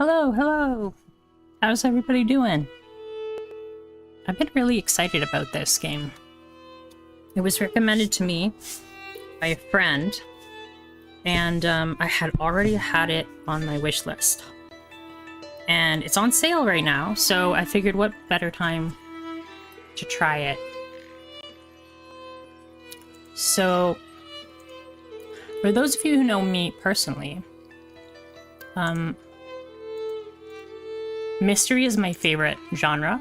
Hello, hello! How's everybody doing? I've been really excited about this game. It was recommended to me by a friend, and I had already had it on my wish list. And it's on sale right now, so I figured what better time to try it. So, for those of you who know me personally, mystery is my favorite genre.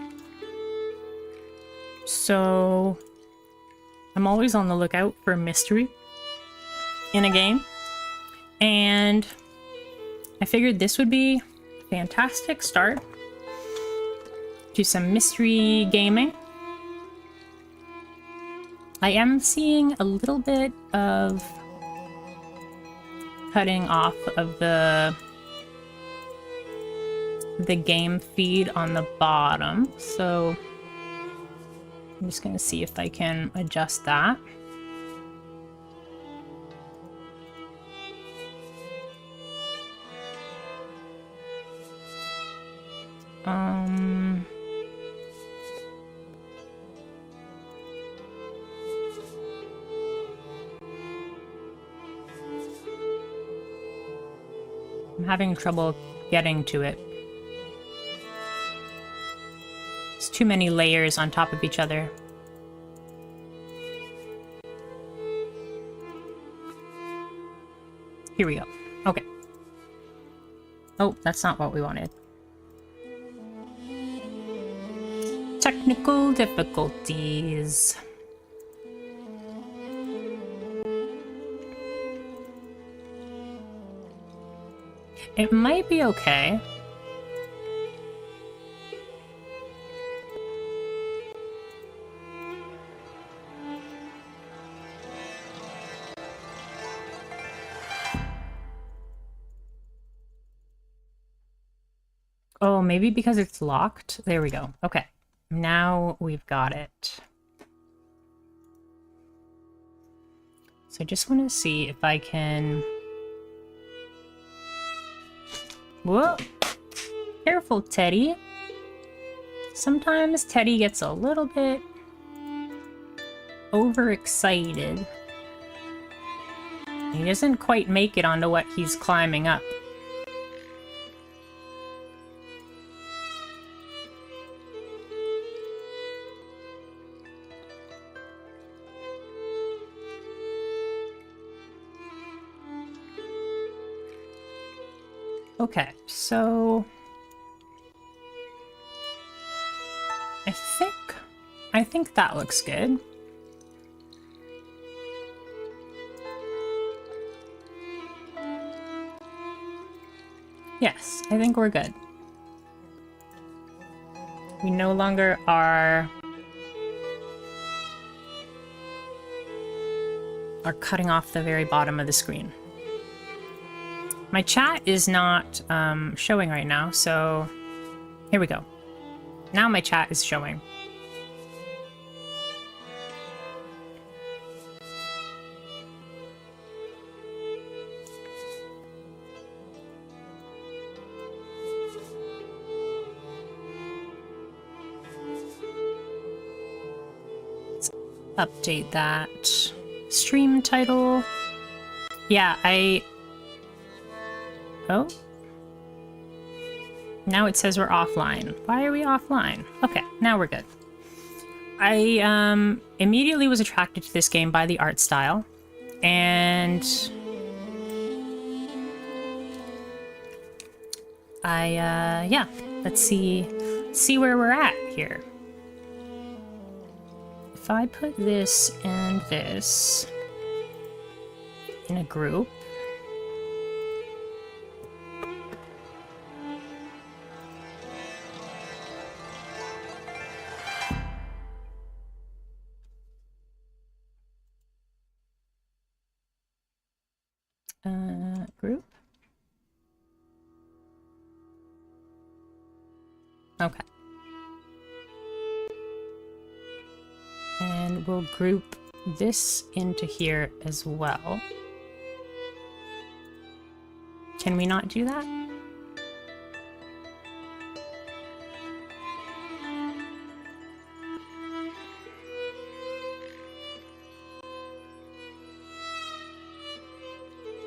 So, I'm always on the lookout for mystery in a game. And I figured this would be a fantastic start to some mystery gaming. I am seeing a little bit of cutting off of the game feed on the bottom, so I'm just gonna see if I can adjust that. I'm having trouble getting to it. There's too many layers on top of each other. Here we go. Okay. Oh, that's not what we wanted. Technical difficulties. It might be okay. Oh, maybe because it's locked? There we go. Okay. Now we've got it. So I just want to see if I can... Whoa! Careful, Teddy. Sometimes Teddy gets a little bit overexcited. He doesn't quite make it onto what he's climbing up. Okay, so I think that looks good. Yes, I think we're good. We no longer are cutting off the very bottom of the screen. My chat is not showing right now, so here we go. Now my chat is showing. Let's update that. Stream title. Yeah, Oh. Now it says we're offline. Why are we offline? Okay, now we're good. I immediately was attracted to this game by the art style, and yeah, let's see where we're at here. If I put this and this in a group, group. Okay. And we'll group this into here as well. Can we not do that?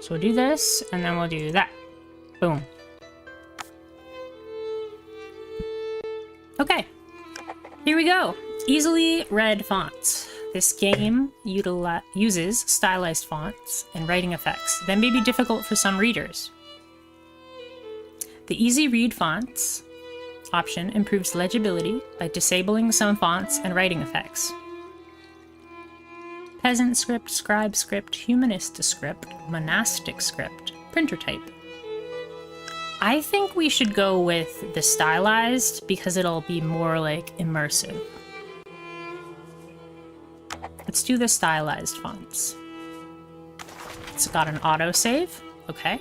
So we'll do this, and then we'll do that. Boom. Okay, here we go. Easily read fonts. This game uses stylized fonts and writing effects that may be difficult for some readers. The Easy Read Fonts option improves legibility by disabling some fonts and writing effects. Peasant script, scribe script, humanist script, monastic script, printer type. I think we should go with the stylized because it'll be more like immersive. Let's do the stylized fonts. It's got an autosave. Okay.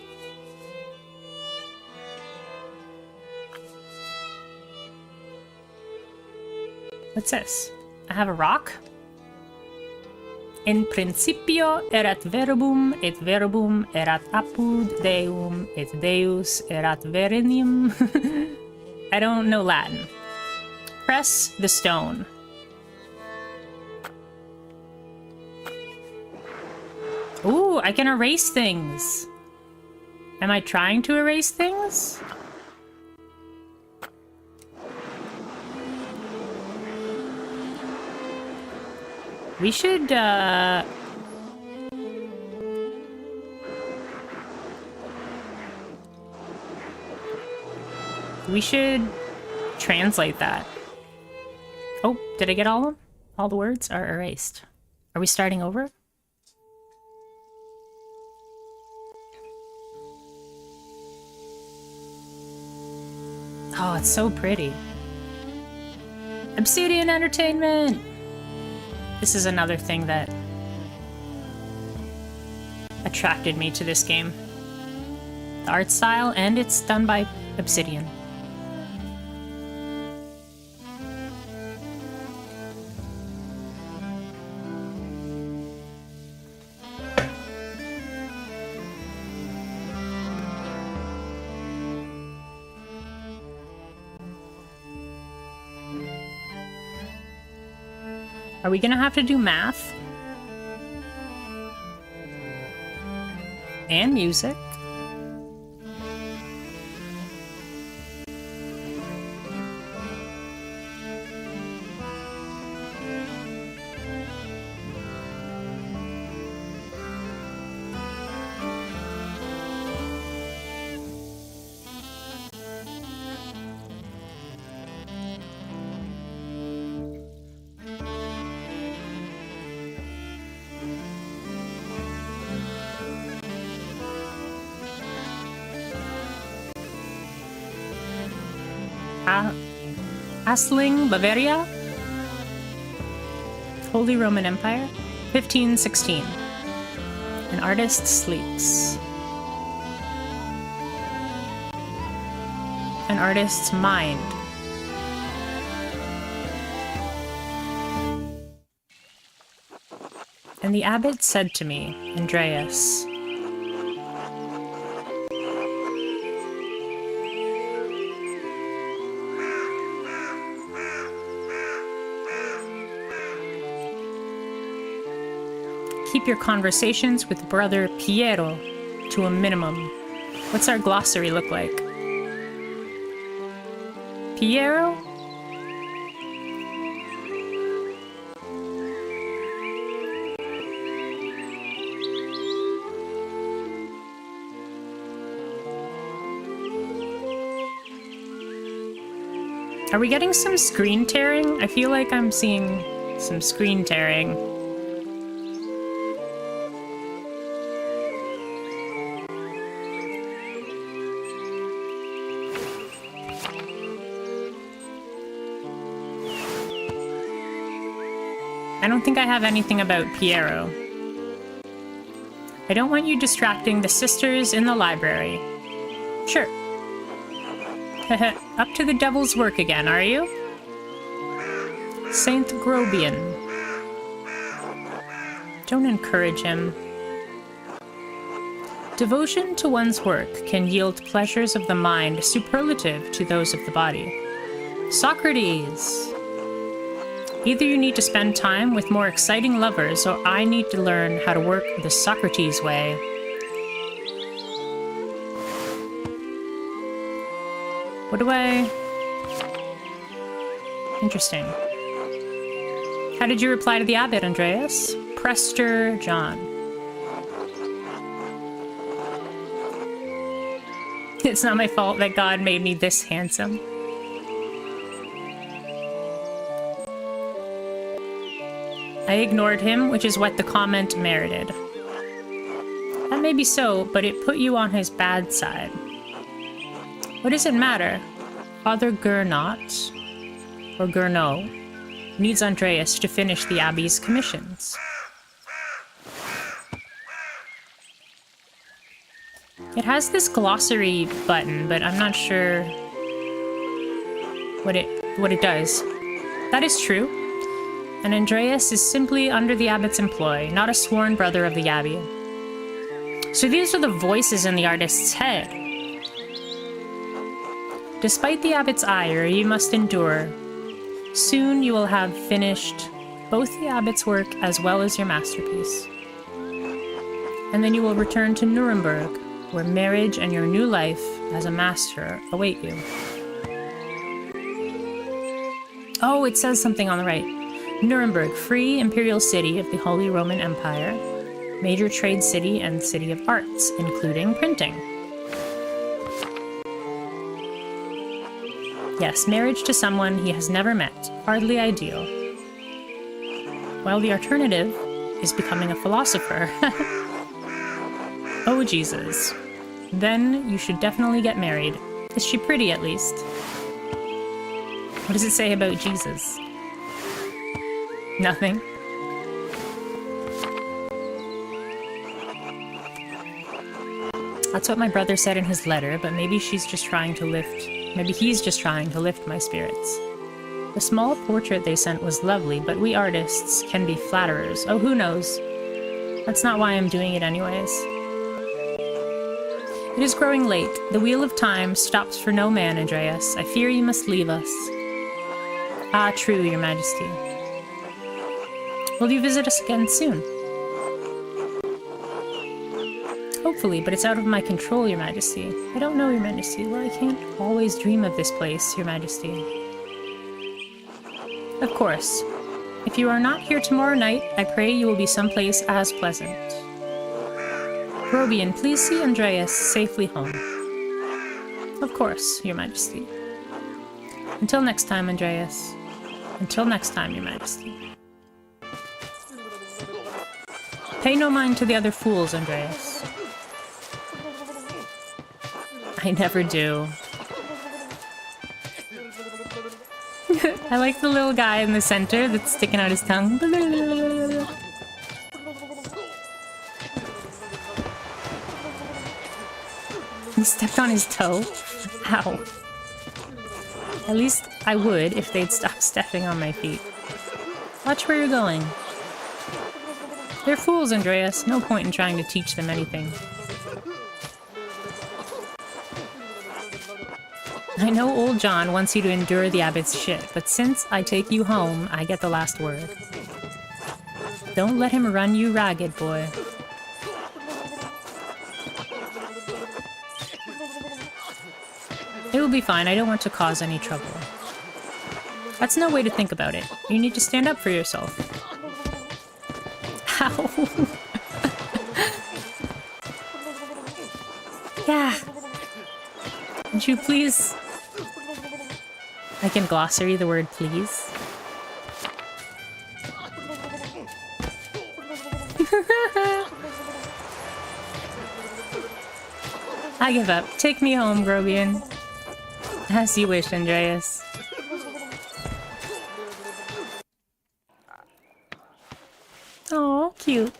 What's this? I have a rock. In principio erat verbum, et verbum erat apud Deum, et Deus erat verenium. I don't know Latin. Press the stone. Ooh, I can erase things. Am I trying to erase things? We should, we should translate that. Oh, did I get all of them? All the words are erased. Are we starting over? Oh, it's so pretty. Obsidian Entertainment! This is another thing that attracted me to this game. The art style, and it's done by Obsidian. Are we gonna have to do math? And music? Asling, Bavaria? Holy Roman Empire? 1516. An artist sleeps. An artist's mind. And the abbot said to me, Andreas, keep your conversations with brother Piero to a minimum. What's our glossary look like? Piero? Are we getting some screen tearing? I feel like I'm seeing some screen tearing. I don't think I have anything about Piero. I don't want you distracting the sisters in the library. Sure. Up to the devil's work again, are you? Saint Grobian. Don't encourage him. Devotion to one's work can yield pleasures of the mind superlative to those of the body. Socrates! Either you need to spend time with more exciting lovers, or I need to learn how to work the Socrates way. What do I... Interesting. How did you reply to the abbot, Andreas? Prester John. It's not my fault that God made me this handsome. I ignored him, which is what the comment merited. That may be so, but it put you on his bad side. What does it matter? Father Gernot, or Gernot, needs Andreas to finish the Abbey's commissions. It has this glossary button, but I'm not sure what it does. That is true. And Andreas is simply under the abbot's employ, not a sworn brother of the Abbey. So these are the voices in the artist's head. Despite the abbot's ire, you must endure. Soon you will have finished both the abbot's work as well as your masterpiece. And then you will return to Nuremberg, where marriage and your new life as a master await you. Oh, it says something on the right. Nuremberg, free imperial city of the Holy Roman Empire, major trade city and city of arts, including printing. Yes, marriage to someone he has never met, hardly ideal. While the alternative is becoming a philosopher. Oh, Jesus. Then you should definitely get married. Is she pretty, at least? What does it say about Jesus? Nothing. That's what my brother said in his letter, but maybe he's just trying to lift my spirits. The small portrait they sent was lovely, but we artists can be flatterers. Oh, who knows? That's not why I'm doing it anyways. It is growing late. The wheel of time stops for no man, Andreas. I fear you must leave us. Ah, true, your majesty. Will you visit us again soon? Hopefully, but it's out of my control, your majesty. I don't know, your majesty. Well, I can't always dream of this place, your majesty. Of course. If you are not here tomorrow night, I pray you will be someplace as pleasant. Grobian, please see Andreas safely home. Of course, your majesty. Until next time, Andreas. Until next time, your majesty. Pay no mind to the other fools, Andreas. I never do. I like the little guy in the center that's sticking out his tongue. He stepped on his toe. Ow. At least I would if they'd stop stepping on my feet. Watch where you're going. They're fools, Andreas. No point in trying to teach them anything. I know old John wants you to endure the abbot's shit, but since I take you home, I get the last word. Don't let him run you ragged, boy. It will be fine. I don't want to cause any trouble. That's no way to think about it. You need to stand up for yourself. Ow. Yeah. Would you please... I can glossary the word please. I give up. Take me home, Grobian. As you wish, Andreas. Oh, cute.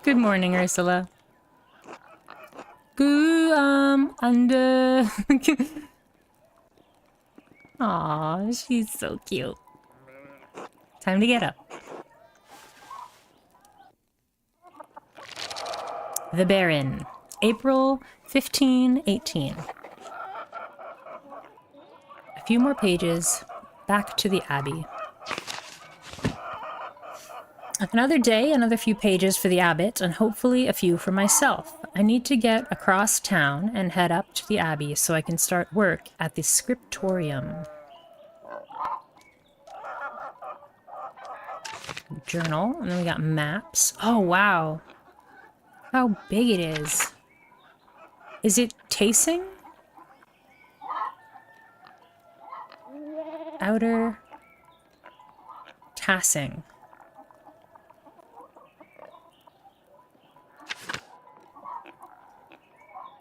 Good morning, Ursula. Under. Aw, she's so cute. Time to get up. The Baron, April 1518. A few more pages, back to the Abbey. Another day, another few pages for the abbot, and hopefully a few for myself. I need to get across town and head up to the abbey so I can start work at the scriptorium. Journal, and then we got maps. Oh, wow. How big it is. Is it tasting? Outer tassing.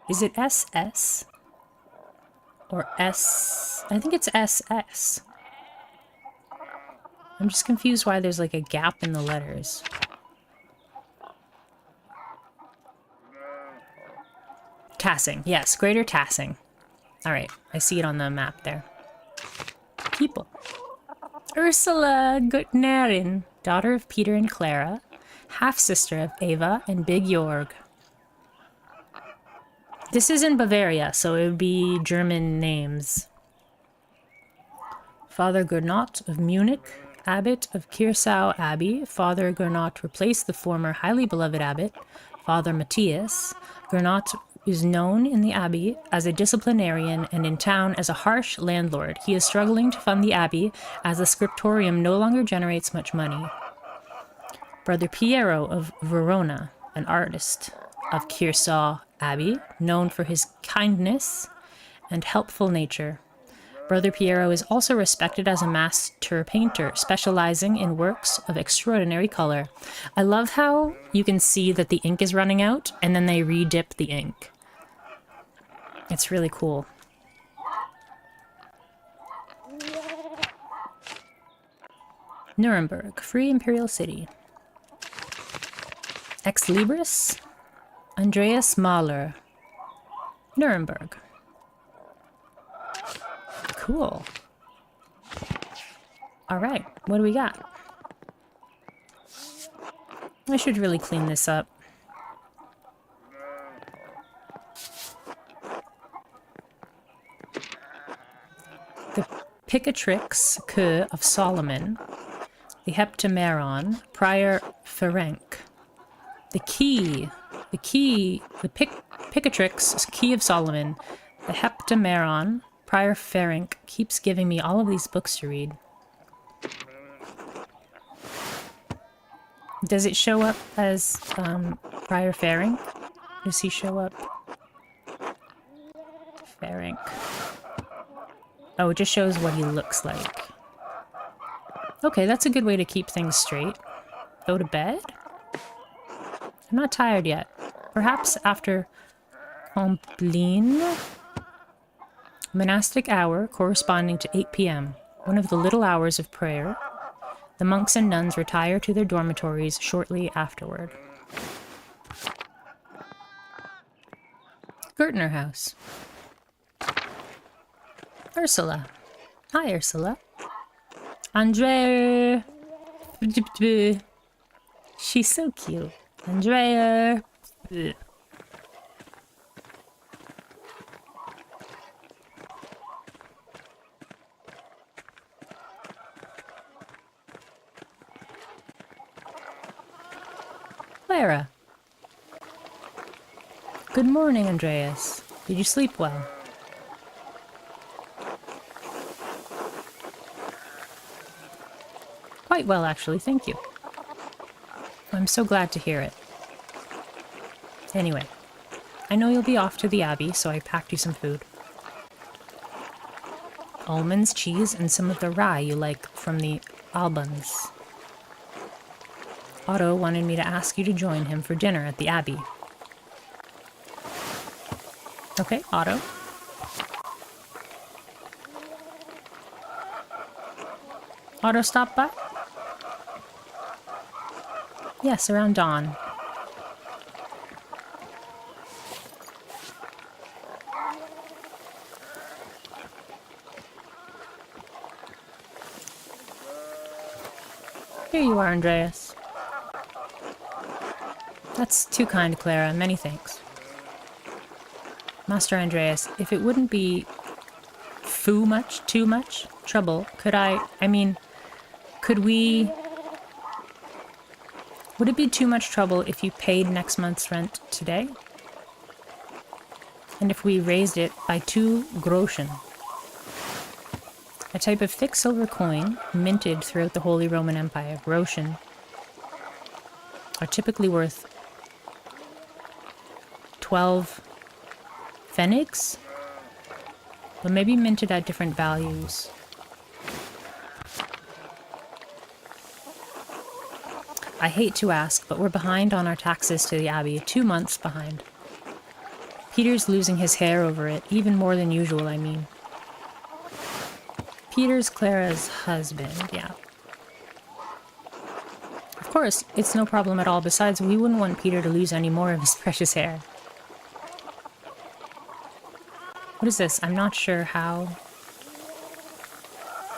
Is it SS? Or S? I think it's SS. I'm just confused why there's like a gap in the letters. Tassing. Yes, Greater Tassing. Alright, I see it on the map there. People. Ursula Gutnerin, daughter of Peter and Clara, half-sister of Ava and Big Jorg. This is in Bavaria, so it would be German names. Father Gernot of Munich, abbot of Kirsau Abbey. Father Gernot replaced the former highly beloved abbot, Father Matthias. Gernot is known in the abbey as a disciplinarian and in town as a harsh landlord. He is struggling to fund the abbey as the scriptorium no longer generates much money. Brother Piero of Verona, an artist of Kirsau Abbey, known for his kindness and helpful nature. Brother Piero is also respected as a master painter, specializing in works of extraordinary color. I love how you can see that the ink is running out, and then they re-dip the ink. It's really cool. Nuremberg, free imperial city. Ex Libris, Andreas Mahler, Nuremberg. Cool. All right, what do we got? I should really clean this up. The Picatrix Queue of Solomon, the Heptameron, Prior Ferenc. The Picatrix Key of Solomon, the Heptameron, Prior Ferenc keeps giving me all of these books to read. Does it show up as Prior Ferenc? Does he show up? Ferenc. Oh, it just shows what he looks like. Okay, that's a good way to keep things straight. Go to bed? I'm not tired yet. Perhaps after Compline monastic hour corresponding to 8 p.m., one of the little hours of prayer. The monks and nuns retire to their dormitories shortly afterward. Gertner House. Ursula. Hi, Ursula. Andrea. She's so cute. Andrea. Clara. Good morning, Andreas. Did you sleep well? Quite well, actually, thank you. I'm so glad to hear it. Anyway, I know you'll be off to the Abbey, so I packed you some food. Almonds, cheese, and some of the rye you like from the Albans. Otto wanted me to ask you to join him for dinner at the Abbey. Okay, Otto. Otto stopped by? Yes, around dawn. Here you are, Andreas. That's too kind, Clara. Many thanks. Master Andreas, if it wouldn't be too much trouble, could we Would it be too much trouble if you paid next month's rent today? And if we raised it by 2 groschen, a type of thick silver coin minted throughout the Holy Roman Empire, groschen, are typically worth 12 pfennigs, but maybe minted at different values. I hate to ask, but we're behind on our taxes to the Abbey, 2 months behind. Peter's losing his hair over it, even more than usual, I mean. Peter's Clara's husband, yeah. Of course, it's no problem at all. Besides, we wouldn't want Peter to lose any more of his precious hair. What is this? I'm not sure how.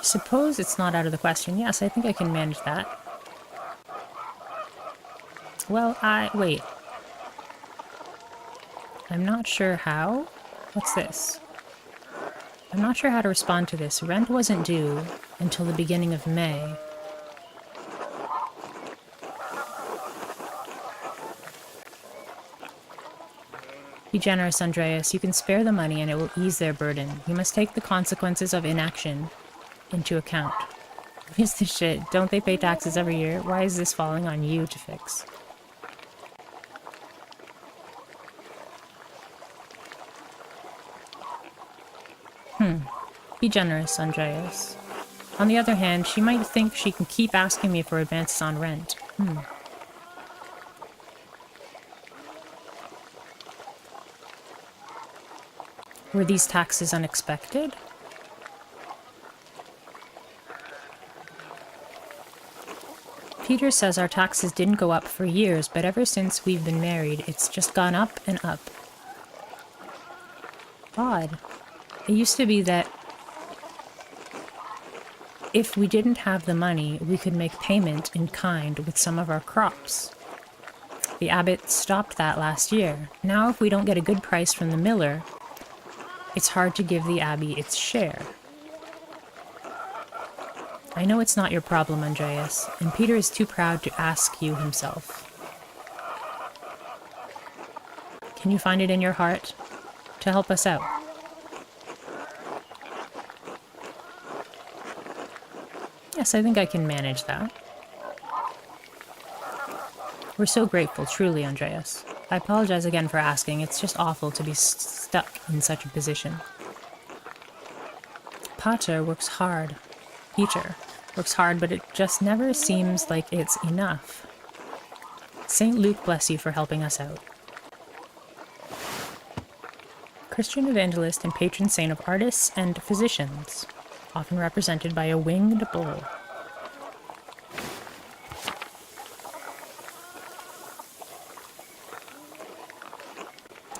Suppose it's not out of the question. Yes, I think I can manage that. Well, wait. I'm not sure how. What's this? I'm not sure how to respond to this. Rent wasn't due until the beginning of May. Be generous, Andreas. You can spare the money and it will ease their burden. You must take the consequences of inaction into account. Piece of shit. Don't they pay taxes every year? Why is this falling on you to fix? Be generous, Andreas. On the other hand, she might think she can keep asking me for advances on rent. Were these taxes unexpected? Peter says our taxes didn't go up for years, but ever since we've been married, it's just gone up and up. Odd. It used to be that if we didn't have the money, we could make payment in kind with some of our crops. The abbot stopped that last year. Now if we don't get a good price from the miller, it's hard to give the abbey its share. I know it's not your problem, Andreas, and Peter is too proud to ask you himself. Can you find it in your heart to help us out? Yes, I think I can manage that. We're so grateful, truly, Andreas. I apologize again for asking. It's just awful to be stuck in such a position. Peter works hard, but it just never seems like it's enough. St. Luke bless you for helping us out. Christian evangelist and patron saint of artists and physicians, often represented by a winged bull.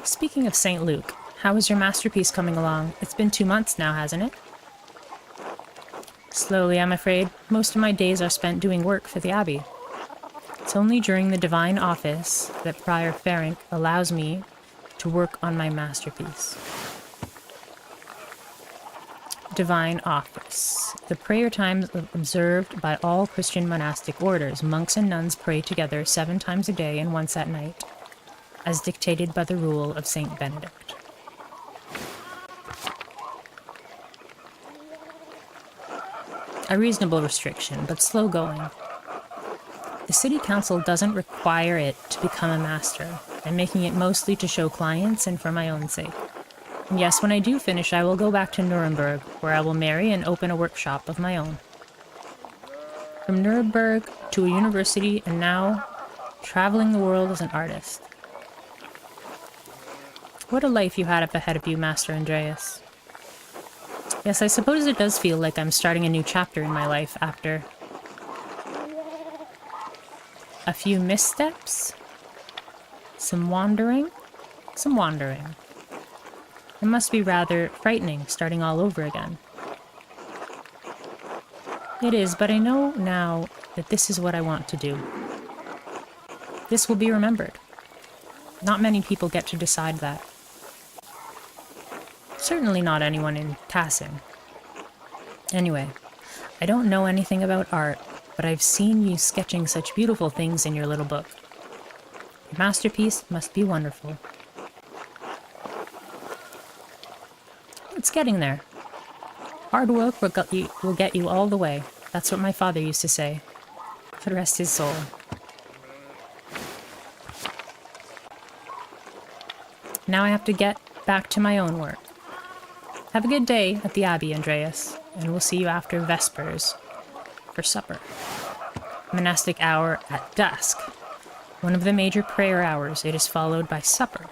Speaking of St. Luke, how is your masterpiece coming along? It's been 2 months now, hasn't it? Slowly, I'm afraid. Most of my days are spent doing work for the Abbey. It's only during the divine office that Prior Ferenc allows me to work on my masterpiece. Divine office. The prayer times observed by all Christian monastic orders. Monks and nuns pray together 7 times a day and once at night, as dictated by the rule of Saint Benedict. A reasonable restriction, but slow going. The city council doesn't require it to become a master. I'm making it mostly to show clients and for my own sake. And yes, when I do finish, I will go back to Nuremberg, where I will marry and open a workshop of my own. From Nuremberg to a university, and now traveling the world as an artist. What a life you had up ahead of you, Master Andreas. Yes, I suppose it does feel like I'm starting a new chapter in my life after a few missteps, some wandering. It must be rather frightening starting all over again. It is, but I know now that this is what I want to do. This will be remembered. Not many people get to decide that. Certainly not anyone in Tassing. Anyway, I don't know anything about art, but I've seen you sketching such beautiful things in your little book. Your masterpiece must be wonderful. It's getting there. Hard work will get you all the way. That's what my father used to say. God rest his soul. Now I have to get back to my own work. Have a good day at the Abbey, Andreas, and we'll see you after Vespers for supper. Monastic hour at dusk. One of the major prayer hours. It is followed by supper.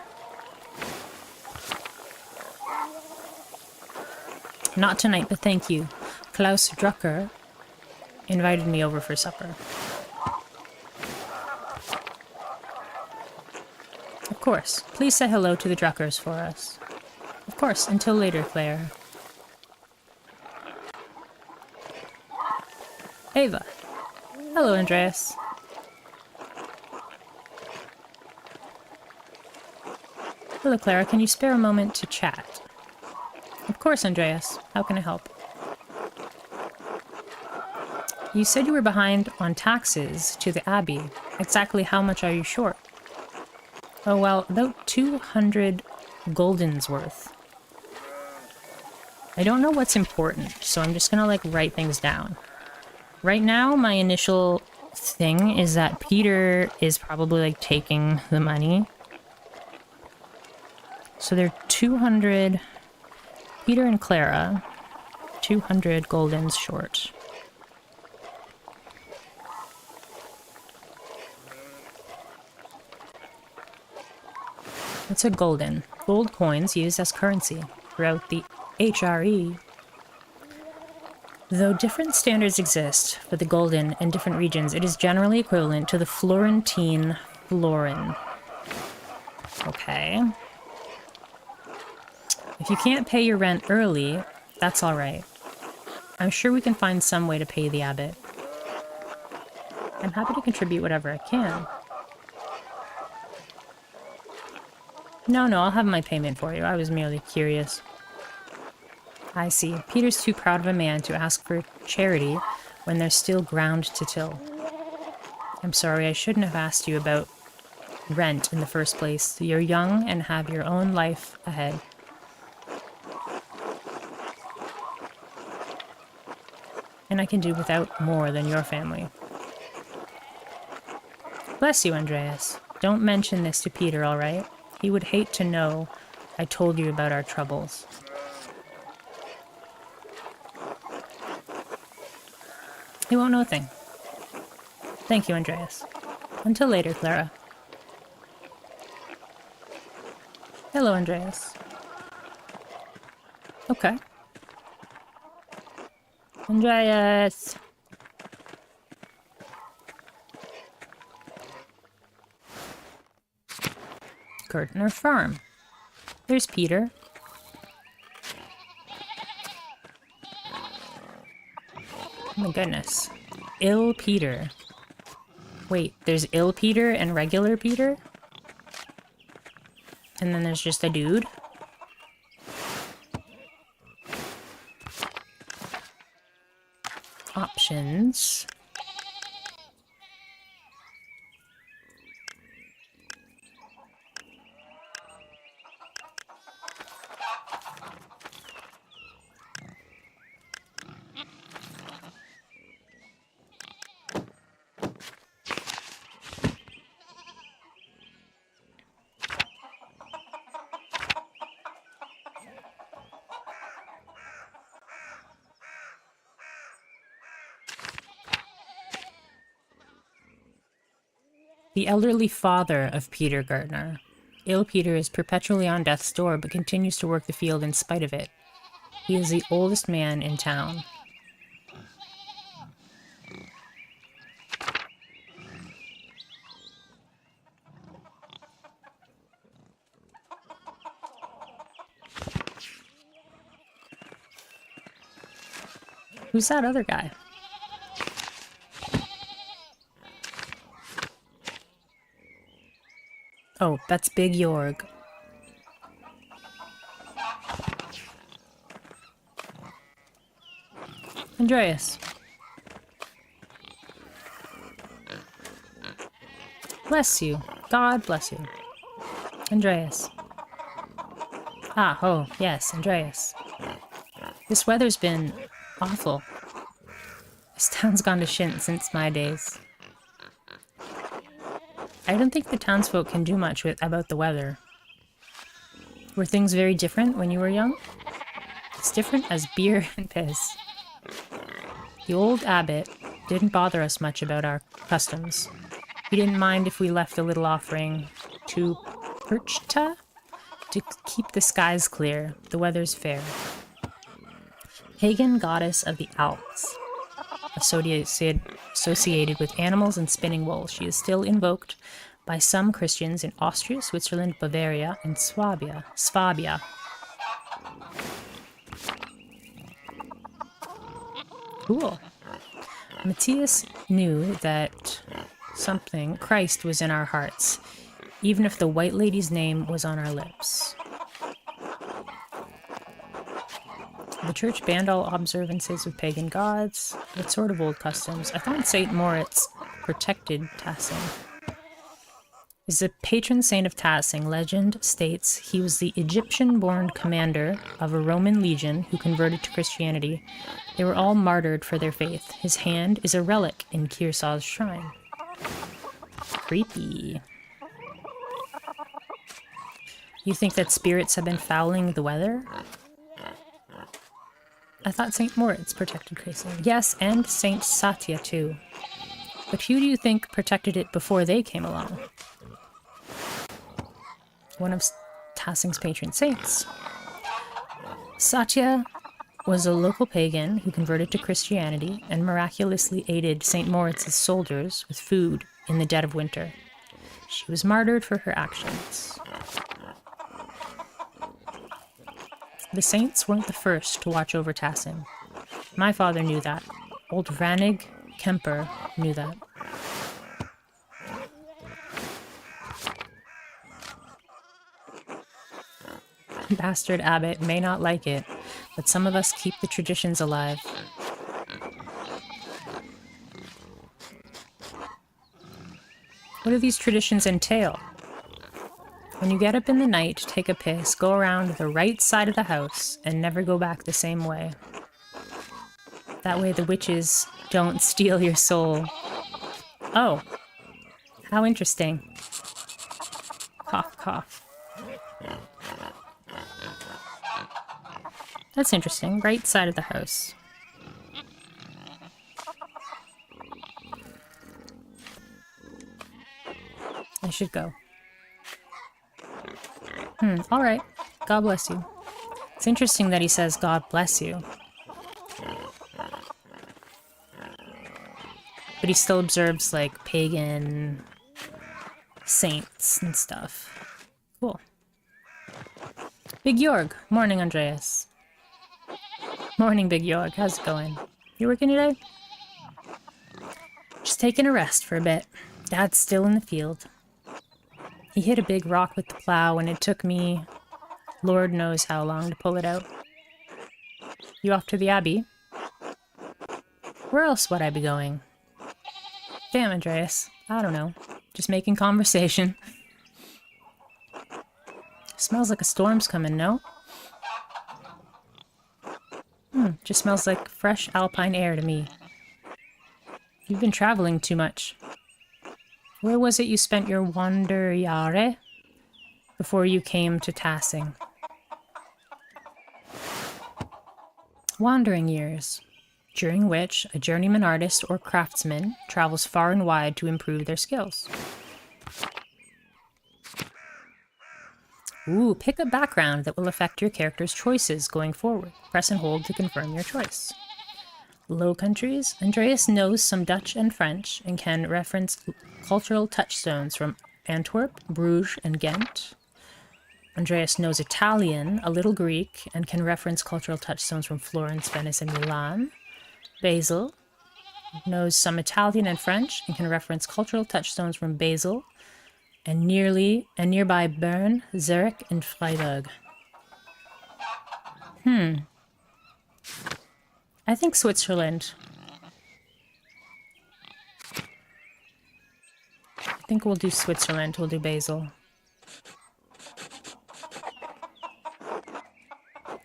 Not tonight, but thank you. Klaus Drucker invited me over for supper. Of course. Please say hello to the Druckers for us. Of course. Until later, Claire. Ava. Hello, Andreas. Hello, Clara. Can you spare a moment to chat? Of course, Andreas. How can I help? You said you were behind on taxes to the Abbey. Exactly how much are you short? Oh, well, about 200 guldens worth. I don't know what's important, so I'm just gonna, like, write things down. Right now, my initial thing is that Peter is probably, like, taking the money. So they're 200... Peter and Clara, 200 guldens short. What's a gulden? Gold coins used as currency throughout the HRE. Though different standards exist for the gulden in different regions, it is generally equivalent to the Florentine florin. Okay. If you can't pay your rent early, that's alright. I'm sure we can find some way to pay the abbot. I'm happy to contribute whatever I can. No, I'll have my payment for you. I was merely curious. I see. Peter's too proud of a man to ask for charity when there's still ground to till. I'm sorry, I shouldn't have asked you about rent in the first place. You're young and have your own life ahead. And I can do without more than your family. Bless you, Andreas. Don't mention this to Peter, all right? He would hate to know I told you about our troubles. He won't know a thing. Thank you, Andreas. Until later, Clara. Hello, Andreas. Okay. Andreas! Gardner Farm. There's Peter. Oh my goodness. Ill Peter. Wait, there's Ill Peter and regular Peter? And then there's just a dude? Options. The elderly father of Peter Gardner. Ill Peter is perpetually on death's door, but continues to work the field in spite of it. He is the oldest man in town. Who's that other guy? Oh, that's Big Jorg. Andreas. Bless you. God bless you. Andreas. Ah, oh, yes, Andreas. This weather's been awful. This town's gone to shit since my days. I don't think the townsfolk can do much about the weather. Were things very different when you were young? As different as beer and piss. The old abbot didn't bother us much about our customs. He didn't mind if we left a little offering to Perchta to keep the skies clear. The weather's fair. Pagan goddess of the Alps, associated with animals and spinning wool. She is still invoked by some Christians in Austria, Switzerland, Bavaria, and Swabia. Cool. Matthias knew that Christ was in our hearts, even if the White Lady's name was on our lips. The church banned all observances of pagan gods. What sort of old customs? I thought St. Moritz protected Tassing. Is the patron saint of Tassing. Legend states he was the Egyptian-born commander of a Roman legion who converted to Christianity. They were all martyred for their faith. His hand is a relic in Kirsaw's shrine. Creepy. You think that spirits have been fouling the weather? I thought St. Moritz protected Christine. Yes, and St. Satya too. But who do you think protected it before they came along? One of Tassing's patron saints. Satya was a local pagan who converted to Christianity and miraculously aided St. Moritz's soldiers with food in the dead of winter. She was martyred for her actions. The saints weren't the first to watch over Tassing. My father knew that. Old Ranig Kemper knew that. Bastard abbot may not like it, but some of us keep the traditions alive. What do these traditions entail? When you get up in the night, take a piss, go around the right side of the house, and never go back the same way. That way the witches don't steal your soul. Oh, how interesting. Cough, cough. That's interesting. Right side of the house. I should go. Alright. God bless you. It's interesting that he says, God bless you. But he still observes, like, pagan saints and stuff. Cool. Big Jorg. Morning, Andreas. Morning, Big Jorg. How's it going? You working today? Just taking a rest for a bit. Dad's still in the field. He hit a big rock with the plow, and it took me Lord knows how long to pull it out. You off to the Abbey? Where else would I be going? Damn, Andreas. I don't know. Just making conversation. Smells like a storm's coming, no? Just smells like fresh alpine air to me. You've been traveling too much. Where was it you spent your Wanderjahre before you came to Tassing? Wandering years, during which a journeyman artist or craftsman travels far and wide to improve their skills. Ooh, pick a background that will affect your character's choices going forward. Press and hold to confirm your choice. Low Countries. Andreas knows some Dutch and French and can reference cultural touchstones from Antwerp, Bruges, and Ghent. Andreas knows Italian, a little Greek, and can reference cultural touchstones from Florence, Venice, and Milan. Basel knows some Italian and French and can reference cultural touchstones from Basel and nearby Bern, Zurich, and Freiburg. I think Switzerland. think we'll do Switzerland. We'll do Basel.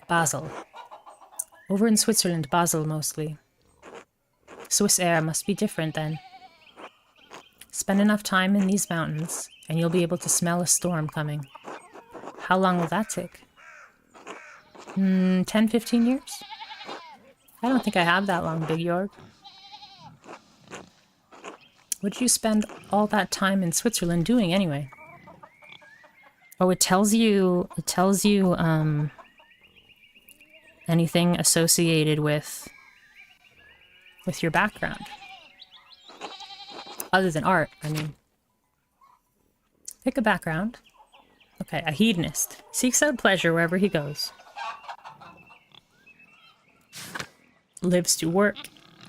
Basel. Over in Switzerland, Basel mostly. Swiss air must be different then. Spend enough time in these mountains, and you'll be able to smell a storm coming. How long will that take? 10, 15 years? I don't think I have that long, Big York. What did you spend all that time in Switzerland doing anyway? Oh, it tells you, anything associated with your background. Other than art, I mean. Pick a background. Okay, a hedonist. Seeks out pleasure wherever he goes. Lives to work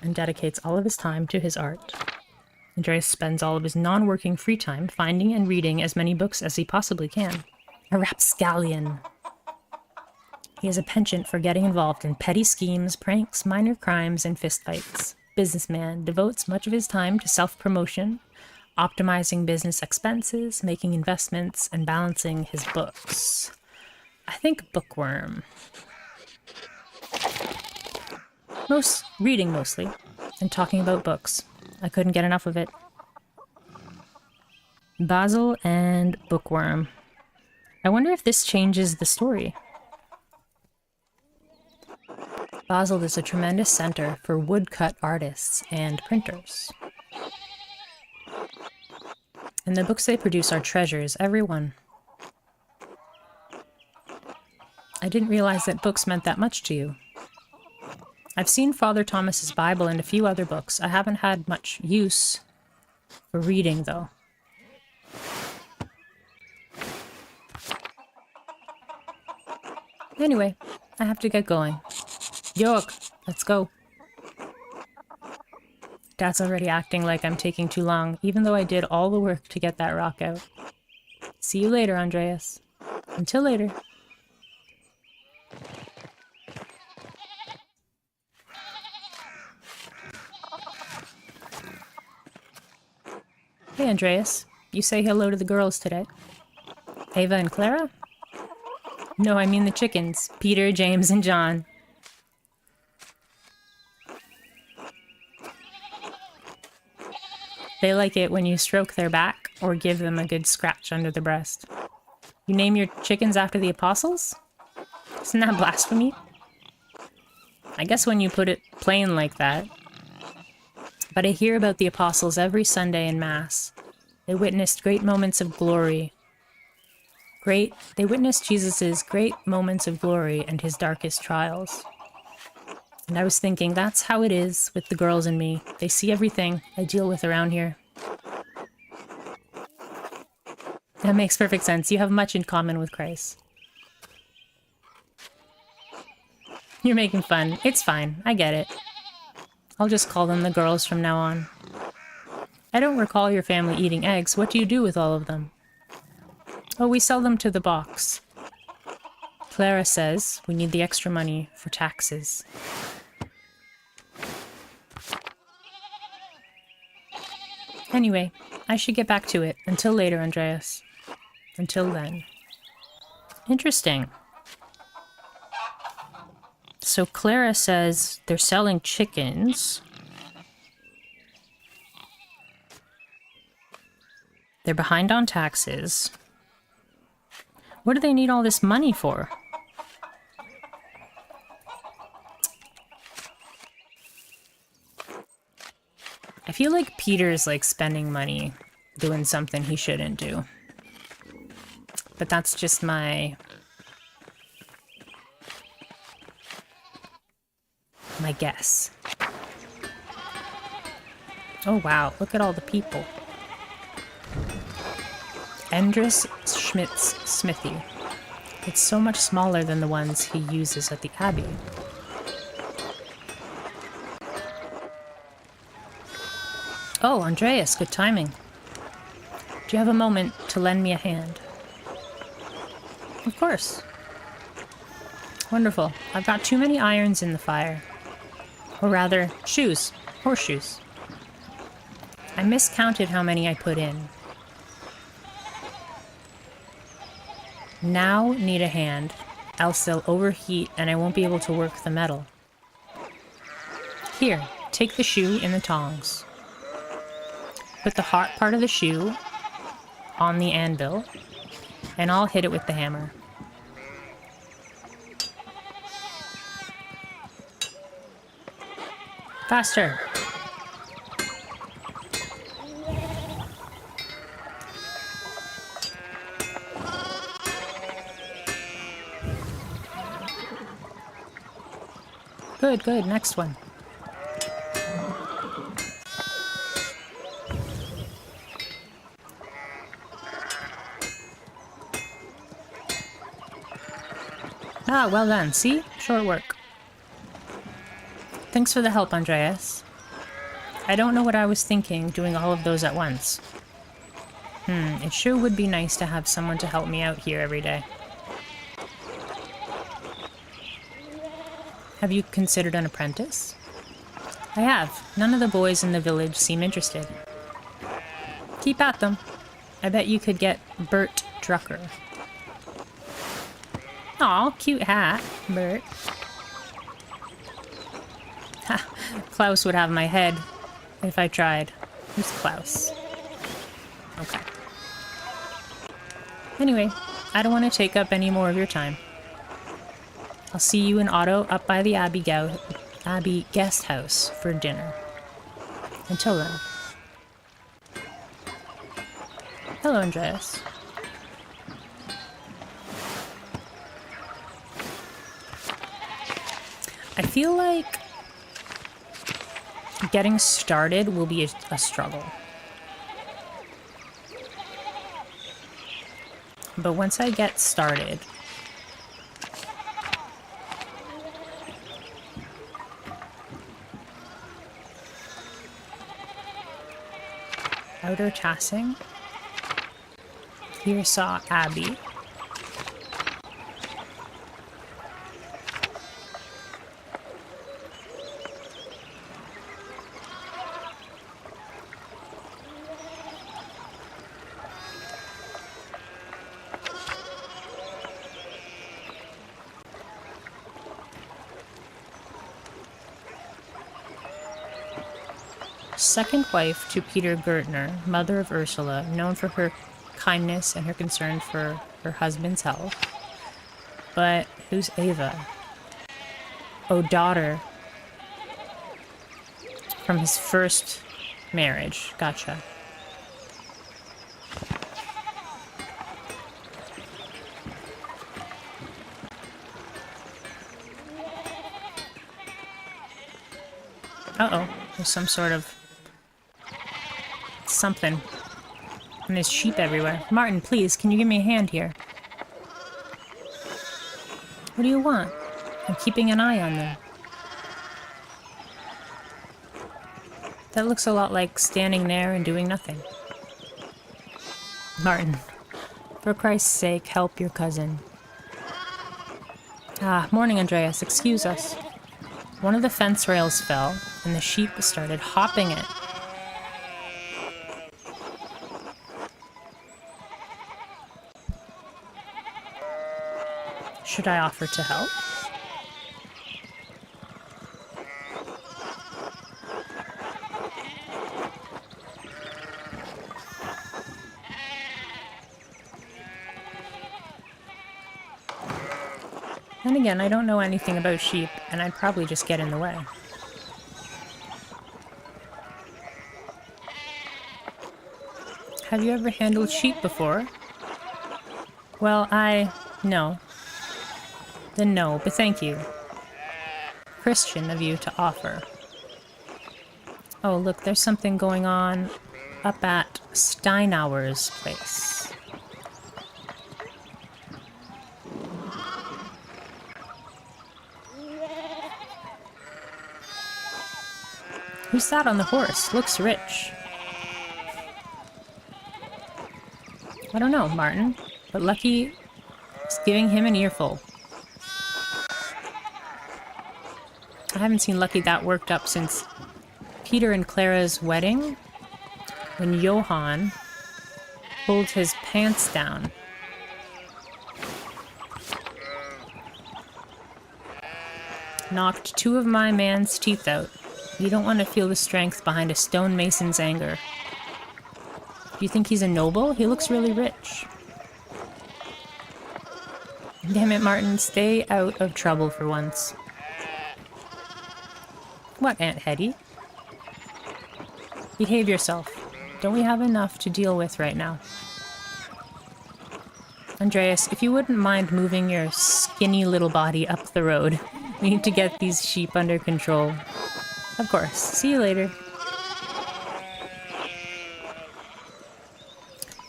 and dedicates all of his time to his art. Andreas spends all of his non-working free time finding and reading as many books as he possibly can. A rapscallion. He has a penchant for getting involved in petty schemes, pranks, minor crimes, and fistfights. Businessman, devotes much of his time to self-promotion, optimizing business expenses, making investments, and balancing his books. I think bookworm. Reading mostly, and talking about books. I couldn't get enough of it. Basel and bookworm. I wonder if this changes the story. Basel is a tremendous center for woodcut artists and printers. And the books they produce are treasures, every one. I didn't realize that books meant that much to you. I've seen Father Thomas's Bible and a few other books. I haven't had much use for reading, though. Anyway, I have to get going. York, let's go. Dad's already acting like I'm taking too long, even though I did all the work to get that rock out. See you later, Andreas. Until later. Hey, Andreas. You say hello to the girls today. Ava and Clara? No, I mean the chickens. Peter, James, and John. They like it when you stroke their back or give them a good scratch under the breast. You name your chickens after the apostles? Isn't that blasphemy? I guess when you put it plain like that. But I hear about the apostles every Sunday in Mass. They witnessed great moments of glory. They witnessed Jesus' great moments of glory and his darkest trials. And I was thinking, that's how it is with the girls and me. They see everything I deal with around here. That makes perfect sense. You have much in common with Christ. You're making fun. It's fine. I get it. I'll just call them the girls from now on. I don't recall your family eating eggs. What do you do with all of them? Oh, we sell them to the box. Clara says we need the extra money for taxes. Anyway, I should get back to it. Until later, Andreas. Until then. Interesting. So Clara says they're selling chickens. They're behind on taxes. What do they need all this money for? I feel like Peter's like spending money doing something he shouldn't do. But that's just my guess. Oh wow, look at all the people. Endres Schmidt's smithy. It's so much smaller than the ones he uses at the Abbey. Oh, Andreas, good timing. Do you have a moment to lend me a hand? Of course. Wonderful. I've got too many irons in the fire. Or rather, horseshoes. I miscounted how many I put in. Now need a hand, else they'll overheat and I won't be able to work the metal. Here, take the shoe in the tongs. Put the hot part of the shoe on the anvil, and I'll hit it with the hammer. Faster! Good, good. Next one. Ah, well done. See? Short work. Thanks for the help, Andreas. I don't know what I was thinking doing all of those at once. It sure would be nice to have someone to help me out here every day. Have you considered an apprentice? I have. None of the boys in the village seem interested. Keep at them. I bet you could get Bert Drucker. Aw, cute hat, Bert. Ha, Klaus would have my head if I tried. Who's Klaus? Okay. Anyway, I don't want to take up any more of your time. I'll see you and Otto up by the Abbey guest house for dinner. Until then. Hello, Andreas. I feel like getting started will be a struggle. But once I get started, outer tassing, here saw Abbey. Second wife to Peter Gertner, mother of Ursula, known for her kindness and her concern for her husband's health. But who's Ava? Oh, daughter from his first marriage. Gotcha. Uh-oh, there's some sort of something. And there's sheep everywhere. Martin, please, can you give me a hand here? What do you want? I'm keeping an eye on them. That looks a lot like standing there and doing nothing. Martin, for Christ's sake, help your cousin. Ah, morning, Andreas. Excuse us. One of the fence rails fell, and the sheep started hopping it. Should I offer to help? And again, I don't know anything about sheep, and I'd probably just get in the way. Have you ever handled sheep before? Well, no. Then no, but thank you. Christian of you to offer. Oh, look, there's something going on up at Steinauer's place. Who's that on the horse? Looks rich. I don't know, Martin, but Lucky is giving him an earful. I haven't seen Lucky that worked up since Peter and Clara's wedding, when Johann pulled his pants down. Knocked 2 of my man's teeth out. You don't want to feel the strength behind a stonemason's anger. Do you think he's a noble? He looks really rich. Damn it, Martin. Stay out of trouble for once. What, Aunt Hetty? Behave yourself. Don't we have enough to deal with right now? Andreas, if you wouldn't mind moving your skinny little body up the road. We need to get these sheep under control. Of course. See you later.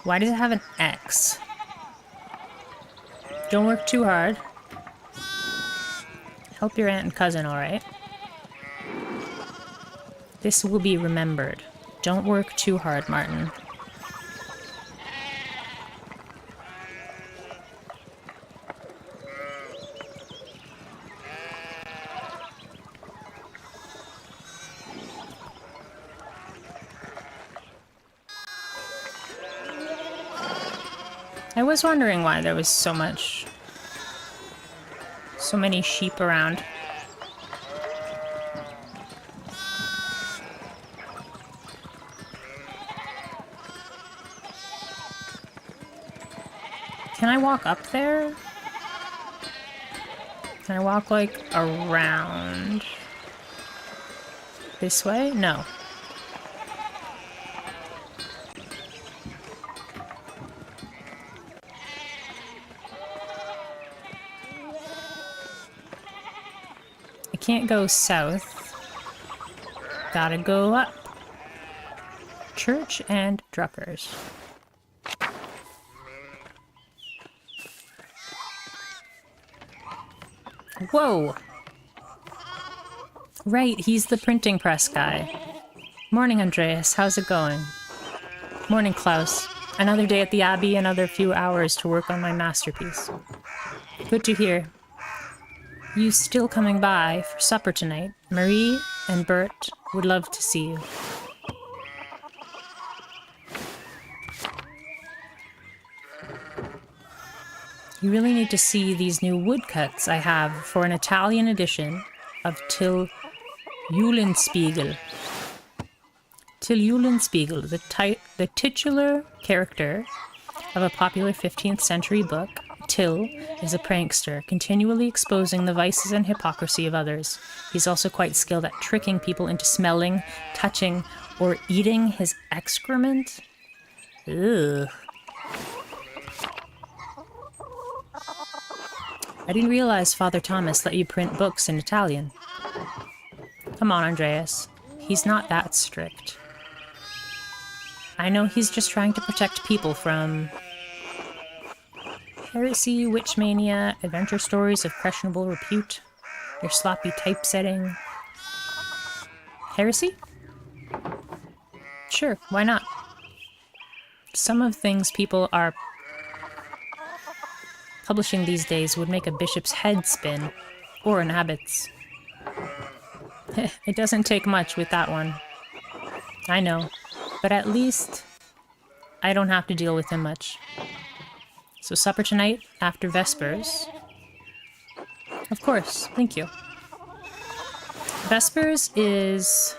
Why does it have an X? Don't work too hard. Help your aunt and cousin, alright? This will be remembered. Don't work too hard, Martin. I was wondering why there was so many sheep around. Can I walk up there? Can I walk, like, around this way? No. I can't go south. Gotta go up. Church and Druckers. Whoa! Right, he's the printing press guy. Morning, Andreas. How's it going? Morning, Klaus. Another day at the Abbey, another few hours to work on my masterpiece. Good to hear. You still coming by for supper tonight? Marie and Bert would love to see you. You really need to see these new woodcuts I have for an Italian edition of Till Eulenspiegel. Till Eulenspiegel, the titular character of a popular 15th century book. Till is a prankster, continually exposing the vices and hypocrisy of others. He's also quite skilled at tricking people into smelling, touching, or eating his excrement. Ugh. I didn't realize Father Thomas let you print books in Italian. Come on, Andreas. He's not that strict. I know he's just trying to protect people from heresy, witch mania, adventure stories of questionable repute, your sloppy typesetting. Heresy? Sure, why not? Some of things people are publishing these days would make a bishop's head spin, or an abbot's. It doesn't take much with that one. I know, but at least I don't have to deal with him much. So supper tonight, after Vespers. Of course, thank you. Vespers is...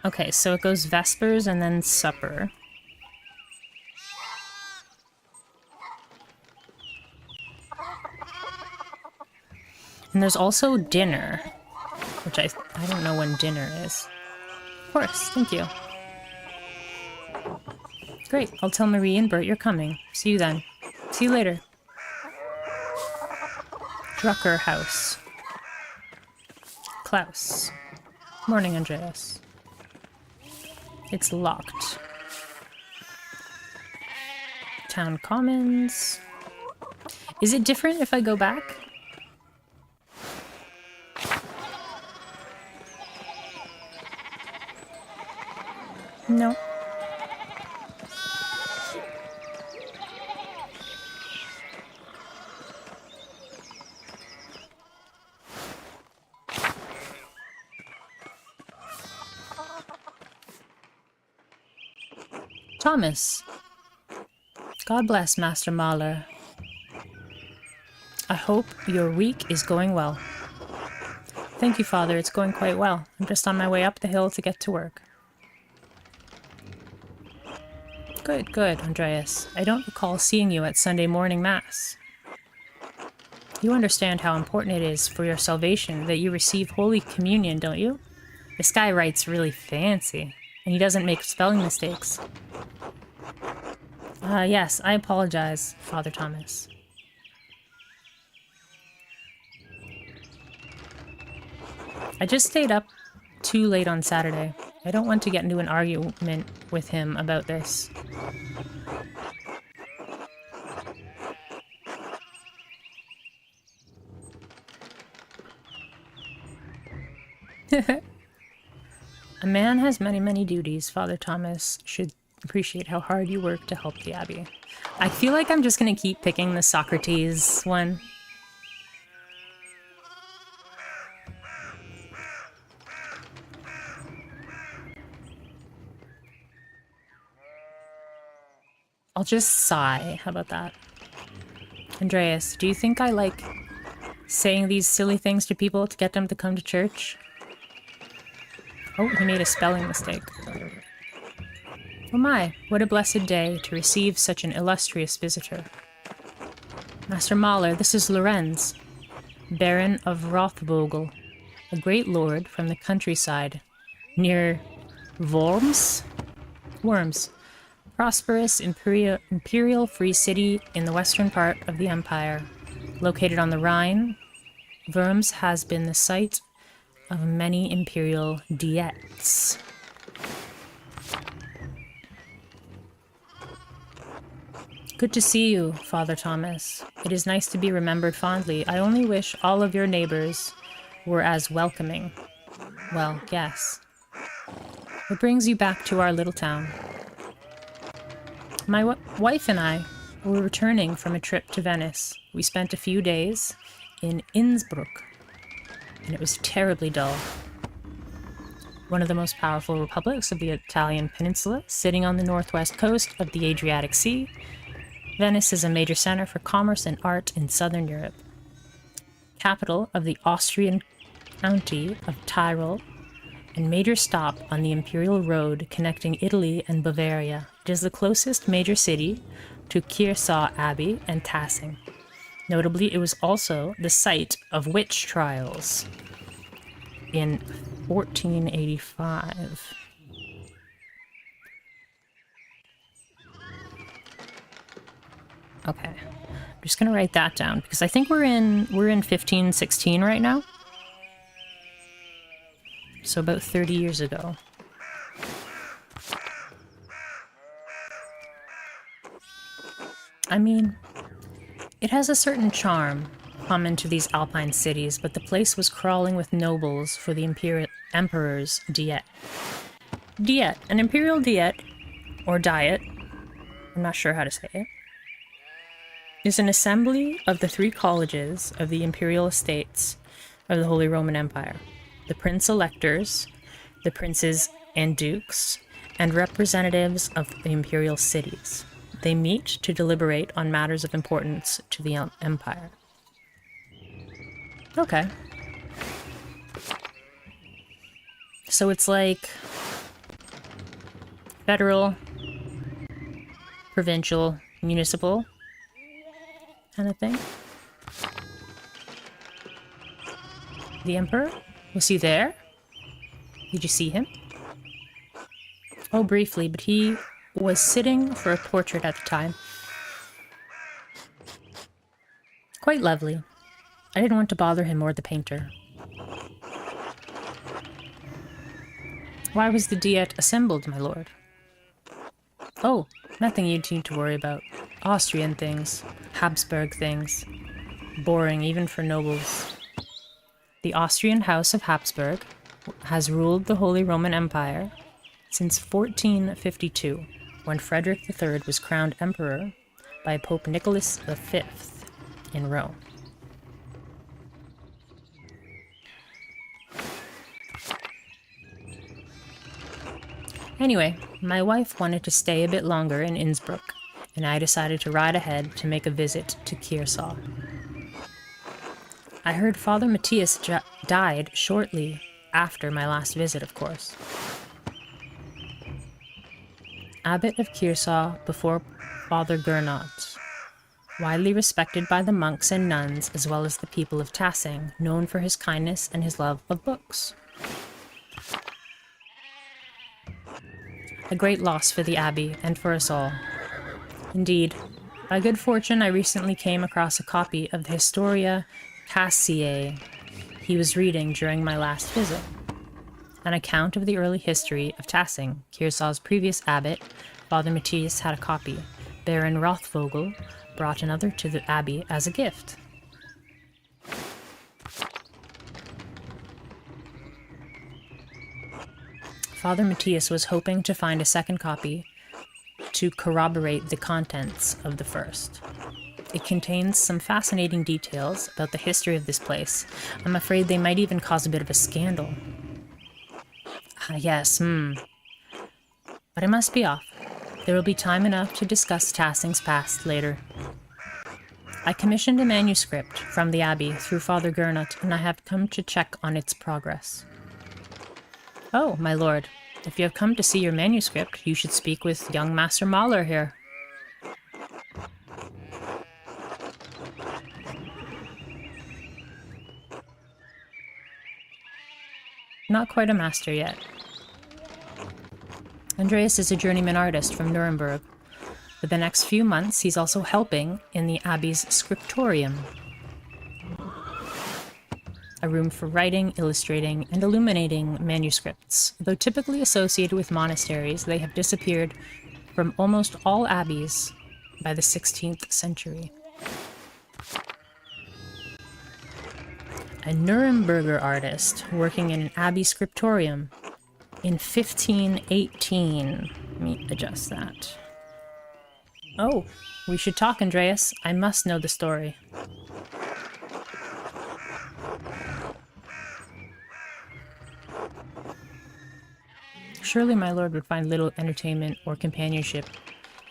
Okay, so it goes Vespers and then supper. And there's also dinner, which I don't know when dinner is. Of course, thank you. Great, I'll tell Marie and Bert you're coming. See you then. See you later. Drucker house. Klaus. Morning, Andreas. It's locked. Town Commons. Is it different if I go back? No. Thomas. God bless Master Mahler. I hope your week is going well. Thank you, Father. It's going quite well. I'm just on my way up the hill to get to work. Good, good, Andreas. I don't recall seeing you at Sunday morning Mass. You understand how important it is for your salvation that you receive Holy Communion, don't you? This guy writes really fancy, and he doesn't make spelling mistakes. Yes, I apologize, Father Thomas. I just stayed up too late on Saturday. I don't want to get into an argument with him about this. A man has many, many duties. Father Thomas should appreciate how hard you work to help the Abbey. I feel like I'm just going to keep picking the Socrates one. I'll just sigh. How about that? Andreas, do you think I like saying these silly things to people to get them to come to church? Oh, he made a spelling mistake. Oh my, what a blessed day to receive such an illustrious visitor. Master Mahler, this is Lorenz, Baron of Rothvogel, a great lord from the countryside near Worms? Worms. Prosperous imperial free city in the western part of the empire. Located on the Rhine, Worms has been the site of many imperial diets. Good to see you, Father Thomas. It is nice to be remembered fondly. I only wish all of your neighbors were as welcoming. Well, yes. What brings you back to our little town? My wife and I were returning from a trip to Venice. We spent a few days in Innsbruck, and it was terribly dull. One of the most powerful republics of the Italian peninsula, sitting on the northwest coast of the Adriatic Sea, Venice is a major center for commerce and art in southern Europe. Capital of the Austrian county of Tyrol, and major stop on the imperial road connecting Italy and Bavaria. It is the closest major city to Kearsarge Abbey and Tassing. Notably, it was also the site of witch trials in 1485. Okay, I'm just gonna write that down because I think we're in 1516 right now. So about 30 years ago. I mean, it has a certain charm common to these alpine cities, but the place was crawling with nobles for the emperor's diet. Diet, an imperial diet, or diet, I'm not sure how to say it, is an assembly of the three colleges of the imperial estates of the Holy Roman Empire. The prince-electors, the princes and dukes, and representatives of the imperial cities. They meet to deliberate on matters of importance to the empire. Okay. So it's like federal, provincial, municipal kind of thing. The emperor? Was he there? Did you see him? Oh, briefly, but he was sitting for a portrait at the time. Quite lovely. I didn't want to bother him or the painter. Why was the diet assembled, my lord? Oh, nothing you need to worry about. Austrian things. Habsburg things. Boring, even for nobles. The Austrian House of Habsburg has ruled the Holy Roman Empire since 1452, when Frederick III was crowned emperor by Pope Nicholas V in Rome. Anyway, my wife wanted to stay a bit longer in Innsbruck, and I decided to ride ahead to make a visit to Kearsarge. I heard Father Matthias died shortly after my last visit, of course. Abbot of Kearsau before Father Gernot. Widely respected by the monks and nuns, as well as the people of Tassing, known for his kindness and his love of books. A great loss for the abbey and for us all. Indeed, by good fortune, I recently came across a copy of the Historia Cassiae he was reading during my last visit. An account of the early history of Tassing. Kearsau's previous abbot, Father Matthias, had a copy. Baron Rothvogel brought another to the abbey as a gift. Father Matthias was hoping to find a second copy to corroborate the contents of the first. It contains some fascinating details about the history of this place. I'm afraid they might even cause a bit of a scandal. Yes. But I must be off. There will be time enough to discuss Tassing's past later. I commissioned a manuscript from the abbey through Father Gernot, and I have come to check on its progress. Oh, my lord, if you have come to see your manuscript, you should speak with young Master Mahler here. Not quite a master yet. Andreas is a journeyman artist from Nuremberg. For the next few months, he's also helping in the abbey's scriptorium, a room for writing, illustrating, and illuminating manuscripts. Though typically associated with monasteries, they have disappeared from almost all abbeys by the 16th century. A Nuremberger artist working in an abbey scriptorium in 1518. Let me adjust that. Oh, we should talk, Andreas. I must know the story. Surely my lord would find little entertainment or companionship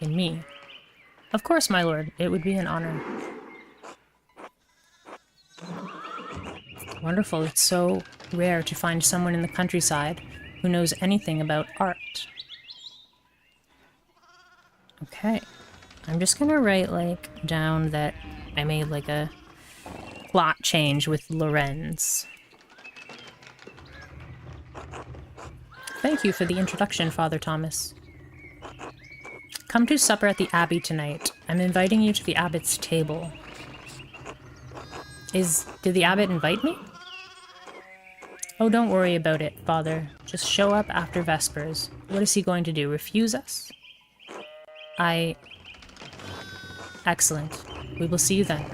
in me. Of course, my lord. It would be an honor. Wonderful. It's so rare to find someone in the countryside who knows anything about art. Okay. I'm just gonna write, down that I made, a plot change with Lorenz. Thank you for the introduction, Father Thomas. Come to supper at the abbey tonight. I'm inviting you to the abbot's table. Did the abbot invite me? Oh, don't worry about it, Father. Just show up after Vespers. What is he going to do, refuse us? Excellent. We will see you then.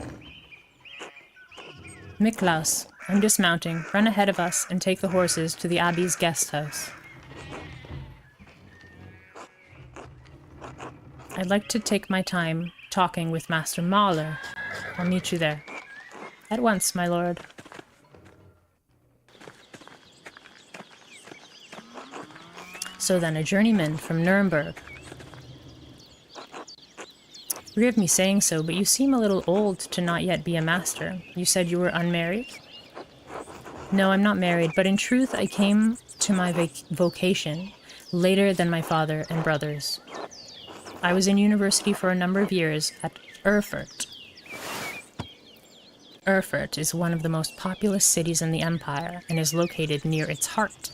Miklaus, I'm dismounting. Run ahead of us and take the horses to the abbey's guest house. I'd like to take my time talking with Master Mahler. I'll meet you there. At once, my lord. So then, a journeyman from Nuremberg. Forgive me saying so, but you seem a little old to not yet be a master. You said you were unmarried? No, I'm not married, but in truth I came to my vocation later than my father and brothers. I was in university for a number of years at Erfurt. Erfurt is one of the most populous cities in the empire and is located near its heart.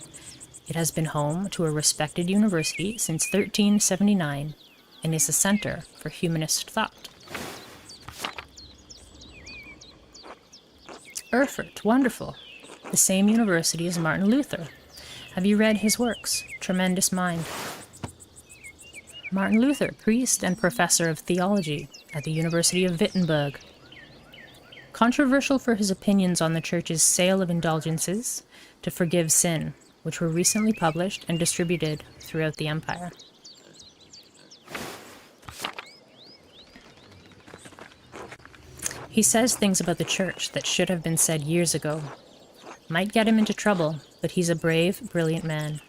It has been home to a respected university since 1379 and is a center for humanist thought. Erfurt, wonderful. The same university as Martin Luther. Have you read his works? Tremendous mind. Martin Luther, priest and professor of theology at the University of Wittenberg. Controversial for his opinions on the church's sale of indulgences to forgive sin, which were recently published and distributed throughout the empire. He says things about the church that should have been said years ago. Might get him into trouble, but he's a brave, brilliant man.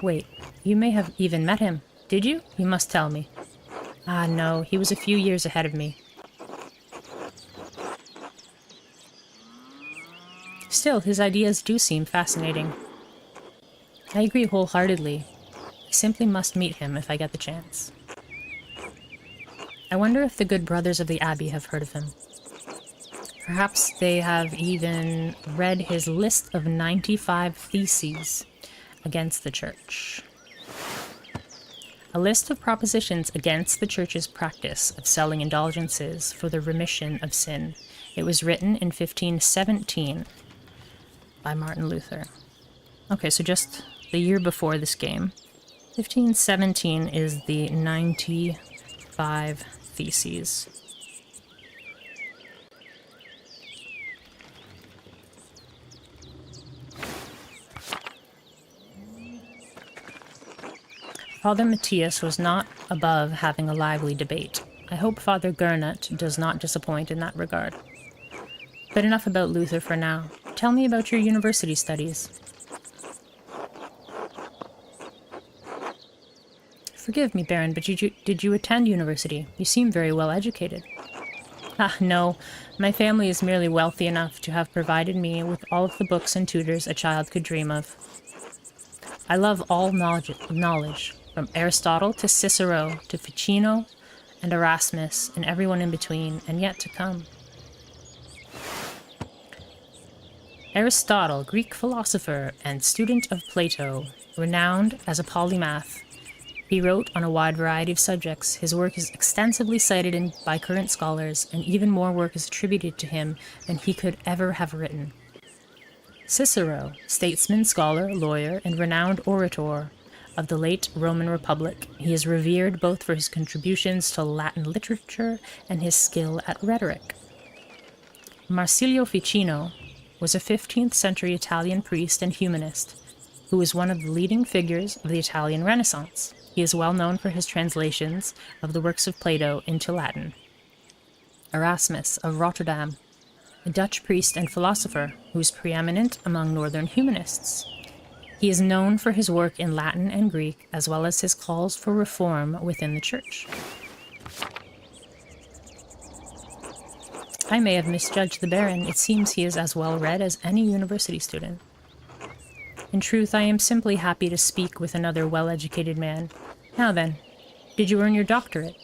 Wait, you may have even met him. Did you? You must tell me. Ah, no, he was a few years ahead of me. Still, his ideas do seem fascinating. I agree wholeheartedly. I simply must meet him if I get the chance. I wonder if the good brothers of the Abbey have heard of him. Perhaps they have even read his list of 95 theses against the Church. A list of propositions against the Church's practice of selling indulgences for the remission of sin. It was written in 1517 by Martin Luther. Okay, so just the year before this game. 1517 is the 95 Theses. Father Matthias was not above having a lively debate. I hope Father Gernot does not disappoint in that regard. But enough about Luther for now. Tell me about your university studies. Forgive me, Baron, but did you attend university? You seem very well educated. Ah, no. My family is merely wealthy enough to have provided me with all of the books and tutors a child could dream of. I love all knowledge, from Aristotle to Cicero to Ficino and Erasmus and everyone in between, and yet to come. Aristotle, Greek philosopher and student of Plato, renowned as a polymath. He wrote on a wide variety of subjects. His work is extensively cited by current scholars, and even more work is attributed to him than he could ever have written. Cicero, statesman, scholar, lawyer, and renowned orator of the late Roman Republic. He is revered both for his contributions to Latin literature and his skill at rhetoric. Marsilio Ficino was a 15th century Italian priest and humanist who was one of the leading figures of the Italian Renaissance. He is well known for his translations of the works of Plato into Latin. Erasmus of Rotterdam, a Dutch priest and philosopher who is preeminent among northern humanists. He is known for his work in Latin and Greek, as well as his calls for reform within the Church. I may have misjudged the Baron. It seems he is as well read as any university student. In truth, I am simply happy to speak with another well-educated man. Now then, did you earn your doctorate?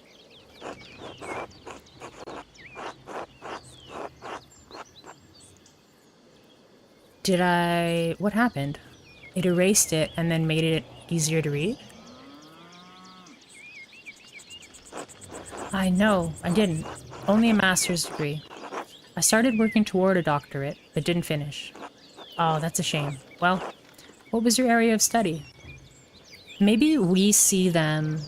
Did I... What happened? It erased it and then made it easier to read? I know, I didn't. Only a master's degree. I started working toward a doctorate, but didn't finish. Oh, that's a shame. Well, what was your area of study? Maybe we see them,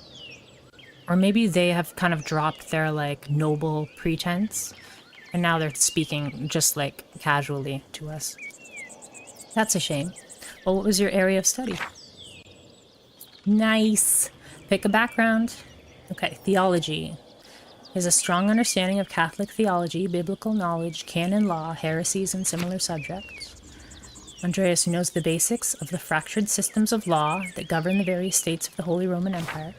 or maybe they have kind of dropped their, like, noble pretense, and now they're speaking just, like, casually to us. That's a shame. Well, what was your area of study? Nice. Pick a background. Okay, theology. He has a strong understanding of Catholic theology, biblical knowledge, canon law, heresies, and similar subjects. Andreas knows the basics of the fractured systems of law that govern the various states of the Holy Roman Empire.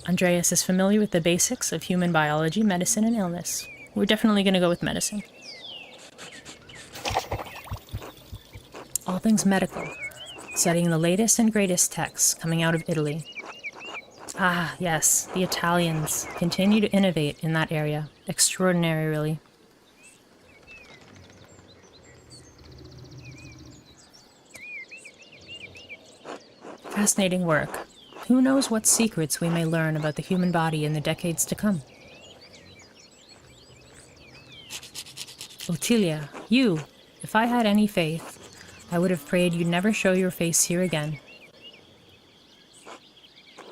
Andreas is familiar with the basics of human biology, medicine, and illness. We're definitely going to go with medicine. All things medical, studying the latest and greatest texts coming out of Italy. Ah, yes, the Italians continue to innovate in that area. Extraordinary, really. Fascinating work. Who knows what secrets we may learn about the human body in the decades to come? Ottilia, you, if I had any faith, I would have prayed you'd never show your face here again.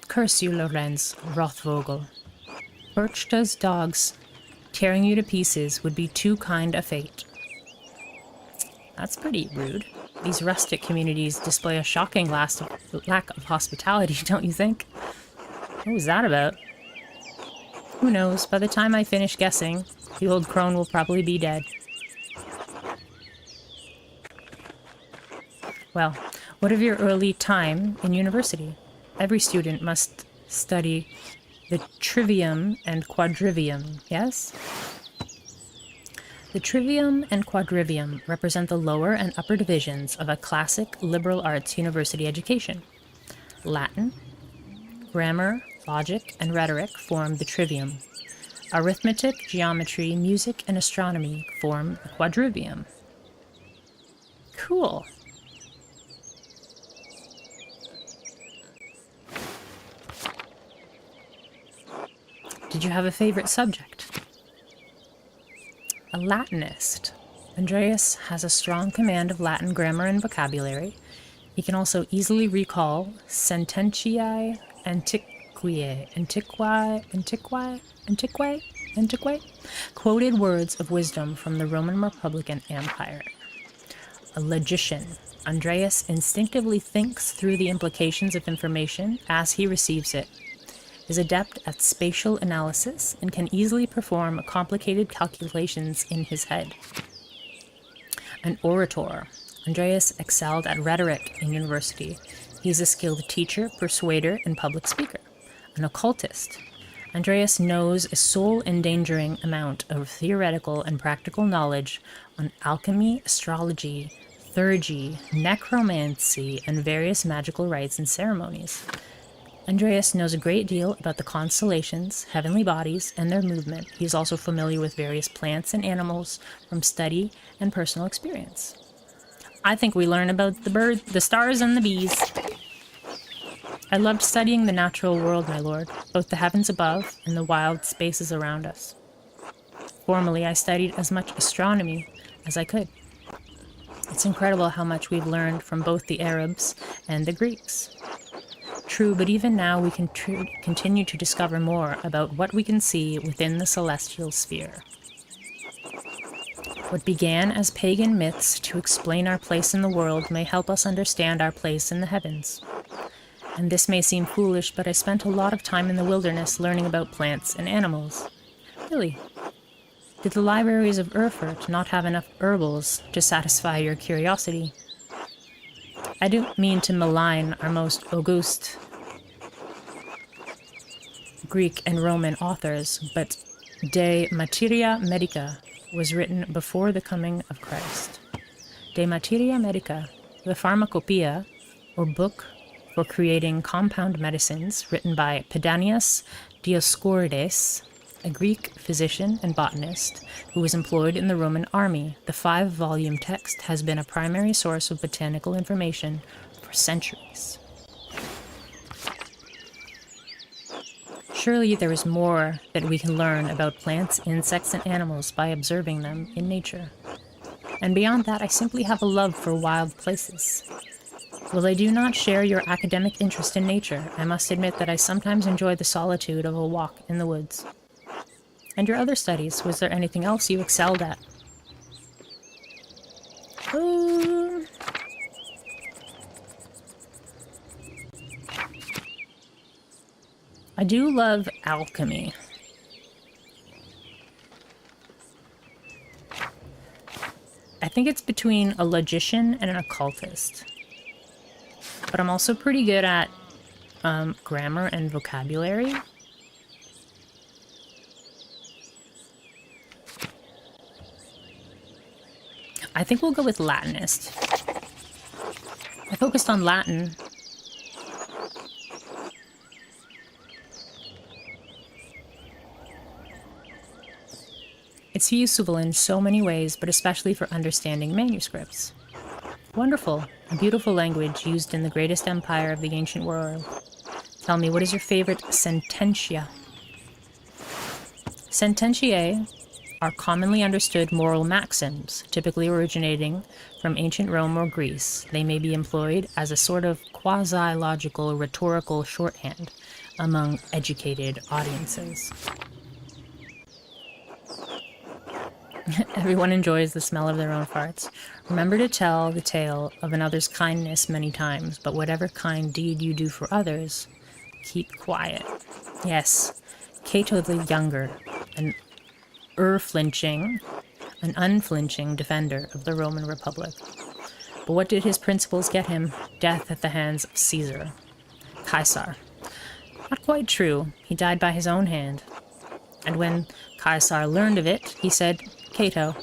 Curse you, Lorenz, Rothvogel. Perched as dogs, tearing you to pieces would be too kind a fate. That's pretty rude. These rustic communities display a shocking lack of hospitality, don't you think? What was that about? Who knows, by the time I finish guessing, the old crone will probably be dead. Well, what of your early time in university? Every student must study the trivium and quadrivium, yes? The trivium and quadrivium represent the lower and upper divisions of a classic liberal arts university education. Latin, grammar, logic, and rhetoric form the trivium. Arithmetic, geometry, music, and astronomy form the quadrivium. Cool. Did you have a favorite subject? A Latinist. Andreas has a strong command of Latin grammar and vocabulary. He can also easily recall sententiae antiquae, quoted words of wisdom from the Roman Republican Empire. A logician. Andreas instinctively thinks through the implications of information as he receives it, is adept at spatial analysis, and can easily perform complicated calculations in his head. An orator. Andreas excelled at rhetoric in university. He is a skilled teacher, persuader, and public speaker. An occultist. Andreas knows a soul-endangering amount of theoretical and practical knowledge on alchemy, astrology, theurgy, necromancy, and various magical rites and ceremonies. Andreas knows a great deal about the constellations, heavenly bodies, and their movement. He is also familiar with various plants and animals from study and personal experience. I think we learn about the birds, the stars, and the bees. I loved studying the natural world, my lord, both the heavens above and the wild spaces around us. Formerly, I studied as much astronomy as I could. It's incredible how much we've learned from both the Arabs and the Greeks. True, but even now we can continue to discover more about what we can see within the celestial sphere. What began as pagan myths to explain our place in the world may help us understand our place in the heavens. And this may seem foolish, but I spent a lot of time in the wilderness learning about plants and animals. Really? Did the libraries of Erfurt not have enough herbals to satisfy your curiosity? I don't mean to malign our most august Greek and Roman authors, but De Materia Medica was written before the coming of Christ. De Materia Medica, the pharmacopoeia, or book for creating compound medicines, written by Pedanius Dioscorides, a Greek physician and botanist who was employed in the Roman army. The 5-volume text has been a primary source of botanical information for centuries. Surely there is more that we can learn about plants, insects, and animals by observing them in nature. And beyond that, I simply have a love for wild places. While I do not share your academic interest in nature, I must admit that I sometimes enjoy the solitude of a walk in the woods. And your other studies, was there anything else you excelled at? I do love alchemy. I think it's between a logician and an occultist. But I'm also pretty good at grammar and vocabulary. I think we'll go with Latinist. I focused on Latin. It's useful in so many ways, but especially for understanding manuscripts. Wonderful, a beautiful language used in the greatest empire of the ancient world. Tell me, what is your favorite sententia? Sententiae are commonly understood moral maxims, typically originating from ancient Rome or Greece. They may be employed as a sort of quasi-logical rhetorical shorthand among educated audiences. Everyone enjoys the smell of their own farts. Remember to tell the tale of another's kindness many times, but whatever kind deed you do for others, keep quiet. Yes, Cato the Younger, an unflinching defender of the Roman Republic. But what did his principles get him? Death at the hands of Caesar. Not quite true. He died by his own hand. And when Caesar learned of it, he said, "Cato,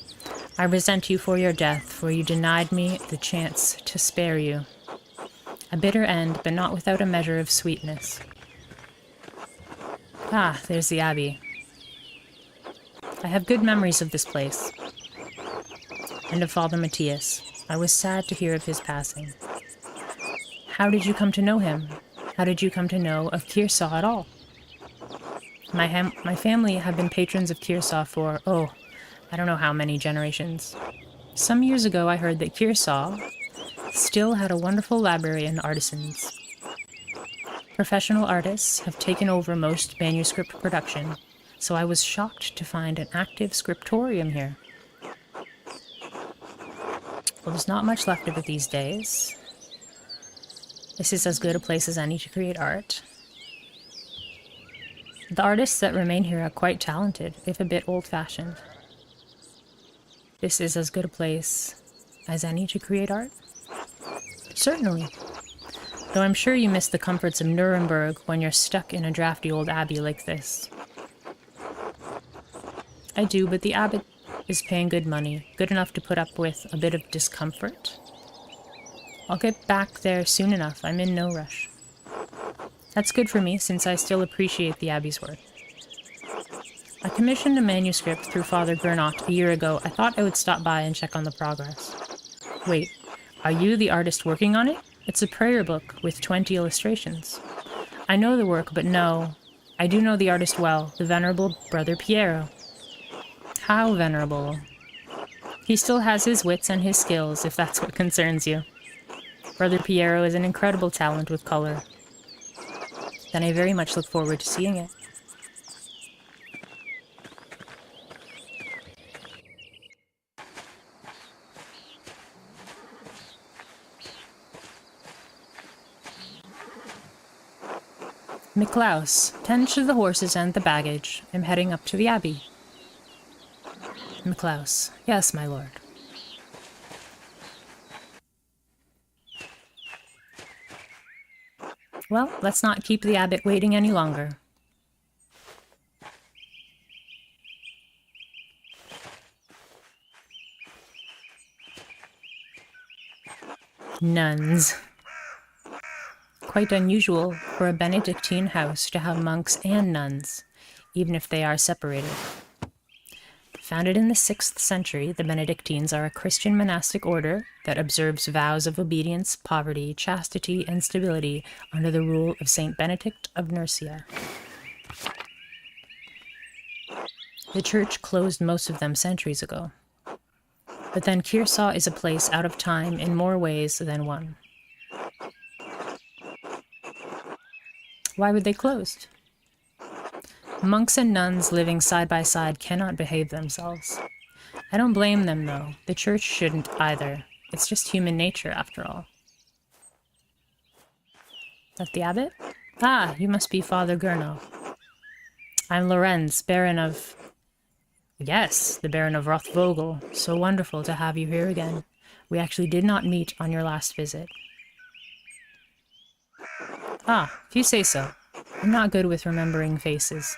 I resent you for your death, for you denied me the chance to spare you. A bitter end, but not without a measure of sweetness. Ah, there's the Abbey. I have good memories of this place, and of Father Matthias. I was sad to hear of his passing. How did you come to know him? How did you come to know of Kearsaw at all? My family have been patrons of Kearsaw for, I don't know how many generations. Some years ago I heard that Kearsaw still had a wonderful library and artisans. Professional artists have taken over most manuscript production, so I was shocked to find an active scriptorium here. Well, there's not much left of it these days. This is as good a place as any to create art. The artists that remain here are quite talented, if a bit old-fashioned. This is as good a place as any to create art? Certainly. Though I'm sure you miss the comforts of Nuremberg when you're stuck in a drafty old abbey like this. I do, but the abbot is paying good money, good enough to put up with a bit of discomfort. I'll get back there soon enough. I'm in no rush. That's good for me, since I still appreciate the abbey's work. I commissioned a manuscript through Father Gernot a year ago. I thought I would stop by and check on the progress. Wait, are you the artist working on it? It's a prayer book with 20 illustrations. I know the work, but no. I do know the artist well, the venerable Brother Piero. How venerable? He still has his wits and his skills, if that's what concerns you. Brother Piero is an incredible talent with color. Then I very much look forward to seeing it. Miklaus, tend to the horses and the baggage. I'm heading up to the abbey. Miklaus, yes, my lord. Well, let's not keep the abbot waiting any longer. Nuns. Quite unusual for a Benedictine house to have monks and nuns, even if they are separated. Founded in the 6th century, the Benedictines are a Christian monastic order that observes vows of obedience, poverty, chastity, and stability under the rule of Saint Benedict of Nursia. The church closed most of them centuries ago. But then Kearsaw is a place out of time in more ways than one. Why would they close? Monks and nuns living side by side cannot behave themselves. I don't blame them, though. The church shouldn't either. It's just human nature, after all. That the abbot? Ah, you must be Father Gernot. I'm Lorenz, Baron of... Yes, the Baron of Rothvogel. So wonderful to have you here again. We actually did not meet on your last visit. Ah, if you say so. I'm not good with remembering faces.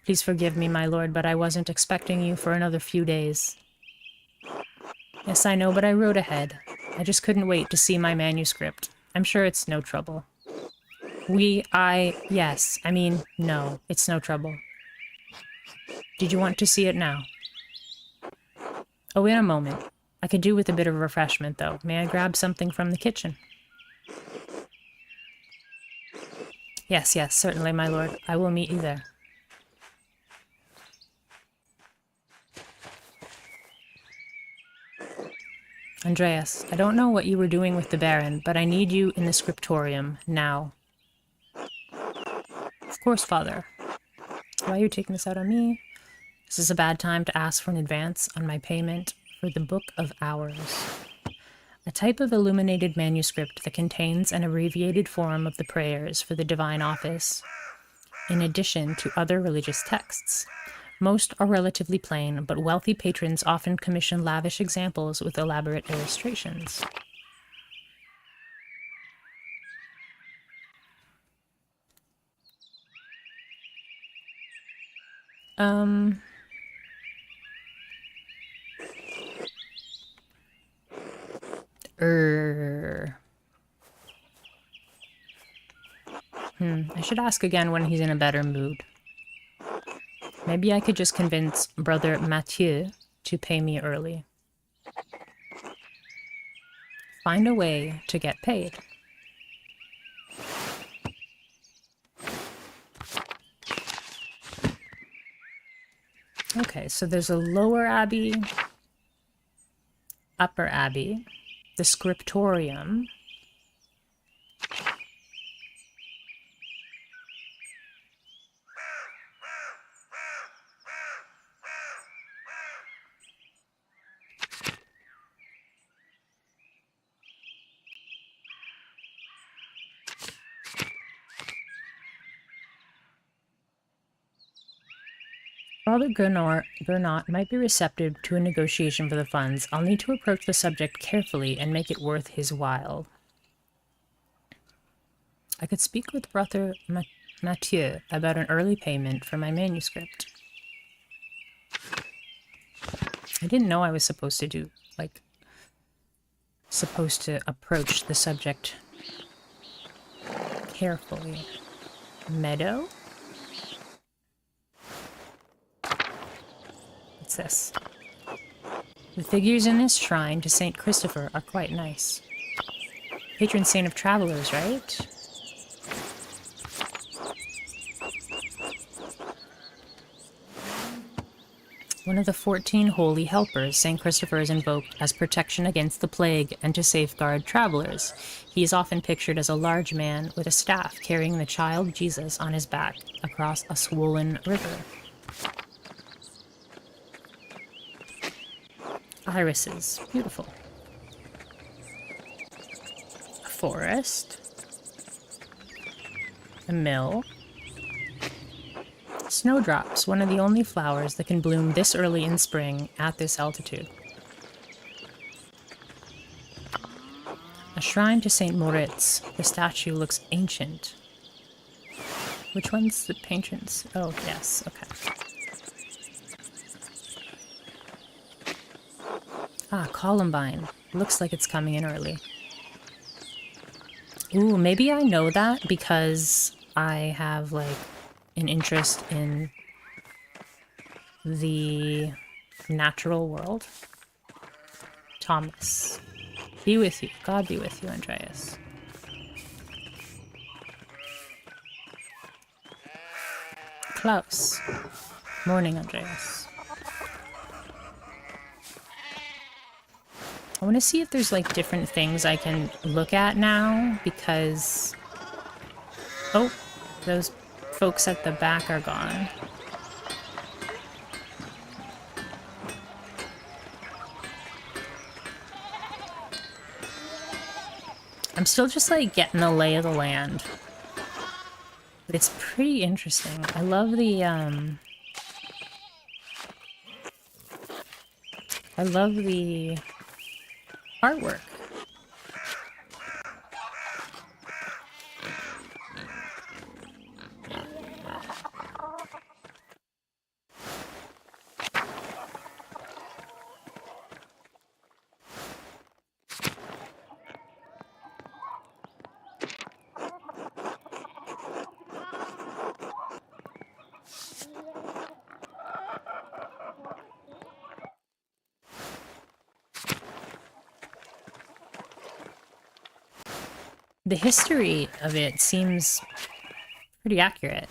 Please forgive me, my lord, but I wasn't expecting you for another few days. Yes, I know, but I wrote ahead. I just couldn't wait to see my manuscript. I'm sure it's no trouble. Yes, I mean, no, it's no trouble. Did you want to see it now? Oh, in a moment. I could do with a bit of refreshment, though. May I grab something from the kitchen? Yes, certainly, my lord. I will meet you there. Andreas, I don't know what you were doing with the Baron, but I need you in the scriptorium, now. Of course, Father. Why are you taking this out on me? This is a bad time to ask for an advance on my payment for the Book of Hours. A type of illuminated manuscript that contains an abbreviated form of the prayers for the divine office, in addition to other religious texts. Most are relatively plain, but wealthy patrons often commission lavish examples with elaborate illustrations. should ask again when he's in a better mood. Maybe I could just convince Brother Mathieu to pay me early. Find a way to get paid. Okay, so there's a lower abbey, upper abbey, the scriptorium. Father Gernot might be receptive to a negotiation for the funds. I'll need to approach the subject carefully and make it worth his while. I could speak with Brother Mathieu about an early payment for my manuscript. I didn't know I was supposed to approach the subject carefully. Meadow? What's this? The figures in this shrine to Saint Christopher are quite nice. Patron saint of travelers, right? One of the 14 holy helpers, Saint Christopher is invoked as protection against the plague and to safeguard travelers. He is often pictured as a large man with a staff carrying the child Jesus on his back across a swollen river. Irises. Beautiful. A forest. A mill. Snowdrops, one of the only flowers that can bloom this early in spring at this altitude. A shrine to Saint Moritz. The statue looks ancient. Which one's the patrons? Oh, yes, okay. Ah, Columbine. Looks like it's coming in early. Ooh, maybe I know that because I have, like, an interest in the natural world. Thomas. Be with you. God be with you, Andreas. Klaus. Morning, Andreas. I want to see if there's, like, different things I can look at now, because... Oh, those folks at the back are gone. I'm still just, like, getting the lay of the land. But it's pretty interesting. I love the, artwork. The history of it seems pretty accurate.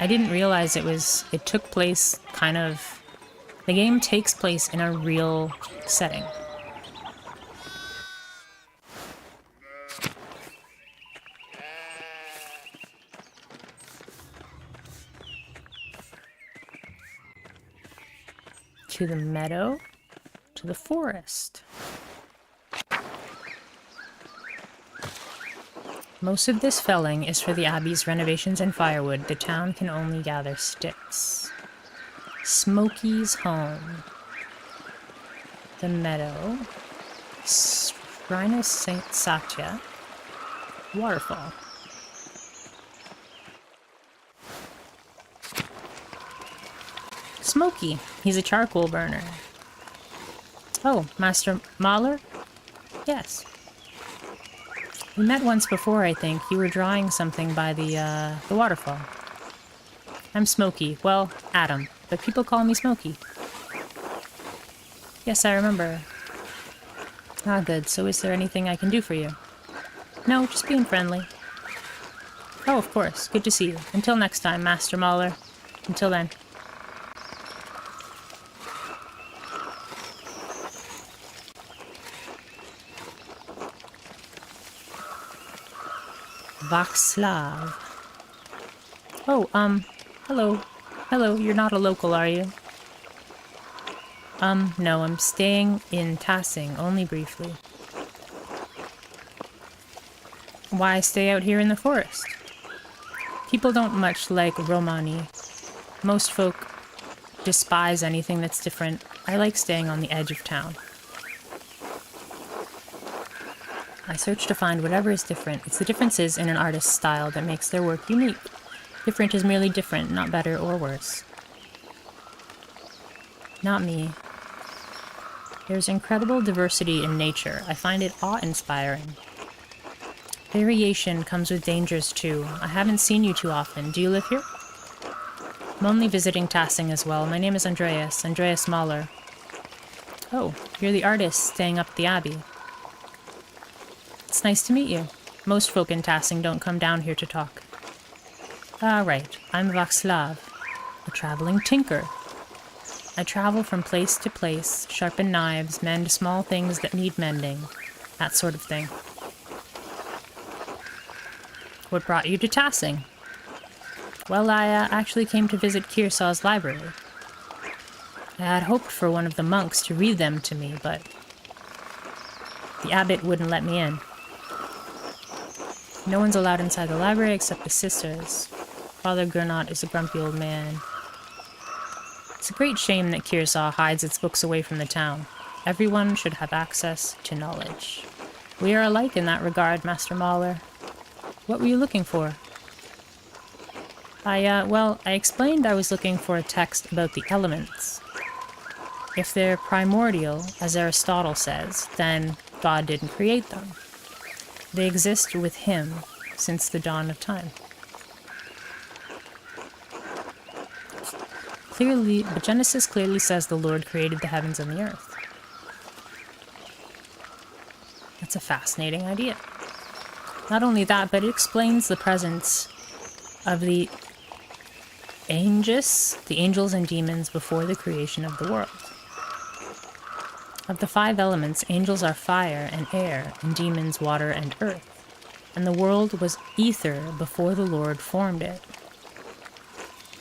I didn't realize it took place kind of... The game takes place in a real setting. To the meadow, to the forest. Most of this felling is for the abbey's renovations and firewood. The town can only gather sticks. Smokey's home. The meadow. Shrine of Saint Satya. Waterfall. Smokey. He's a charcoal burner. Oh, Master Mahler? Yes. We met once before, I think. You were drawing something by the waterfall. I'm Smokey. Well, Adam. But people call me Smokey. Yes, I remember. Ah, good. So is there anything I can do for you? No, just being friendly. Oh, of course. Good to see you. Until next time, Master Mauler. Until then. Václav. Oh, hello. Hello, you're not a local, are you? No, I'm staying in Tassing, only briefly. Why stay out here in the forest? People don't much like Romani. Most folk despise anything that's different. I like staying on the edge of town. I search to find whatever is different. It's the differences in an artist's style that makes their work unique. Different is merely different, not better or worse. Not me. There's incredible diversity in nature. I find it awe-inspiring. Variation comes with dangers too. I haven't seen you too often. Do you live here? I'm only visiting Tassing as well. My name is Andreas Mahler. Oh, you're the artist staying up at the Abbey. It's nice to meet you. Most folk in Tassing don't come down here to talk. Ah, right. I'm Václav, a traveling tinker. I travel from place to place, sharpen knives, mend small things that need mending, that sort of thing. What brought you to Tassing? Well, I actually came to visit Kearsaw's library. I had hoped for one of the monks to read them to me, but the abbot wouldn't let me in. No one's allowed inside the library except the sisters. Father Gernot is a grumpy old man. It's a great shame that Kearsaw hides its books away from the town. Everyone should have access to knowledge. We are alike in that regard, Master Mahler. What were you looking for? I explained I was looking for a text about the elements. If they're primordial, as Aristotle says, then God didn't create them. They exist with him since the dawn of time. But Genesis clearly says the Lord created the heavens and the earth. That's a fascinating idea. Not only that, but it explains the presence of the angels and demons before the creation of the world. Of the 5 elements, angels are fire and air, and demons water and earth. And the world was ether before the Lord formed it.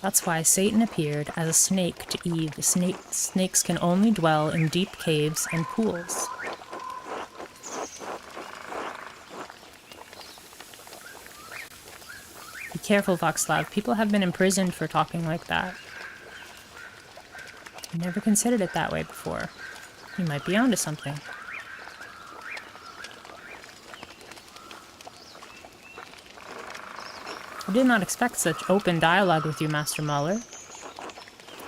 That's why Satan appeared as a snake to Eve. Snakes can only dwell in deep caves and pools. Be careful, Václav. People have been imprisoned for talking like that. I never considered it that way before. You might be onto something. I did not expect such open dialogue with you, Master Mahler.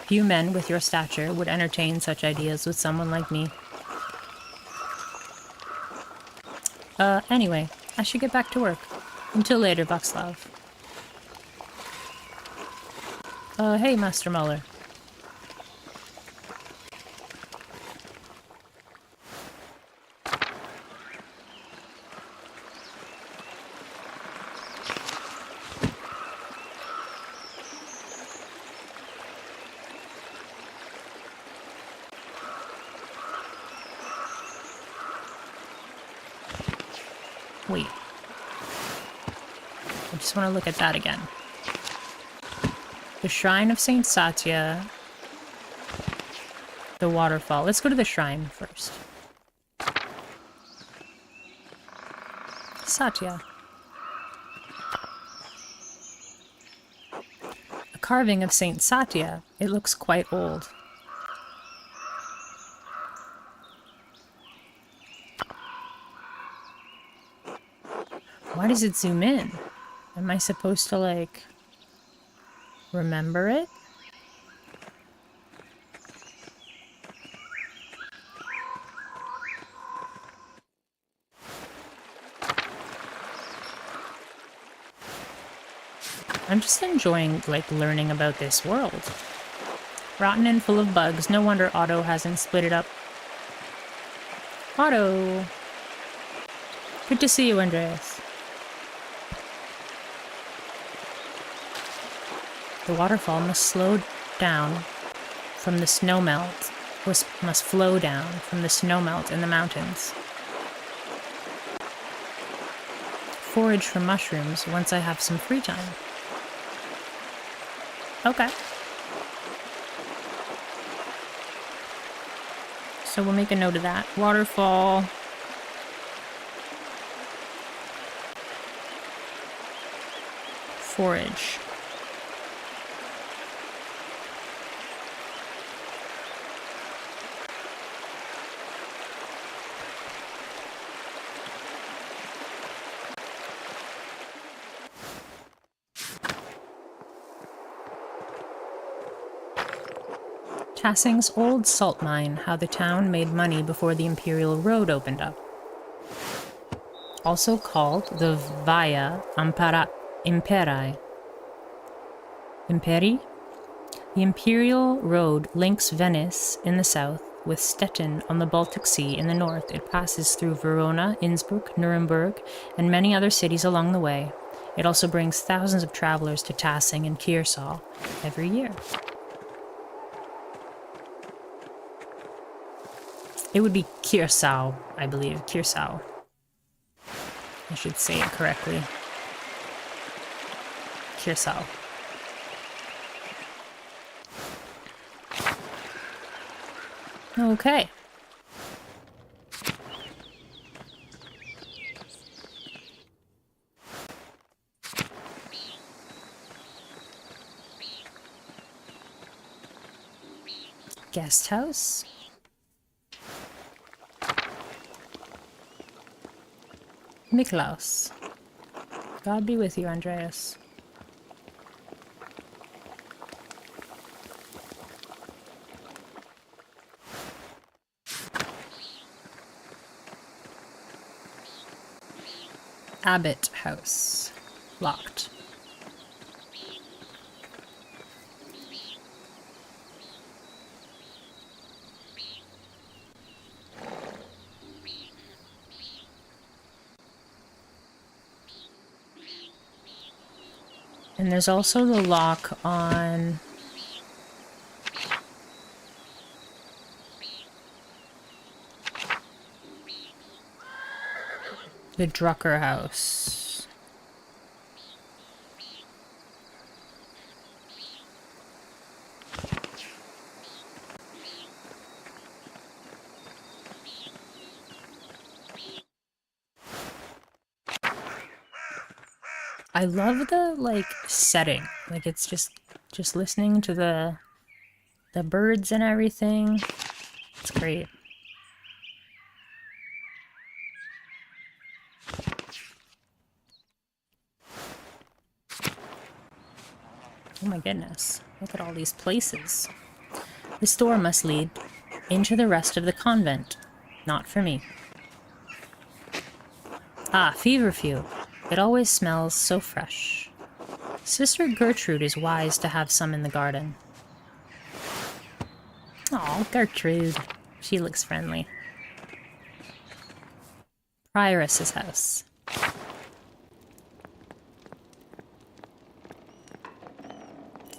Few men with your stature would entertain such ideas with someone like me. Anyway, I should get back to work. Until later, Václav. Hey, Master Mahler. Wait. I just want to look at that again. The Shrine of Saint Satya. The waterfall. Let's go to the shrine first. Satya. A carving of Saint Satya. It looks quite old. Why does it zoom in? Am I supposed to, like, remember it? I'm just enjoying, like, learning about this world. Rotten and full of bugs. No wonder Otto hasn't split it up. Otto! Good to see you, Andreas. The waterfall must slow down from the snowmelt. Must flow down from the snowmelt in the mountains. Forage for mushrooms once I have some free time. Okay. So we'll make a note of that. Waterfall. Forage. Tassing's old salt mine, how the town made money before the Imperial Road opened up. Also called the Via Imperii. Imperi? The Imperial Road links Venice in the south with Stettin on the Baltic Sea in the north. It passes through Verona, Innsbruck, Nuremberg, and many other cities along the way. It also brings thousands of travelers to Tassing and Kearsau every year. It would be Kearsau, I believe. Kearsau. I should say it correctly. Kearsau. Okay. Guest house. Niklaus. God be with you, Andreas. Abbot house. Locked. And there's also the lock on the Drucker house. I love the, like, setting. Like, it's just listening to the birds and everything. It's great. Oh my goodness. Look at all these places. This door must lead into the rest of the convent. Not for me. Ah, feverfew. It always smells so fresh. Sister Gertrude is wise to have some in the garden. Aw, Gertrude. She looks friendly. Prioress's house.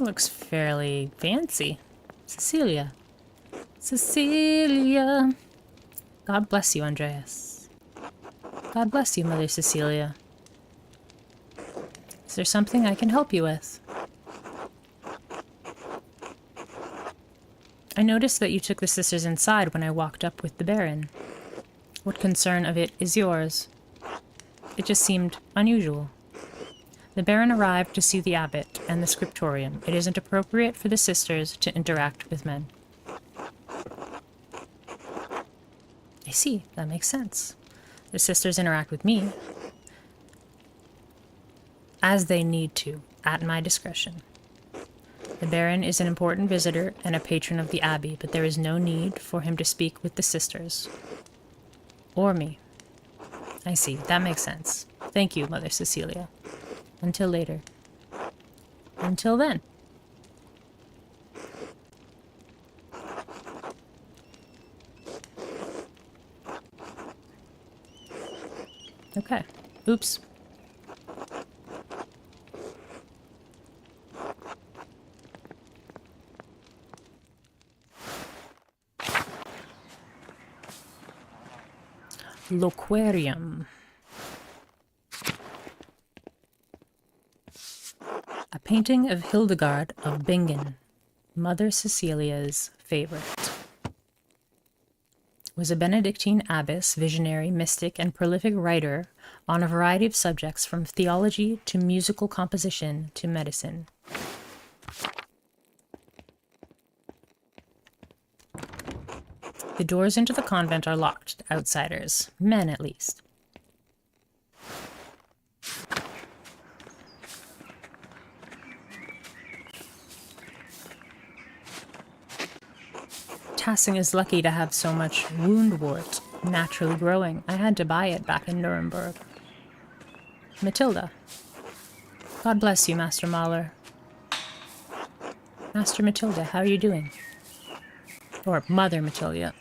Looks fairly fancy. Cecilia. Cecilia. God bless you, Andreas. God bless you, Mother Cecilia. Is there something I can help you with? I noticed that you took the sisters inside when I walked up with the Baron. What concern of it is yours? It just seemed unusual. The Baron arrived to see the abbot and the scriptorium. It isn't appropriate for the sisters to interact with men. I see. That makes sense. The sisters interact with me as they need to, at my discretion. The Baron is an important visitor and a patron of the Abbey, but there is no need for him to speak with the sisters. Or me. I see. That makes sense. Thank you, Mother Cecilia. Until later. until then. Okay. Oops. Loquarium. A painting of Hildegard of Bingen, Mother Cecilia's favorite. Was a Benedictine abbess, visionary, mystic, and prolific writer on a variety of subjects from theology to musical composition to medicine. The doors into the convent are locked to outsiders, men at least. Tassing is lucky to have so much woundwort naturally growing. I had to buy it back in Nuremberg. Matilda. God bless you, Master Mahler. Master Matilda, how are you doing? Or Mother Matilda.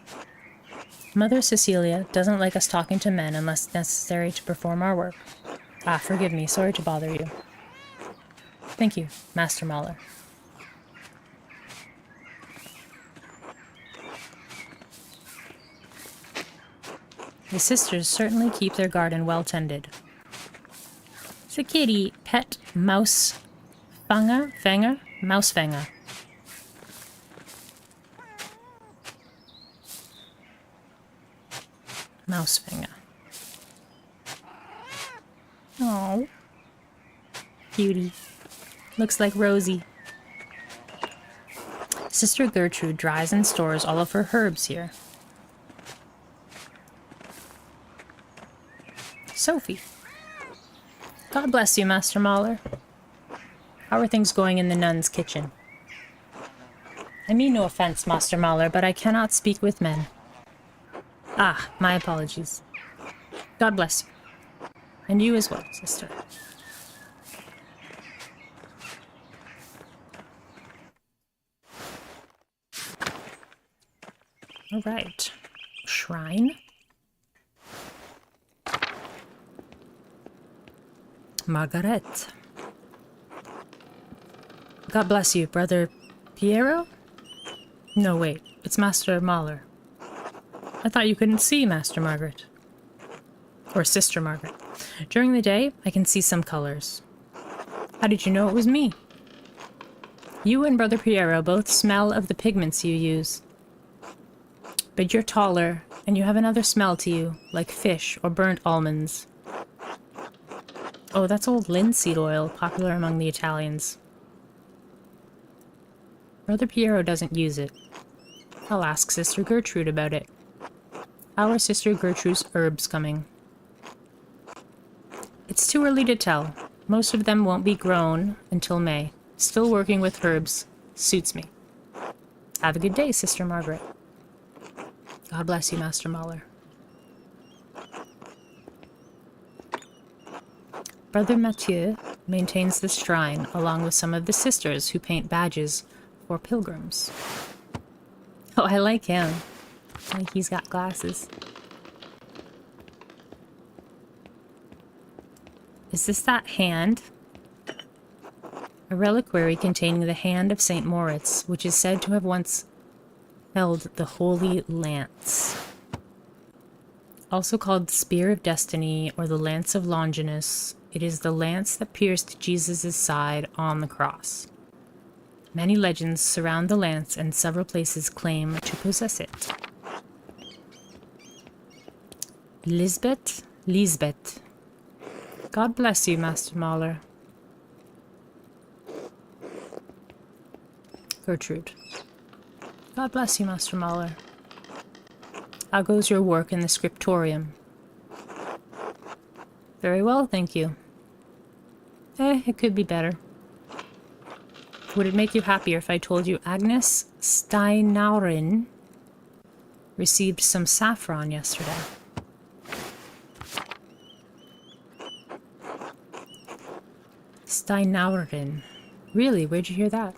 Mother Cecilia doesn't like us talking to men unless necessary to perform our work. Ah, forgive me, sorry to bother you. Thank you, Master Mahler. The sisters certainly keep their garden well tended. It's a kitty pet mouse mouse fanger. Mouse finger. Oh, cutie. Looks like Rosie. Sister Gertrude dries and stores all of her herbs here. Sophie. God bless you, Master Mahler. How are things going in the nun's kitchen? I mean no offense, Master Mahler, but I cannot speak with men. Ah, my apologies. God bless you. And you as well, sister. All right. Shrine. Margaret. God bless you, Brother Piero? No, wait. It's Master Mahler. I thought you couldn't see Master Margaret. Or Sister Margaret. During the day, I can see some colors. How did you know it was me? You and Brother Piero both smell of the pigments you use. But you're taller, and you have another smell to you, like fish or burnt almonds. Oh, that's old linseed oil, popular among the Italians. Brother Piero doesn't use it. I'll ask Sister Gertrude about it. How are Sister Gertrude's herbs coming? It's too early to tell. Most of them won't be grown until May. Still working with herbs. Suits me. Have a good day, Sister Margaret. God bless you, Master Mahler. Brother Mathieu maintains the shrine along with some of the sisters who paint badges for pilgrims. Oh, I like him. Like he's got glasses. Is this that hand? A reliquary containing the hand of St. Moritz, which is said to have once held the Holy Lance. Also called Spear of Destiny or the Lance of Longinus, it is the lance that pierced Jesus' side on the cross. Many legends surround the lance and several places claim to possess it. Lisbeth? Lisbeth. God bless you, Master Mahler. Gertrude. God bless you, Master Mahler. How goes your work in the scriptorium? Very well, thank you. It could be better. Would it make you happier if I told you Agnes Steinaurin received some saffron yesterday? Steinaurin. Really? Where'd you hear that?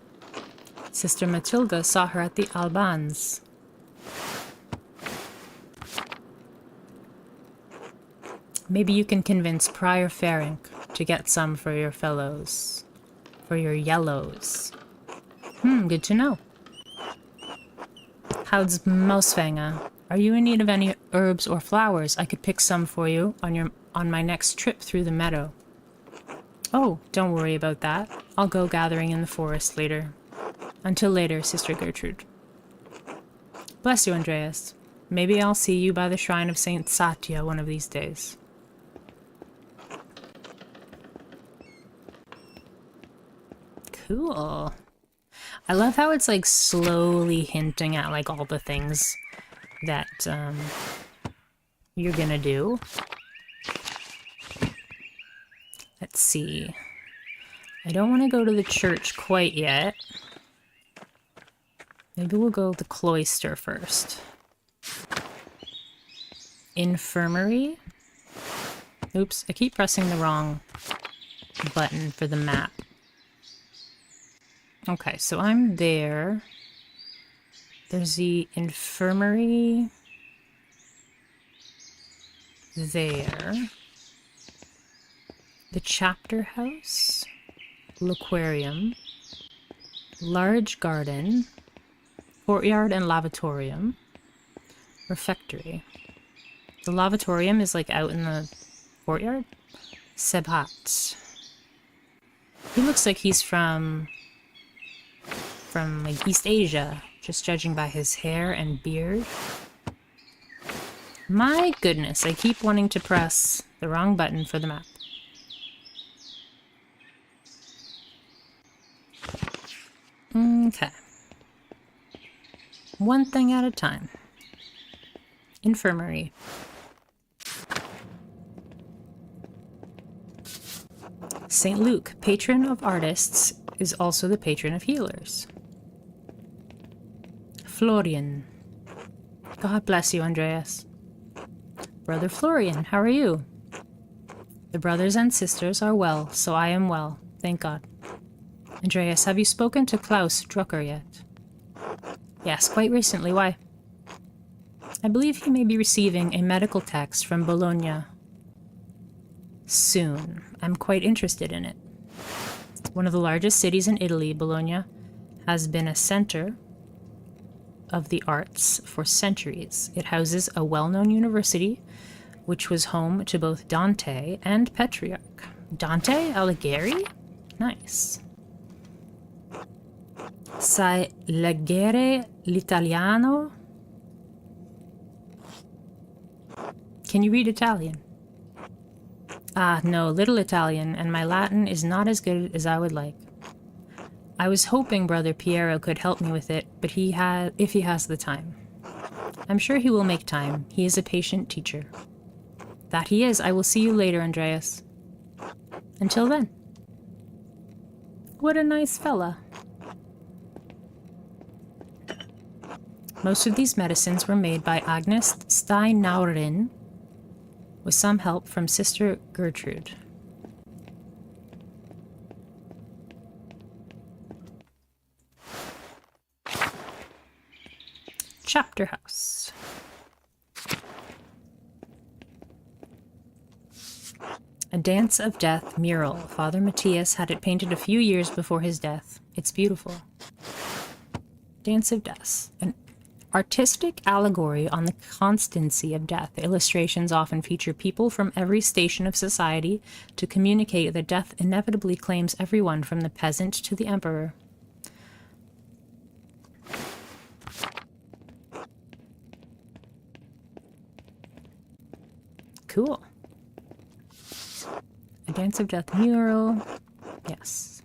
Sister Matilda saw her at the Albans. Maybe you can convince Prior Ferenc to get some for your fellows. For your yellows. Good to know. How's Mausfanga? Are you in need of any herbs or flowers? I could pick some for you on my next trip through the meadow. Oh, don't worry about that. I'll go gathering in the forest later. Until later, Sister Gertrude. Bless you, Andreas. Maybe I'll see you by the shrine of Saint Satya one of these days. Cool. I love how it's like slowly hinting at like all the things that you're gonna do. Let's see. I don't want to go to the church quite yet. Maybe we'll go to the cloister first. Infirmary. Oops, I keep pressing the wrong button for the map. Okay, so I'm there. There's the infirmary there. The chapter house. L'aquarium. Large garden. Courtyard and lavatorium. Refectory. The lavatorium is like out in the courtyard. Sebhat. He looks like he's from like East Asia, just judging by his hair and beard. My goodness, I keep wanting to press the wrong button for the map. Okay. One thing at a time. Infirmary. St. Luke, patron of artists, is also the patron of healers. Florian. God bless you, Andreas. Brother Florian, how are you? The brothers and sisters are well, so I am well, thank God. Andreas, have you spoken to Klaus Drucker yet? Yes, quite recently. Why? I believe he may be receiving a medical text from Bologna soon. I'm quite interested in it. One of the largest cities in Italy, Bologna has been a center of the arts for centuries. It houses a well-known university, which was home to both Dante and Petrarch. Dante Alighieri? Nice. Sai leggere l'italiano? Can you read Italian? Ah, no, little Italian, and my Latin is not as good as I would like. I was hoping Brother Piero could help me with it, but if he has the time. I'm sure he will make time. He is a patient teacher. That he is. I will see you later, Andreas. Until then. What a nice fella. Most of these medicines were made by Agnes Steinauerin, with some help from Sister Gertrude. Chapter House. A Dance of Death mural. Father Matthias had it painted a few years before his death. It's beautiful. Dance of Death. An artistic allegory on the constancy of death. The illustrations often feature people from every station of society to communicate that death inevitably claims everyone from the peasant to the emperor. Cool. A Dance of Death mural. Yes.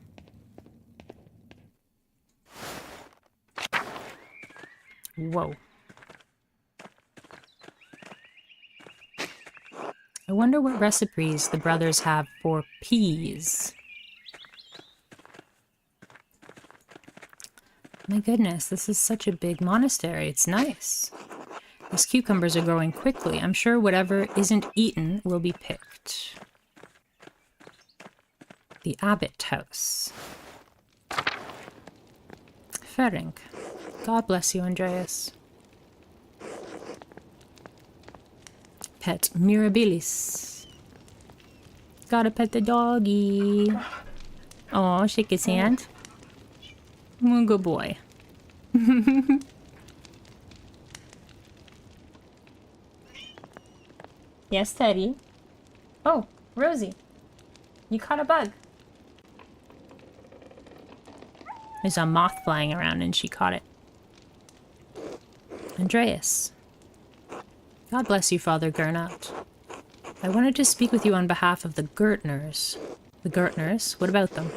Whoa. I wonder what recipes the brothers have for peas. My goodness, this is such a big monastery. It's nice. These cucumbers are growing quickly. I'm sure whatever isn't eaten will be picked. The Abbot House. Ferenc. God bless you, Andreas. Pet Mirabilis. Gotta pet the doggy. Oh, shake his hand. Good boy. Yes, Teddy. Oh, Rosie. You caught a bug. There's a moth flying around and she caught it. Andreas. God bless you, Father Gernot. I wanted to speak with you on behalf of the Gertners. The Gertners? What about them?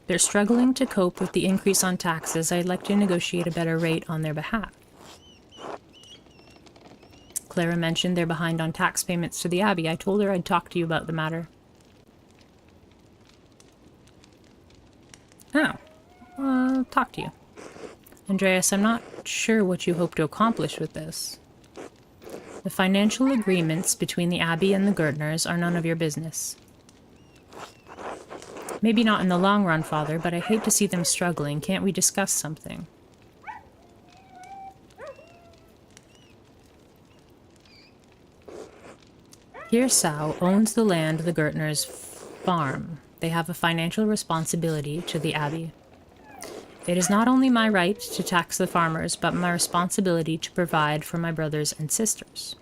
They're struggling to cope with the increase on taxes. I'd like to negotiate a better rate on their behalf. Clara mentioned they're behind on tax payments to the Abbey. I told her I'd talk to you about the matter. Oh. I'll talk to you. Andreas, I'm not sure what you hope to accomplish with this. The financial agreements between the Abbey and the Gertners are none of your business. Maybe not in the long run, Father, but I hate to see them struggling. Can't we discuss something? Hirsau owns the land the Gertners farm. They have a financial responsibility to the Abbey. It is not only my right to tax the farmers, but my responsibility to provide for my brothers and sisters.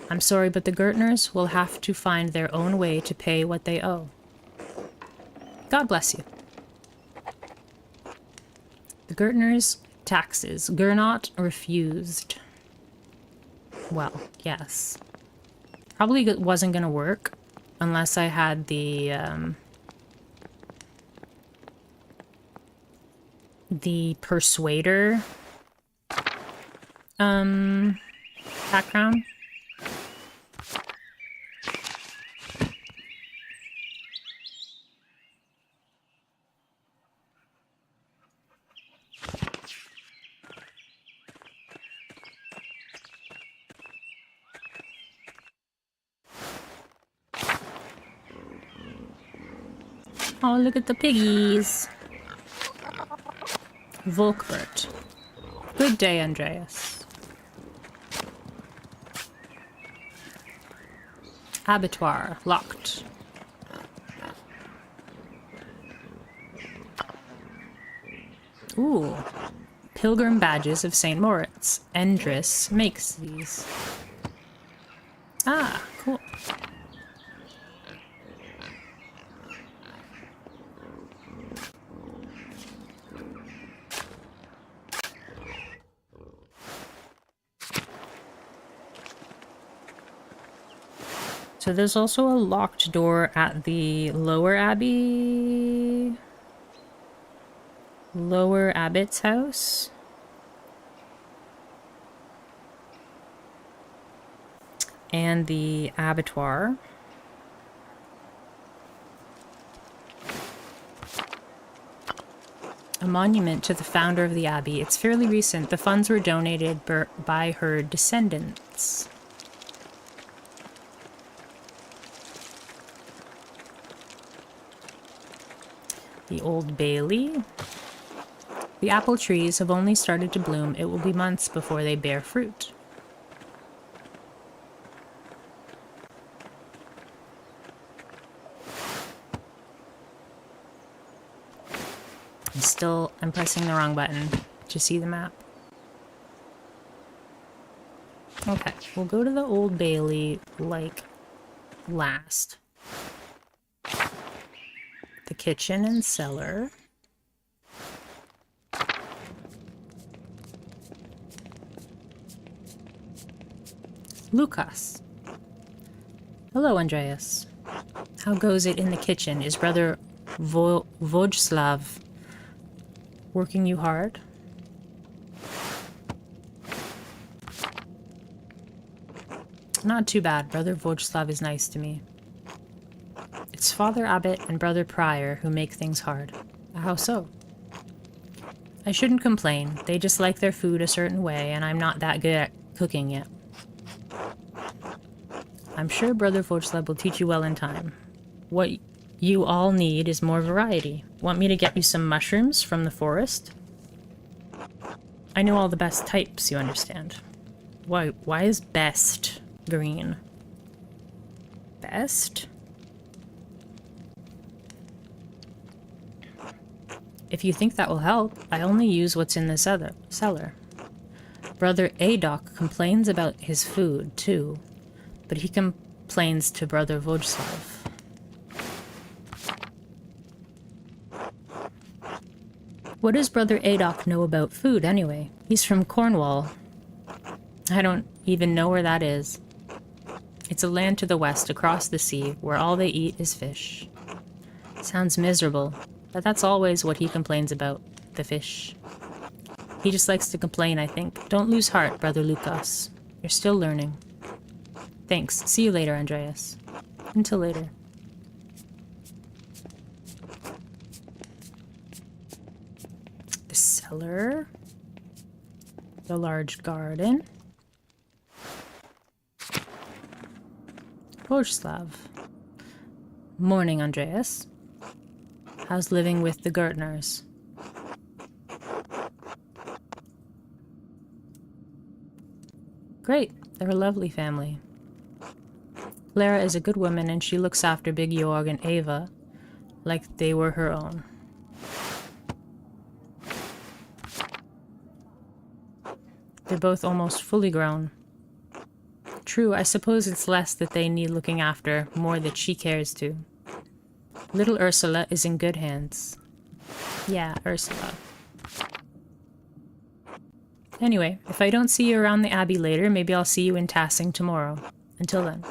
I'm sorry, but the Gertners will have to find their own way to pay what they owe. God bless you. The Gertners' taxes. Gernot refused. Well, yes. Probably wasn't going to work unless I had the Persuader background. Oh, look at the piggies. Volkbert. Good day, Andreas. Abattoir. Locked. Ooh. Pilgrim badges of St. Moritz. Endris makes these. Ah, cool. So there's also a locked door at the Lower Abbey... Lower Abbot's house. And the abattoir. A monument to the founder of the Abbey. It's fairly recent. The funds were donated by her descendants. The Old Bailey. The apple trees have only started to bloom. It will be months before they bear fruit. I'm pressing the wrong button to see the map. Okay, we'll go to the Old Bailey, like, last. The kitchen and cellar. Lukas. Hello, Andreas. How goes it in the kitchen? Is Brother Vojslav working you hard? Not too bad. Brother Vojslav is nice to me. It's Father Abbot and Brother Prior who make things hard. How so? I shouldn't complain. They just like their food a certain way, and I'm not that good at cooking yet. I'm sure Brother Vojslav will teach you well in time. What you all need is more variety. Want me to get you some mushrooms from the forest? I know all the best types, you understand. Why is best green? Best? If you think that will help, I only use what's in the cellar. Brother Adok complains about his food, too, but he complains to Brother Vojslav. What does Brother Adok know about food, anyway? He's from Cornwall. I don't even know where that is. It's a land to the west, across the sea, where all they eat is fish. Sounds miserable, but that's always what he complains about, the fish. He just likes to complain, I think. Don't lose heart, Brother Lukas. You're still learning. Thanks. See you later, Andreas. Until later. The cellar. The large garden. Vojslav. Morning, Andreas. How's living with the Gertners? Great. They're a lovely family. Clara is a good woman and she looks after Big Jorg and Ava like they were her own. They're both almost fully grown. True, I suppose it's less that they need looking after, more that she cares to. Little Ursula is in good hands. Yeah, Ursula. Anyway, if I don't see you around the Abbey later, maybe I'll see you in Tassing tomorrow. Until then.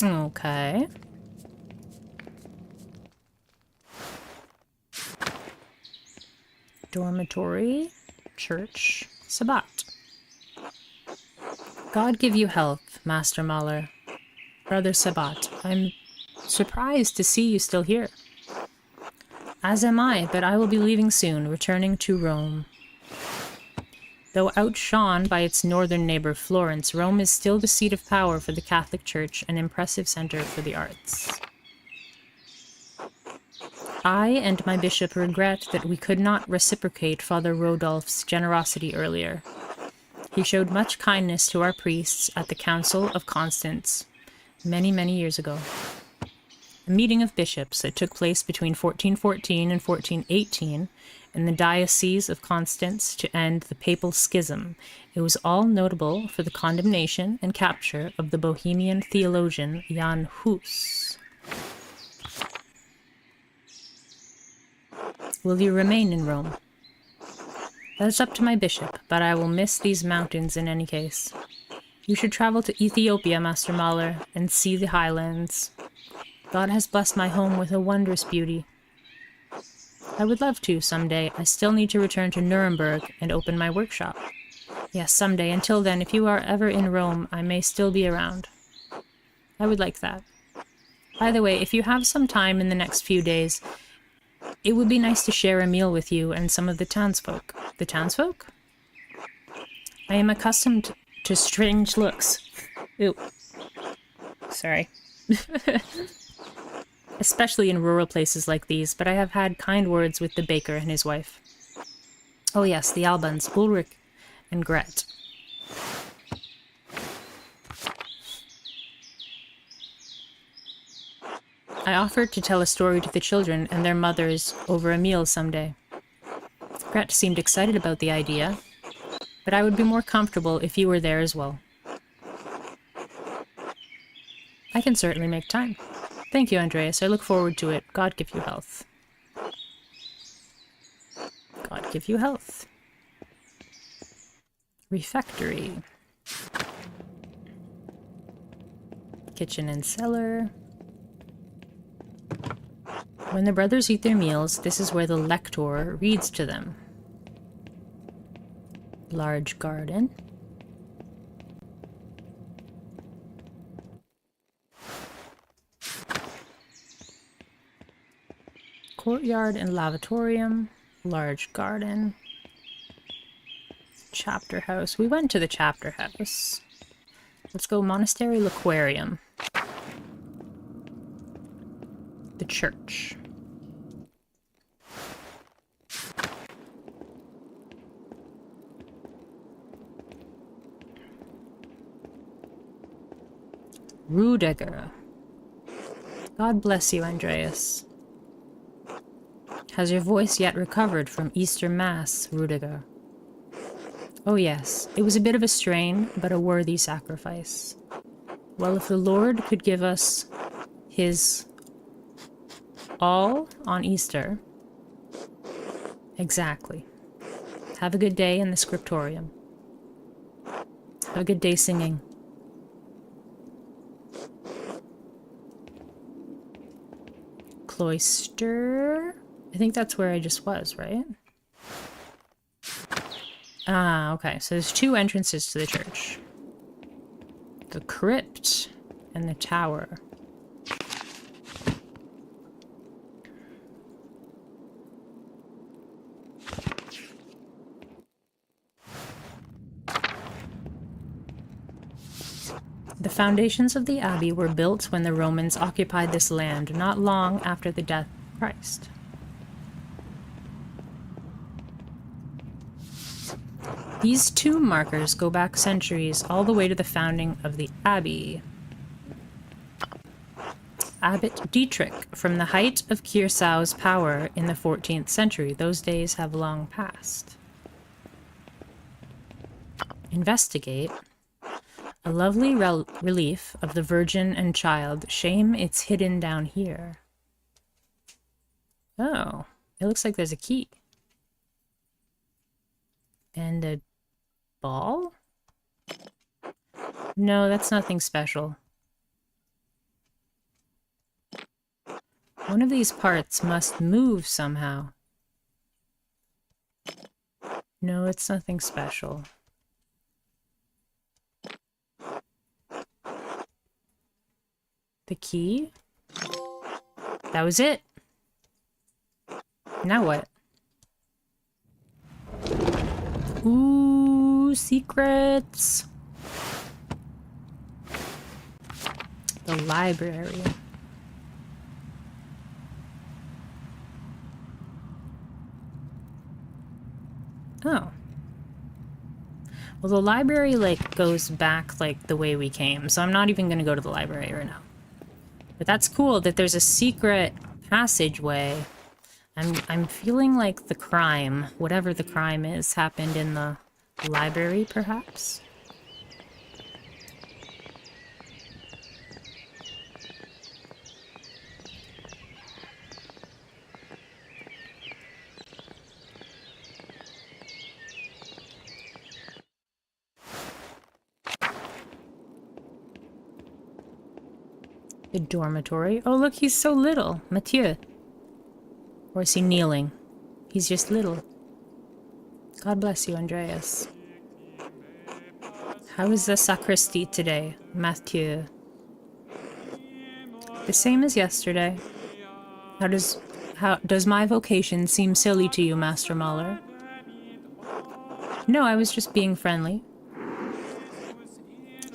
Okay. Dormitory, church, Sabbat. God give you health, Master Mahler. Brother Sabbat, I'm surprised to see you still here. As am I, but I will be leaving soon, returning to Rome. Though outshone by its northern neighbor Florence, Rome is still the seat of power for the Catholic Church, an impressive center for the arts. I and my bishop regret that we could not reciprocate Father Rodolph's generosity earlier. He showed much kindness to our priests at the Council of Constance many, many years ago. A meeting of bishops that took place between 1414 and 1418 in the Diocese of Constance to end the Papal Schism. It was all notable for the condemnation and capture of the Bohemian theologian Jan Hus. Will you remain in Rome? That is up to my bishop, but I will miss these mountains in any case. You should travel to Ethiopia, Master Mahler, and see the highlands. God has blessed my home with a wondrous beauty. I would love to, someday. I still need to return to Nuremberg and open my workshop. Yes, someday. Until then, if you are ever in Rome, I may still be around. I would like that. By the way, if you have some time in the next few days, it would be nice to share a meal with you and some of the townsfolk. The townsfolk? I am accustomed to strange looks. Ew. Sorry. Especially in rural places like these, but I have had kind words with the baker and his wife. Oh yes, the Albans, Ulrich and Gret. I offered to tell a story to the children and their mothers over a meal someday. Gret seemed excited about the idea, but I would be more comfortable if you were there as well. I can certainly make time. Thank you, Andreas. I look forward to it. God give you health. God give you health. Refectory. Kitchen and cellar. When the brothers eat their meals, this is where the lector reads to them. Large garden. Courtyard and lavatorium. Large garden. Chapter house. We went to the chapter house. Let's go Monastery Laquarium. The church. Rudiger. God bless you, Andreas. Has your voice yet recovered from Easter Mass, Rudiger? Oh yes, it was a bit of a strain, but a worthy sacrifice. Well, if the Lord could give us his all on Easter. Exactly. Have a good day in the scriptorium. Have a good day singing. Cloister. I think that's where I just was, right? Ah, okay. So there's two entrances to the church. The crypt and the tower. The foundations of the abbey were built when the Romans occupied this land, not long after the death of Christ. These tomb markers go back centuries, all the way to the founding of the abbey. Abbot Dietrich, from the height of Kirsau's power in the 14th century. Those days have long passed. Investigate. A lovely relief of the Virgin and Child. Shame it's hidden down here. Oh, it looks like there's a key. And a ball? No, that's nothing special. One of these parts must move somehow. No, it's nothing special. The key? That was it. Now what? Ooh, secrets. The library. Oh. Well, the library, like, goes back, like, the way we came, so I'm not even gonna go to the library right now. But that's cool that there's a secret passageway. I'm feeling like the crime, whatever the crime is, happened in the library, perhaps? The dormitory. Oh, look, he's so little. Mathieu. Or is he kneeling? He's just little. God bless you, Andreas. How is the sacristy today, Mathieu? The same as yesterday. How does my vocation seem silly to you, Master Mahler? No, I was just being friendly.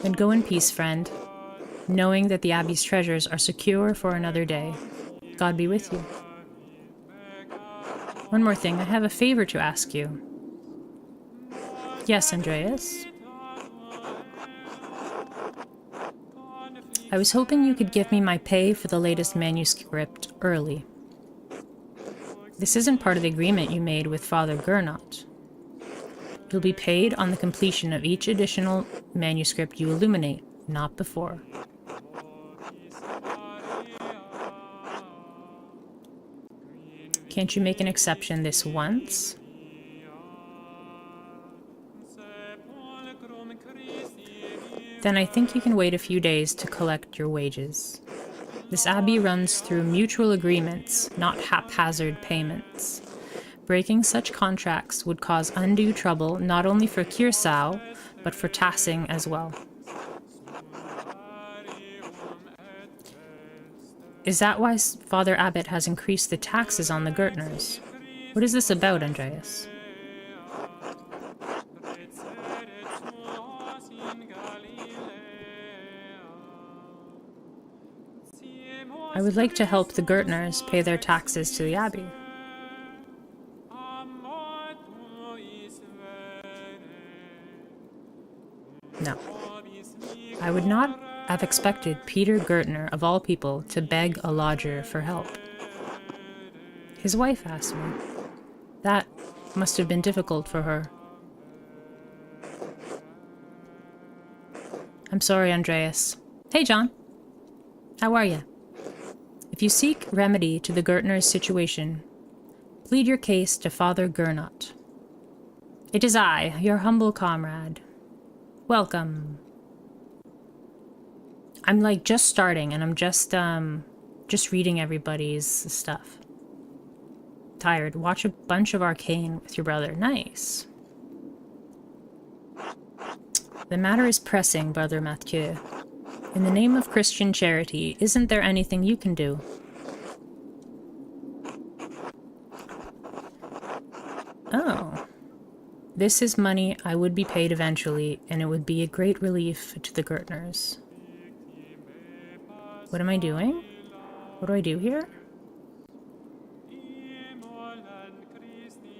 Then go in peace, friend, knowing that the Abbey's treasures are secure for another day. God be with you. One more thing, I have a favor to ask you. Yes, Andreas? I was hoping you could give me my pay for the latest manuscript early. This isn't part of the agreement you made with Father Gernot. You'll be paid on the completion of each additional manuscript you illuminate, not before. Can't you make an exception this once? Then I think you can wait a few days to collect your wages. This abbey runs through mutual agreements, not haphazard payments. Breaking such contracts would cause undue trouble not only for Kirsau, but for Tassing as well. Is that why Father Abbot has increased the taxes on the Gertners? What is this about, Andreas? I would like to help the Gertners pay their taxes to the Abbey. No. I would not have expected Peter Gertner, of all people, to beg a lodger for help. His wife asked me. That must have been difficult for her. I'm sorry, Andreas. Hey, John. How are you? If you seek remedy to the Gertner's situation, plead your case to Father Gernot. It is I, your humble comrade. Welcome. I'm like just starting and I'm just reading everybody's stuff. Tired. Watch a bunch of Arcane with your brother. Nice. The matter is pressing, Brother Mathieu. In the name of Christian charity, isn't there anything you can do? Oh. This is money I would be paid eventually, and it would be a great relief to the Gertners. What am I doing? What do I do here?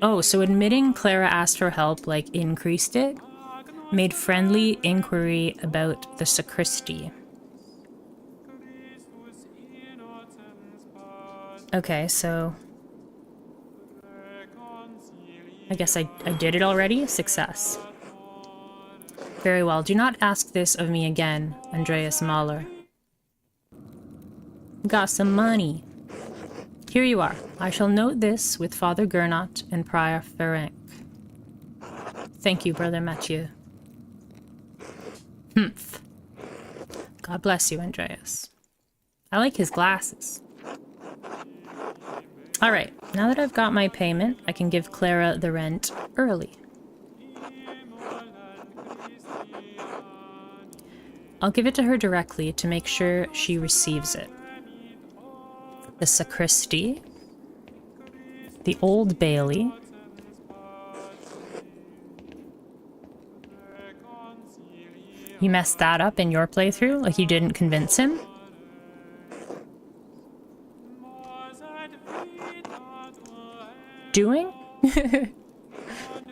Oh, so admitting Clara asked for help, like, increased it? Made friendly inquiry about the sacristy. Okay, so... I guess I did it already? Success. Very well. Do not ask this of me again, Andreas Mahler. Got some money. Here you are. I shall note this with Father Gernot and Prior Ferenc. Thank you, Brother Mathieu. Humph. God bless you, Andreas. I like his glasses. Alright, now that I've got my payment, I can give Clara the rent early. I'll give it to her directly to make sure she receives it. The sacristy. The Old Bailey. You messed that up in your playthrough? Like you didn't convince him? Doing?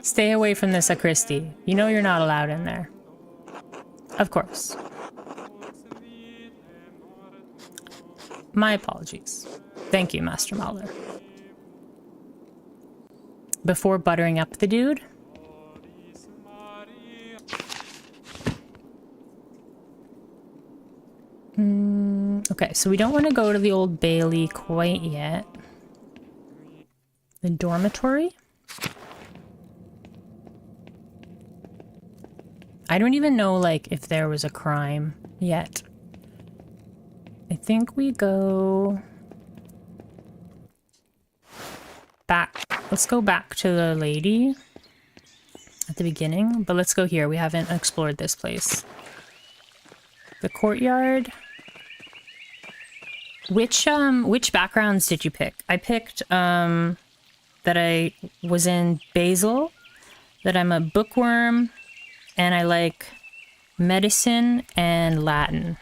Stay away from the sacristy. You know you're not allowed in there. Of course. My apologies. Thank you, Master Mahler. Before buttering up the dude? Okay, so we don't want to go to the Old Bailey quite yet. The dormitory? I don't even know, like, if there was a crime yet. I think we go... back. Let's go back to the lady at the beginning, but let's go here. We haven't explored this place. The courtyard. Which backgrounds did you pick? I picked, that I was in Basil, that I'm a bookworm, and I like medicine and Latin.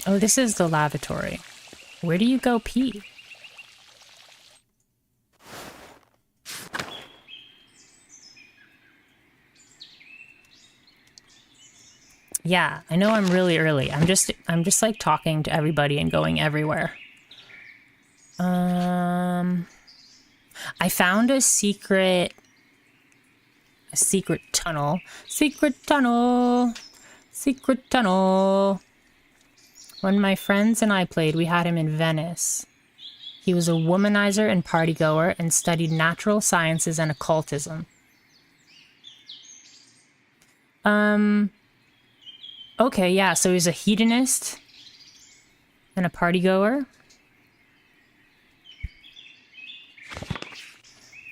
Oh, this is the lavatory. Where do you go pee? Yeah, I know I'm really early. I'm just like talking to everybody and going everywhere. I found a secret tunnel. Secret tunnel. Secret tunnel. When my friends and I played, we had him in Venice. He was a womanizer and partygoer and studied natural sciences and occultism. Okay, yeah, so he's a hedonist and a partygoer.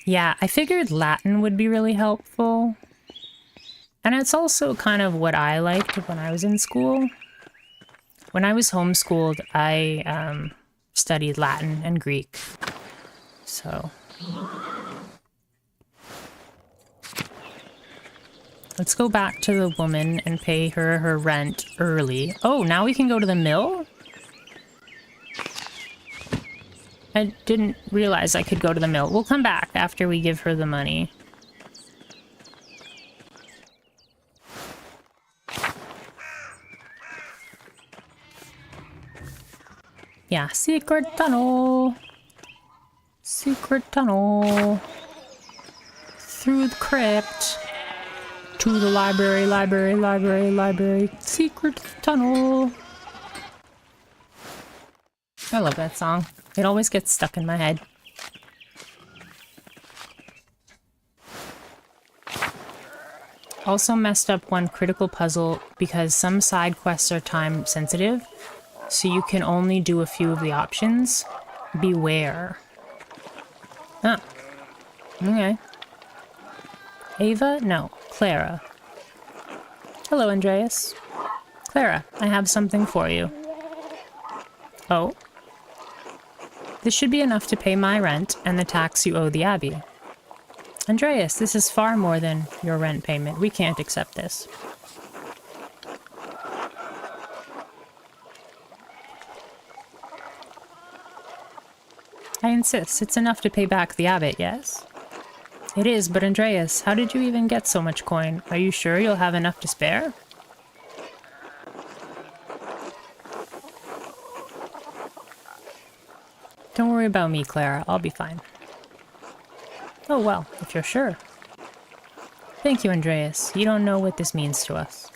Yeah, I figured Latin would be really helpful. And it's also kind of what I liked when I was in school. When I was homeschooled, I studied Latin and Greek. So let's go back to the woman and pay her her rent early. Oh, now we can go to the mill? I didn't realize I could go to the mill. We'll come back after we give her the money. Yeah, secret tunnel. Secret tunnel. Through the crypt. To the library, library, library, library. Secret tunnel. I love that song. It always gets stuck in my head. Also messed up one critical puzzle because some side quests are time sensitive, so you can only do a few of the options. Beware. Ah. Okay. Ava? No. Clara. Hello, Andreas. Clara, I have something for you. Oh? This should be enough to pay my rent and the tax you owe the Abbey. Andreas, this is far more than your rent payment. We can't accept this. I insist. It's enough to pay back the abbot, yes? It is, but Andreas, how did you even get so much coin? Are you sure you'll have enough to spare? Don't worry about me, Clara. I'll be fine. Oh, well, if you're sure. Thank you, Andreas. You don't know what this means to us.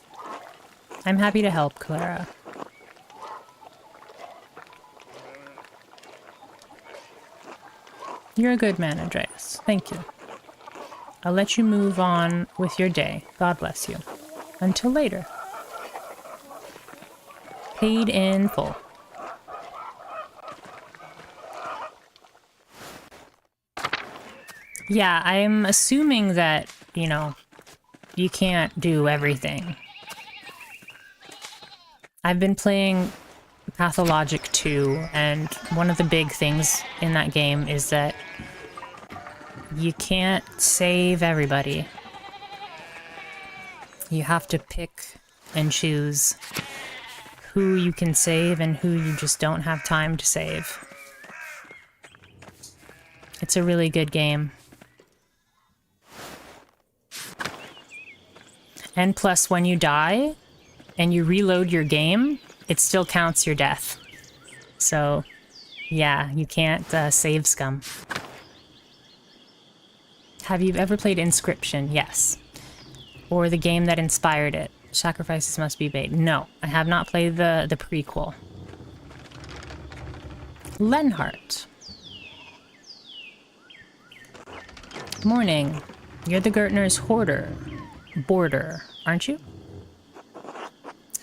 I'm happy to help, Clara. You're a good man, Andreas. Thank you. I'll let you move on with your day. God bless you. Until later. Paid in full. Yeah, I'm assuming that, you know, you can't do everything. I've been playing Pathologic 2, and one of the big things in that game is that you can't save everybody. You have to pick and choose who you can save and who you just don't have time to save. It's a really good game. And plus, when you die and you reload your game, it still counts your death. So, yeah, you can't save scum. Have you ever played Inscription? Yes. Or the game that inspired it, Sacrifices Must Be Made? No, I have not played the prequel. Lenhart. Morning. You're the Gertner's hoarder. Border, aren't you?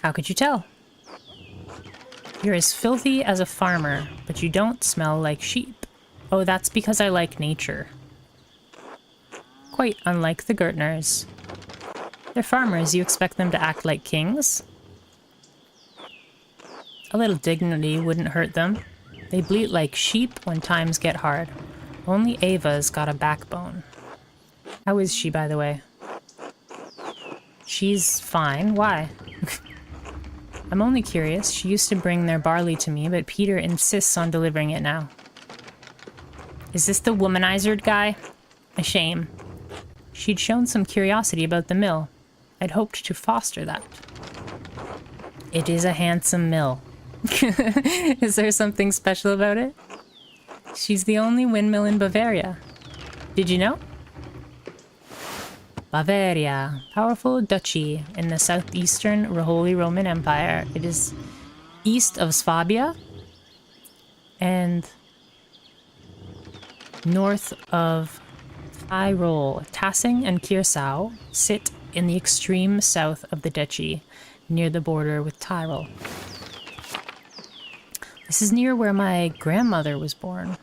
How could you tell? You're as filthy as a farmer, but you don't smell like sheep. Oh, that's because I like nature. Quite unlike the Gertners. They're farmers, you expect them to act like kings? A little dignity wouldn't hurt them. They bleat like sheep when times get hard. Only Ava's got a backbone. How is she, by the way? She's fine. Why? I'm only curious. She used to bring their barley to me, but Peter insists on delivering it now. Is this the womanizered guy? A shame. She'd shown some curiosity about the mill. I'd hoped to foster that. It is a handsome mill. Is there something special about it? She's the only windmill in Bavaria. Did you know? Bavaria, powerful duchy in the southeastern Holy Roman Empire. It is east of Swabia and north of Tyrol. Tassing and Kirsau sit in the extreme south of the duchy, near the border with Tyrol. This is near where my grandmother was born.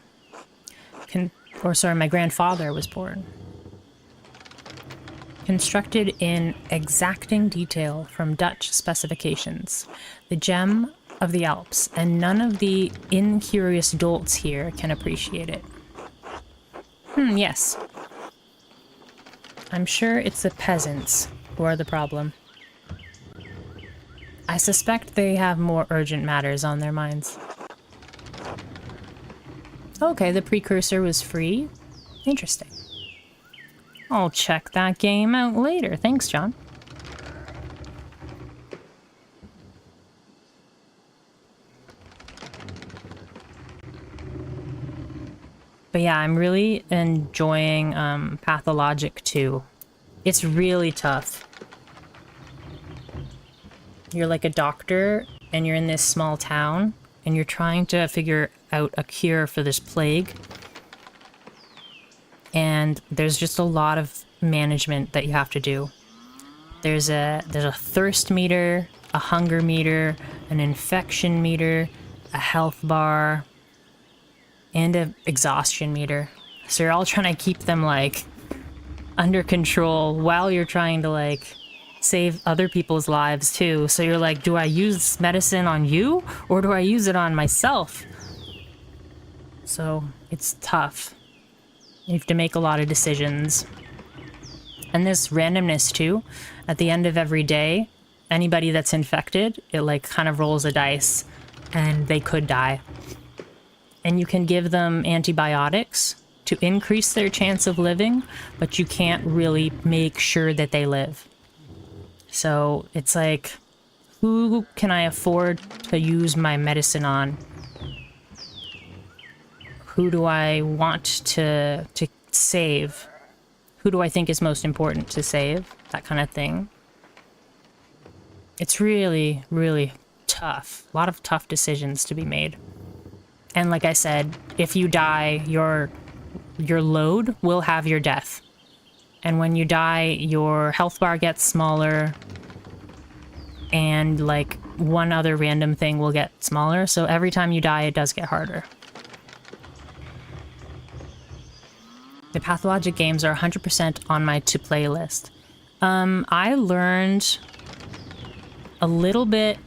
My grandfather was born. Constructed in exacting detail from Dutch specifications. The gem of the Alps, and none of the incurious dolts here can appreciate it. Yes. I'm sure it's the peasants who are the problem. I suspect they have more urgent matters on their minds. Okay, the precursor was free. Interesting. I'll check that game out later. Thanks, John. But yeah, I'm really enjoying Pathologic 2. It's really tough. You're like a doctor, and you're in this small town, and you're trying to figure out a cure for this plague. And there's just a lot of management that you have to do. There's a thirst meter, a hunger meter, an infection meter, a health bar, and an exhaustion meter. So you're all trying to keep them, like, under control while you're trying to, like, save other people's lives, too. So you're like, do I use medicine on you, or do I use it on myself? So it's tough. You have to make a lot of decisions. And this randomness, too. At the end of every day, anybody that's infected, it, like, kind of rolls a dice, and they could die. And you can give them antibiotics to increase their chance of living, but you can't really make sure that they live. So it's like, who can I afford to use my medicine on? Who do I want to save? Who do I think is most important to save? That kind of thing. It's really, really tough. A lot of tough decisions to be made. And like I said, if you die, your load will have your death. And when you die, your health bar gets smaller, and like one other random thing will get smaller. So every time you die, it does get harder. The Pathologic games are 100% on my to-play list. I learned a little bit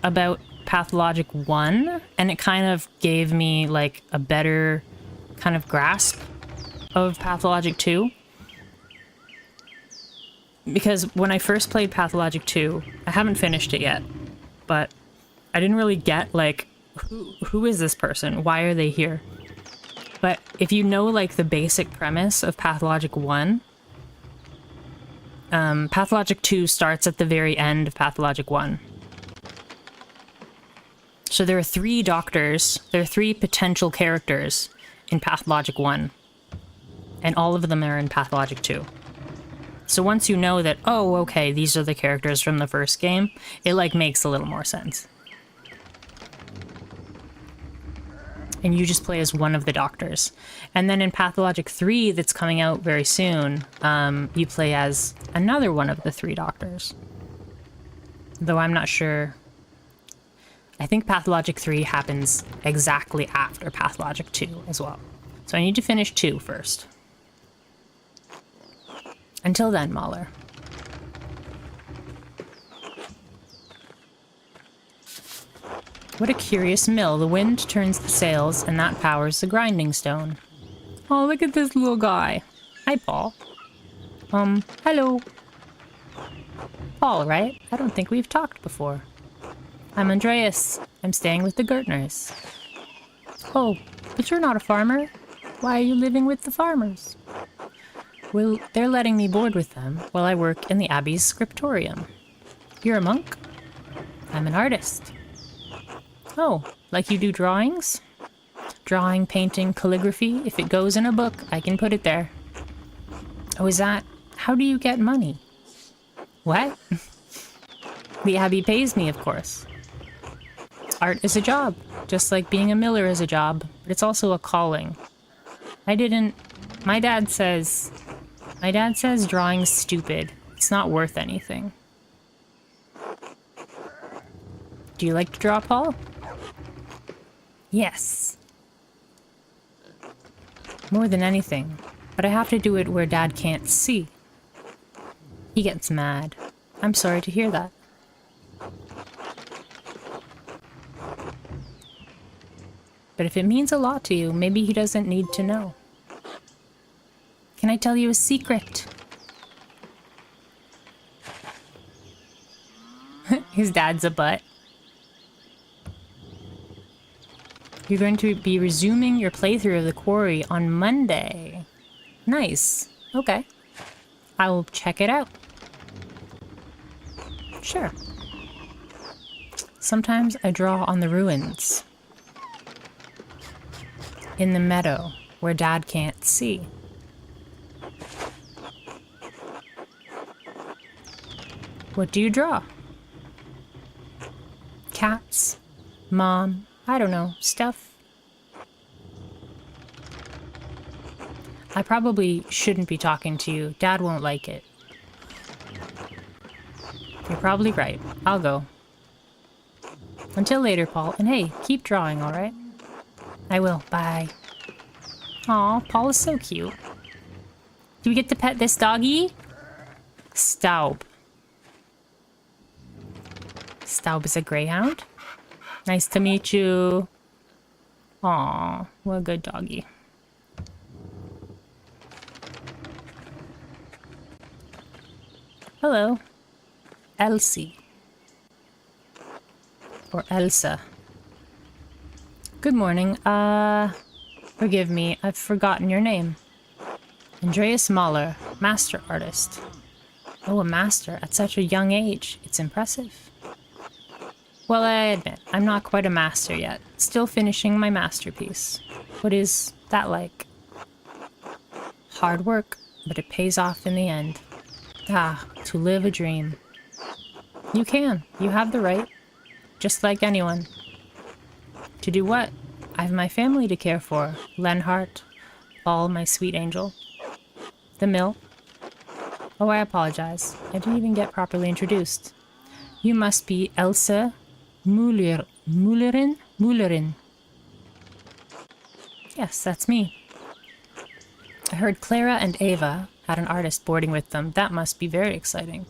about Pathologic 1, and it kind of gave me like a better kind of grasp of Pathologic 2. Because when I first played Pathologic 2, I haven't finished it yet, but I didn't really get like, who is this person? Why are they here? But if you know like the basic premise of Pathologic 1, Pathologic 2 starts at the very end of Pathologic 1. So there are 3 doctors, there are 3 potential characters in Pathologic 1. And all of them are in Pathologic 2. So once you know that, oh, okay, these are the characters from the first game, it like makes a little more sense. And you just play as one of the doctors. And then in Pathologic 3 that's coming out very soon, you play as another one of the 3 doctors. Though I'm not sure. I think Pathologic 3 happens exactly after Pathologic 2 as well. So I need to finish 2 first. Until then, Mahler. What a curious mill. The wind turns the sails, and that powers the grinding stone. Oh, look at this little guy. Hi, Paul. Hello. Paul, right? I don't think we've talked before. I'm Andreas. I'm staying with the Gertners. Oh, but you're not a farmer. Why are you living with the farmers? Well, they're letting me board with them while I work in the Abbey's scriptorium. You're a monk? I'm an artist. Oh, like you do drawings? Drawing, painting, calligraphy. If it goes in a book, I can put it there. Oh, is that... How do you get money? What? The Abbey pays me, of course. Art is a job, just like being a miller is a job, but it's also a calling. My dad says drawing's stupid. It's not worth anything. Do you like to draw, Paul? Yes. More than anything, but I have to do it where Dad can't see. He gets mad. I'm sorry to hear that. But if it means a lot to you, maybe he doesn't need to know. Can I tell you a secret? His dad's a butt. You're going to be resuming your playthrough of the quarry on Monday. Nice. Okay. I will check it out. Sure. Sometimes I draw on the ruins. In the meadow, where Dad can't see. What do you draw? Cats? Mom? I don't know. Stuff? I probably shouldn't be talking to you. Dad won't like it. You're probably right. I'll go. Until later, Paul. And hey, keep drawing, alright? I will. Bye. Aw, Paul is so cute. Do we get to pet this doggy? Staub. Staub is a greyhound. Nice to meet you. Aw, what a good doggy. Hello. Elsie. Or Elsa. Good morning. Forgive me, I've forgotten your name. Andreas Mahler, master artist. Oh, a master at such a young age. It's impressive. Well, I admit, I'm not quite a master yet. Still finishing my masterpiece. What is that like? Hard work, but it pays off in the end. Ah, to live a dream. You can. You have the right. Just like anyone. To do what? I have my family to care for. Lenhart, Paul, my sweet angel. The mill. Oh, I apologize. I didn't even get properly introduced. You must be Elsa Mullerin. Yes, that's me. I heard Clara and Ava had an artist boarding with them. That must be very exciting.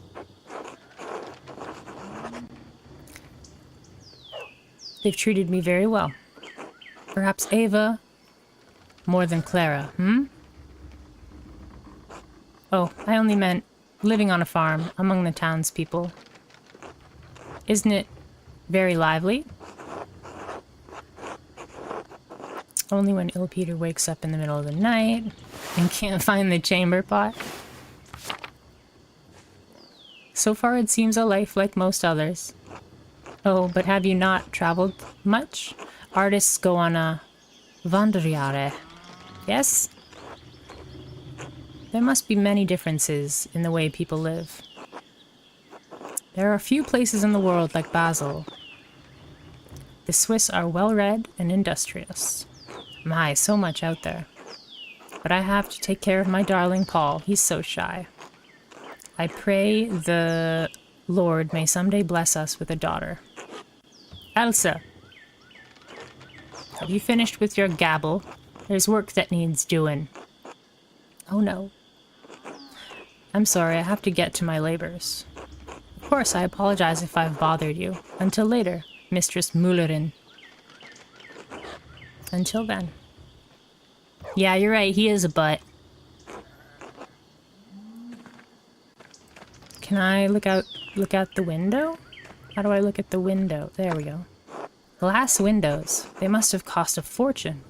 They've treated me very well. Perhaps Ava more than Clara, hmm? Oh, I only meant living on a farm among the townspeople. Isn't it very lively? Only when ill Peter wakes up in the middle of the night and can't find the chamber pot. So far it seems a life like most others. Oh, but have you not traveled much? Artists go on a Wanderjahre. Yes? There must be many differences in the way people live. There are few places in the world like Basel. The Swiss are well-read and industrious. My, so much out there. But I have to take care of my darling Paul. He's so shy. I pray the Lord may someday bless us with a daughter. Elsa! Have you finished with your gabble? There's work that needs doing. Oh no. I'm sorry, I have to get to my labors. Of course, I apologize if I've bothered you. Until later, Mistress Mullerin. Until then. Yeah, you're right, he is a butt. Can I look out the window? How do I look at the window? There we go. Glass windows. They must have cost a fortune.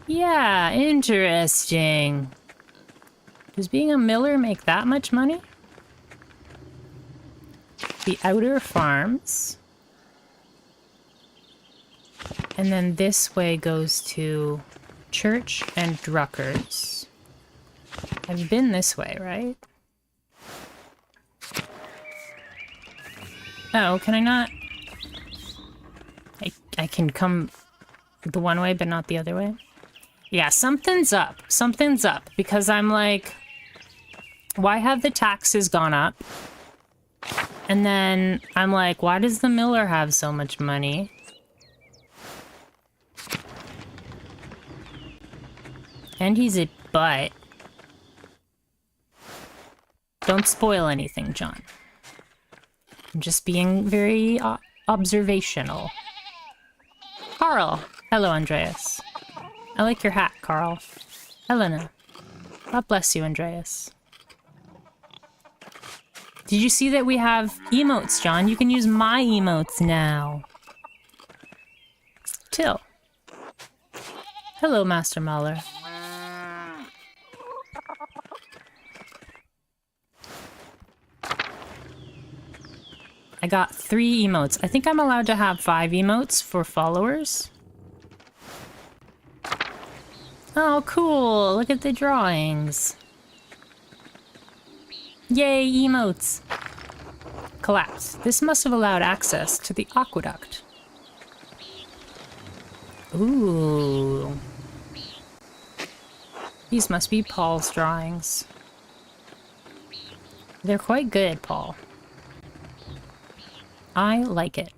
Yeah, interesting. Does being a miller make that much money? The outer farms. And then this way goes to Church and Drucker's. I've been this way, right? Oh, can I not? I can come the one way, but not the other way? Yeah, something's up. Something's up. Because I'm like, why have the taxes gone up? And then I'm like, why does the miller have so much money? And he's a butt. Don't spoil anything, John. I'm just being very observational. Carl, Hello, Andreas. I like your hat, Carl. Helena. God bless you, Andreas. Did you see that we have emotes, John? You can use my emotes now. Till. Hello, Master Mahler. I got 3 emotes. I think I'm allowed to have 5 emotes for followers. Oh, cool. Look at the drawings. Yay, emotes. Collapse. This must have allowed access to the aqueduct. Ooh. These must be Paul's drawings. They're quite good, Paul. I like it.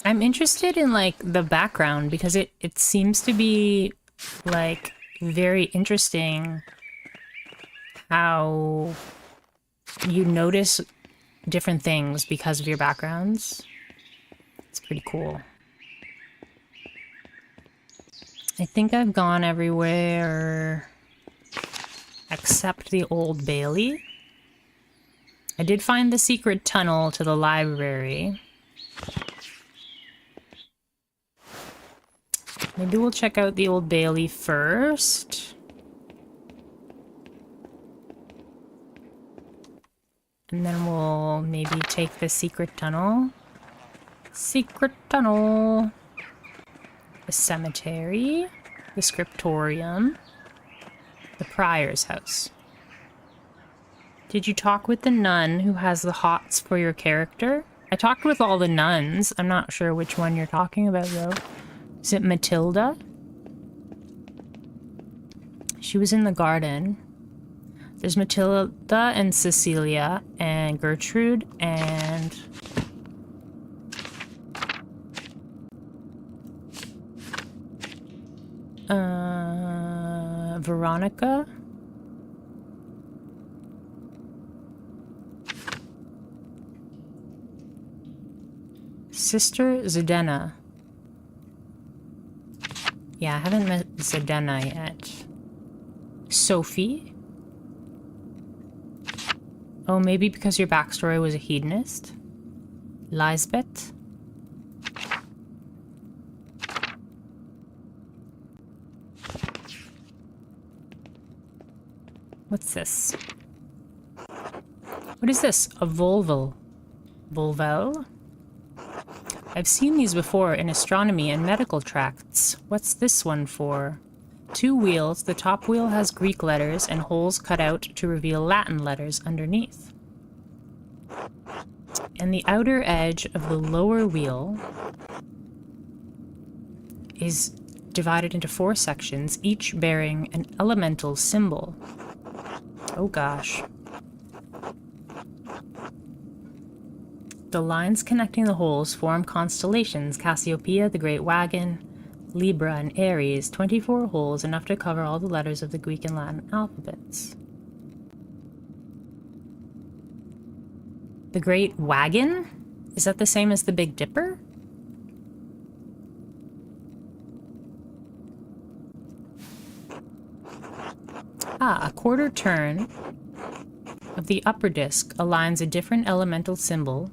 I'm interested in, like, the background because it seems to be, like, very interesting how you notice different things because of your backgrounds. It's pretty cool. I think I've gone everywhere except the Old Bailey. I did find the secret tunnel to the library. Maybe we'll check out the Old Bailey first. And then we'll maybe take the secret tunnel. Secret tunnel. The cemetery. The scriptorium. The prior's house. Did you talk with the nun who has the hots for your character? I talked with all the nuns. I'm not sure which one you're talking about, though. Is it Matilda? She was in the garden. There's Matilda and Cecilia and Gertrude and... Veronica? Sister Zdena. Yeah, I haven't met Zdena yet. Sophie? Oh, maybe because your backstory was a hedonist? Lisbeth? What's this? What is this? A Volvel? Volvel? I've seen these before in astronomy and medical tracts. What's this one for? 2 wheels. The top wheel has Greek letters and holes cut out to reveal Latin letters underneath. And the outer edge of the lower wheel is divided into 4 sections, each bearing an elemental symbol. Oh gosh. The lines connecting the holes form constellations: Cassiopeia, the Great Wagon, Libra, and Aries. 24 holes, enough to cover all the letters of the Greek and Latin alphabets. The Great Wagon? Is that the same as the Big Dipper? Ah, a quarter turn of the upper disc aligns a different elemental symbol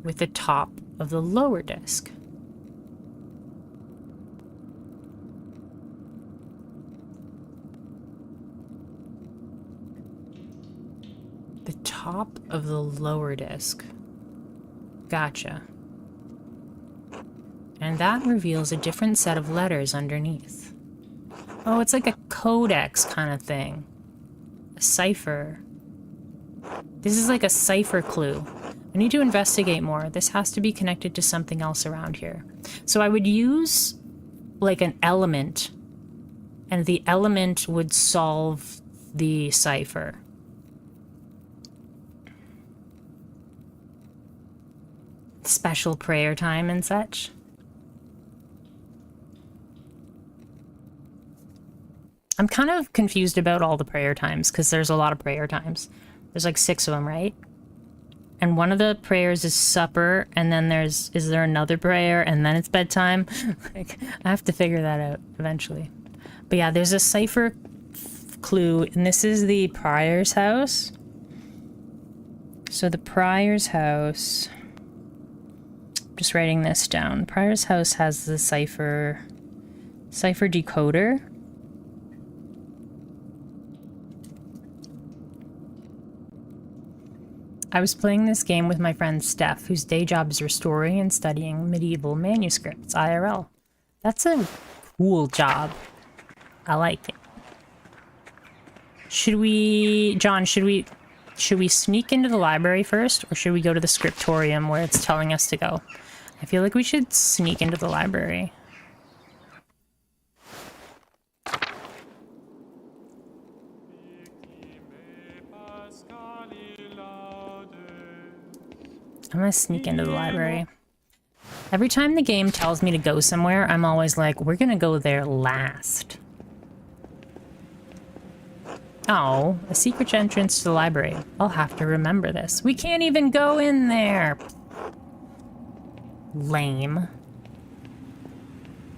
with the top of the lower disc. The top of the lower disc. Gotcha. And that reveals a different set of letters underneath. Oh, it's like a codex kind of thing. A cipher. This is like a cipher clue. I need to investigate more. This has to be connected to something else around here. So I would use like an element, and the element would solve the cipher. Special prayer time and such. I'm kind of confused about all the prayer times because there's a lot of prayer times. There's like 6 of them, right? And one of the prayers is supper, and then is there another prayer, and then it's bedtime? Like, I have to figure that out eventually. But yeah, there's a cipher clue, and this is the prior's house. So the prior's house, just writing this down. Prior's house has the cipher decoder. I was playing this game with my friend Steph, whose day job is restoring and studying medieval manuscripts, IRL. That's a cool job. I like it. John, should we sneak into the library first, or should we go to the scriptorium where it's telling us to go? I feel like we should sneak into the library. I'm gonna sneak into the library. Every time the game tells me to go somewhere, I'm always like, we're gonna go there last. Oh, a secret entrance to the library. I'll have to remember this. We can't even go in there. Lame.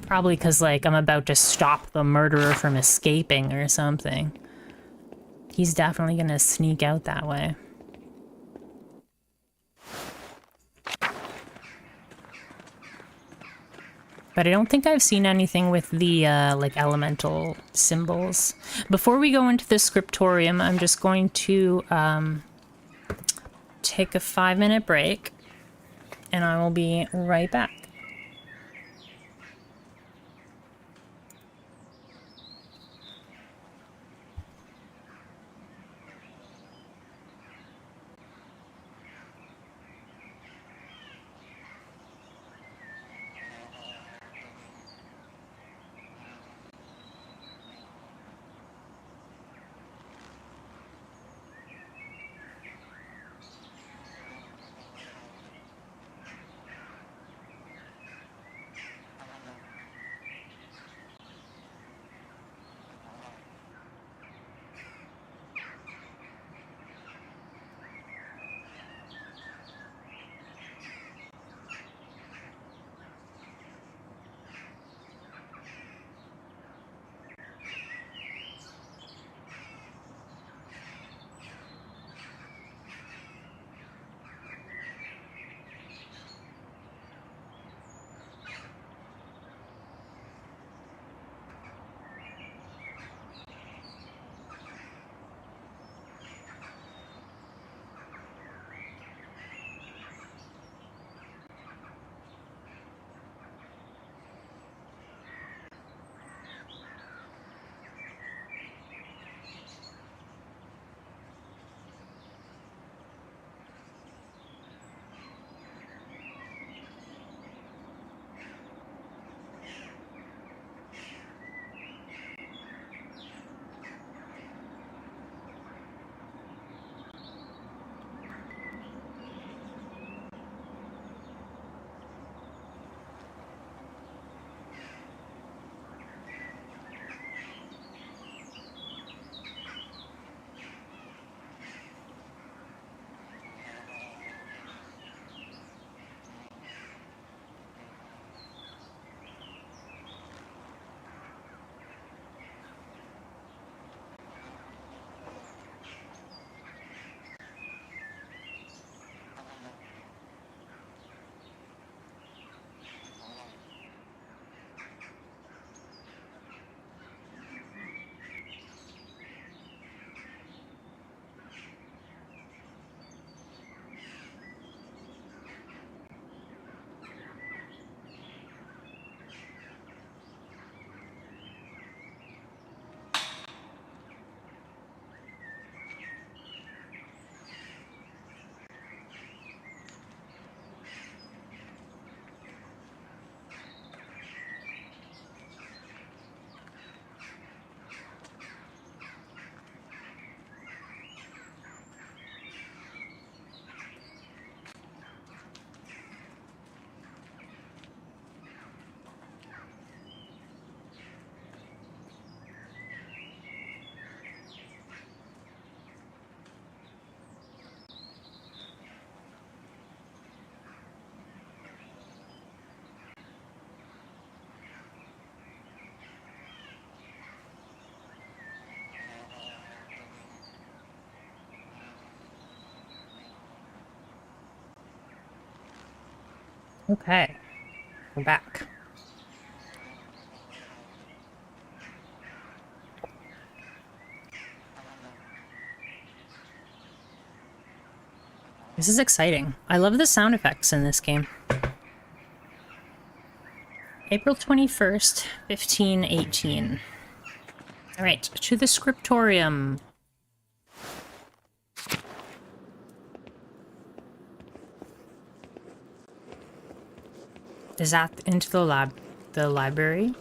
Probably because, like, I'm about to stop the murderer from escaping or something. He's definitely gonna sneak out that way. But I don't think I've seen anything with the, like, elemental symbols. Before we go into the scriptorium, I'm just going to, take a 5-minute break, and I will be right back. Okay, we're back. This is exciting. I love the sound effects in this game. April 21st, 1518. All right, to the scriptorium. Is that into the library?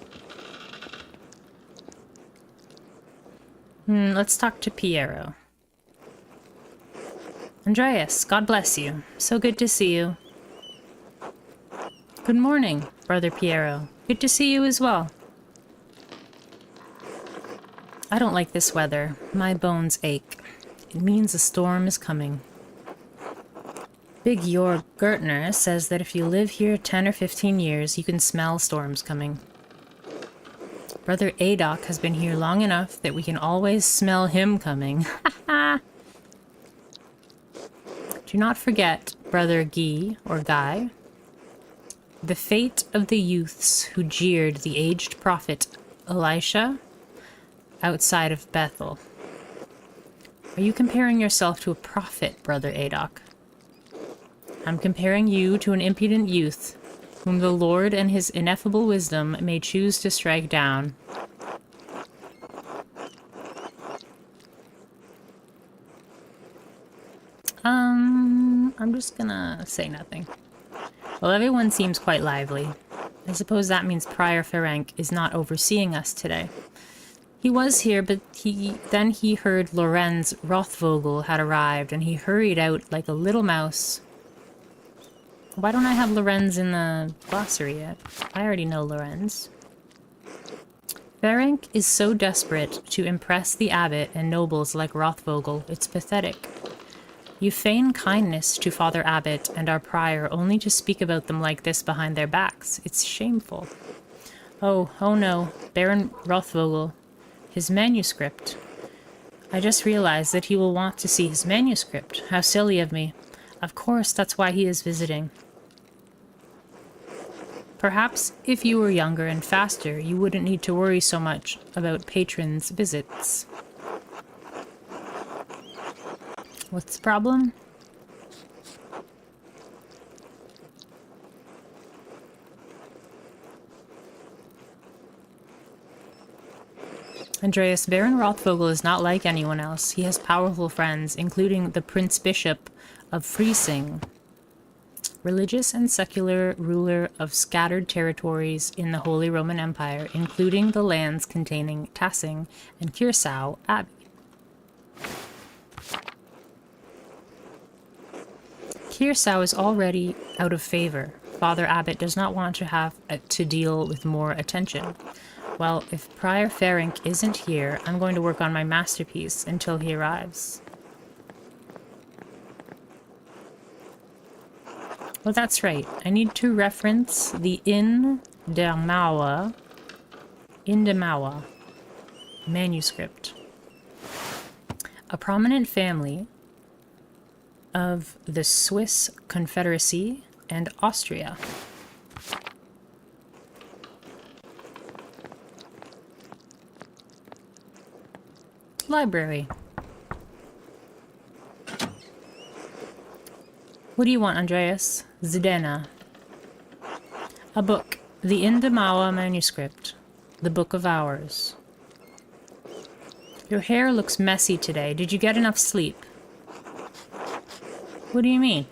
Let's talk to Piero. Andreas, God bless you. So good to see you. Good morning, Brother Piero. Good to see you as well. I don't like this weather. My bones ache. It means a storm is coming. Big Jorg Gertner says that if you live here 10 or 15 years, you can smell storms coming. Brother Adok has been here long enough that we can always smell him coming. Do not forget, Brother Guy, or Guy, the fate of the youths who jeered the aged prophet Elisha outside of Bethel. Are you comparing yourself to a prophet, Brother Adok? I'm comparing you to an impudent youth, whom the Lord and his ineffable wisdom may choose to strike down. I'm just gonna say nothing. Well, everyone seems quite lively. I suppose that means Prior Ferenc is not overseeing us today. He was here, but then he heard Lorenz Rothvogel had arrived, and he hurried out like a little mouse. Why don't I have Lorenz in the glossary yet? I already know Lorenz. Ferenc is so desperate to impress the abbot and nobles like Rothvogel, it's pathetic. You feign kindness to Father Abbot and our prior only to speak about them like this behind their backs. It's shameful. Oh no, Baron Rothvogel. His manuscript. I just realized that he will want to see his manuscript. How silly of me. Of course, that's why he is visiting. Perhaps if you were younger and faster, you wouldn't need to worry so much about patrons' visits. What's the problem? Andreas, Baron Rothvogel is not like anyone else. He has powerful friends, including the Prince Bishop of Freising, religious and secular ruler of scattered territories in the Holy Roman Empire, including the lands containing Tassing and Curacao Abbey. Curacao is already out of favor. Father Abbot does not want to have to deal with more attention. Well, if Prior Ferenc isn't here, I'm going to work on my masterpiece until he arrives. Well, that's right. I need to reference the Indemawa manuscript. A prominent family of the Swiss Confederacy and Austria. Library. What do you want, Andreas? Zdena. A book. The Indemawa manuscript. The Book of Hours. Your hair looks messy today. Did you get enough sleep? What do you mean?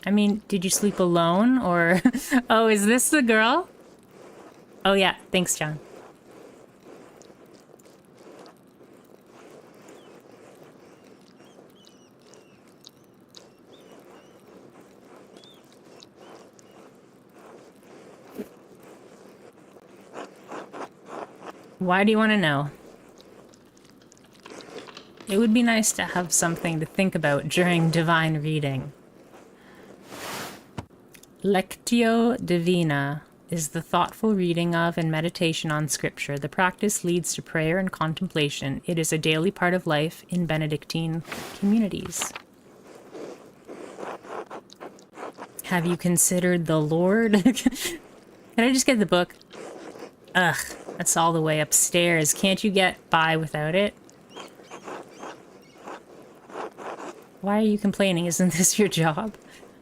I mean, did you sleep alone, or... Oh, is this the girl? Oh yeah, thanks, John. Why do you want to know? It would be nice to have something to think about during divine reading. Lectio Divina is the thoughtful reading of and meditation on Scripture. The practice leads to prayer and contemplation. It is a daily part of life in Benedictine communities. Have you considered the Lord? Can I just get the book? Ugh, that's all the way upstairs. Can't you get by without it? Why are you complaining? Isn't this your job?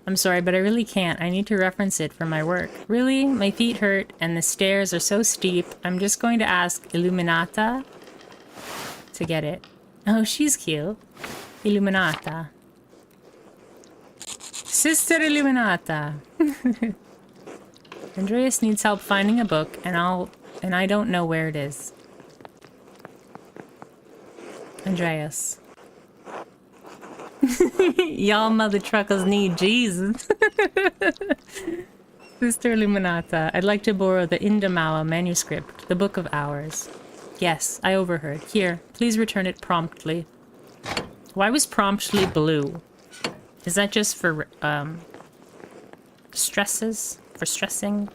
I'm sorry, but I really can't. I need to reference it for my work. Really? My feet hurt and the stairs are so steep. I'm just going to ask Illuminata to get it. Oh, she's cute. Illuminata. Sister Illuminata. Andreas needs help finding a book, and I don't know where it is. Andreas. Y'all mother truckers need Jesus. Sister Illuminata, I'd like to borrow the Indamawa manuscript, the Book of Hours. Yes, I overheard. Here, please return it promptly. Why was promptly blue? Is that just for, stresses? For stressing?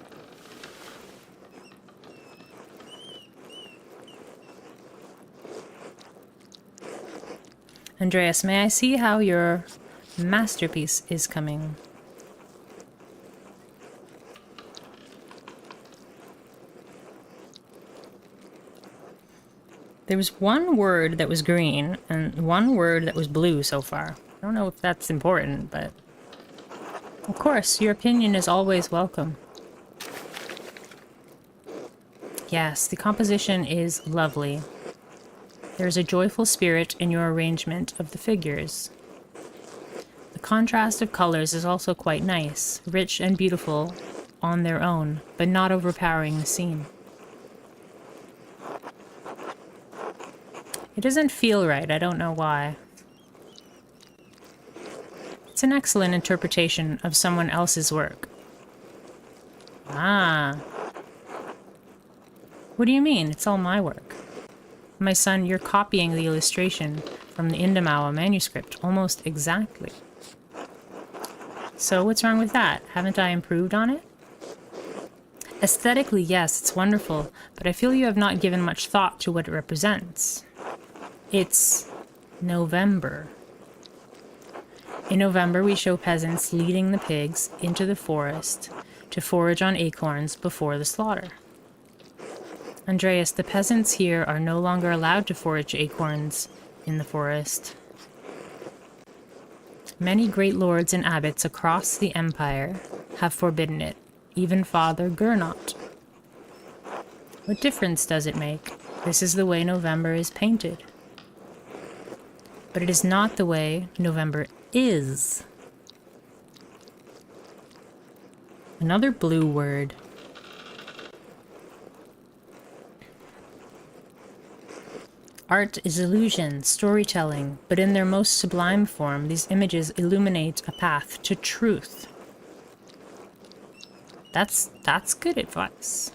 Andreas, may I see how your masterpiece is coming? There was one word that was green and one word that was blue so far. I don't know if that's important, but... Of course, your opinion is always welcome. Yes, the composition is lovely. There's a joyful spirit in your arrangement of the figures. The contrast of colors is also quite nice, rich and beautiful on their own, but not overpowering the scene. It doesn't feel right, I don't know why. It's an excellent interpretation of someone else's work. Ah. What do you mean? It's all my work. My son, you're copying the illustration from the Indamawa manuscript almost exactly. So what's wrong with that? Haven't I improved on it? Aesthetically, yes, it's wonderful, but I feel you have not given much thought to what it represents. It's November. In November, we show peasants leading the pigs into the forest to forage on acorns before the slaughter. Andreas, the peasants here are no longer allowed to forage acorns in the forest. Many great lords and abbots across the empire have forbidden it, even Father Gernot. What difference does it make? This is the way November is painted. But it is not the way November is. Another blue word. Art is illusion, storytelling, but in their most sublime form, these images illuminate a path to truth. That's good advice.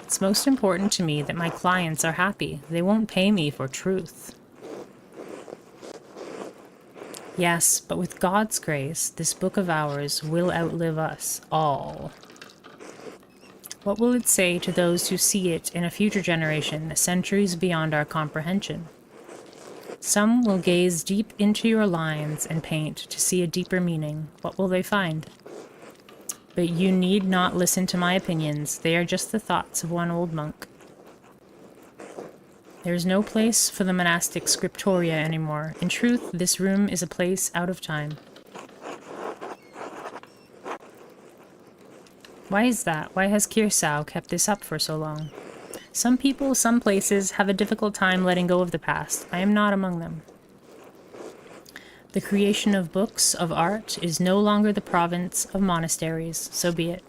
It's most important to me that my clients are happy. They won't pay me for truth. Yes, but with God's grace, this book of ours will outlive us all. What will it say to those who see it in a future generation, centuries beyond our comprehension? Some will gaze deep into your lines and paint to see a deeper meaning. What will they find? But you need not listen to my opinions. They are just the thoughts of one old monk. There is no place for the monastic scriptoria anymore. In truth, this room is a place out of time. Why is that? Why has Kirsau kept this up for so long? Some people, some places, have a difficult time letting go of the past. I am not among them. The creation of books, of art, is no longer the province of monasteries. So be it.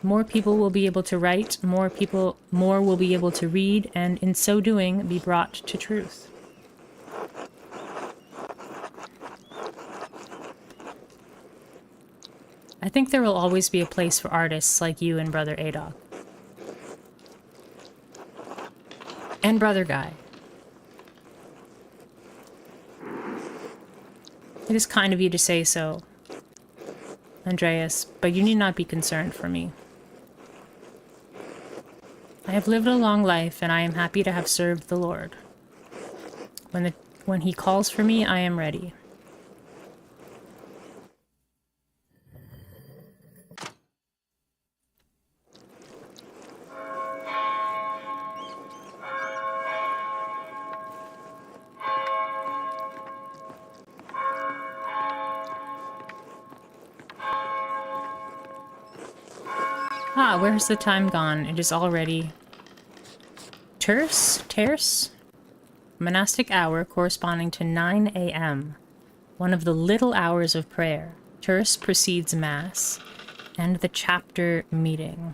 More people will be able to write, more will be able to read, and in so doing, be brought to truth. I think there will always be a place for artists like you and Brother Adolf. And Brother Guy. It is kind of you to say so, Andreas, but you need not be concerned for me. I have lived a long life, and I am happy to have served the Lord. When he calls for me, I am ready. Ah, where's the time gone? It is already... Terce? Monastic hour corresponding to 9 a.m. One of the little hours of prayer. Terce precedes Mass and the chapter meeting.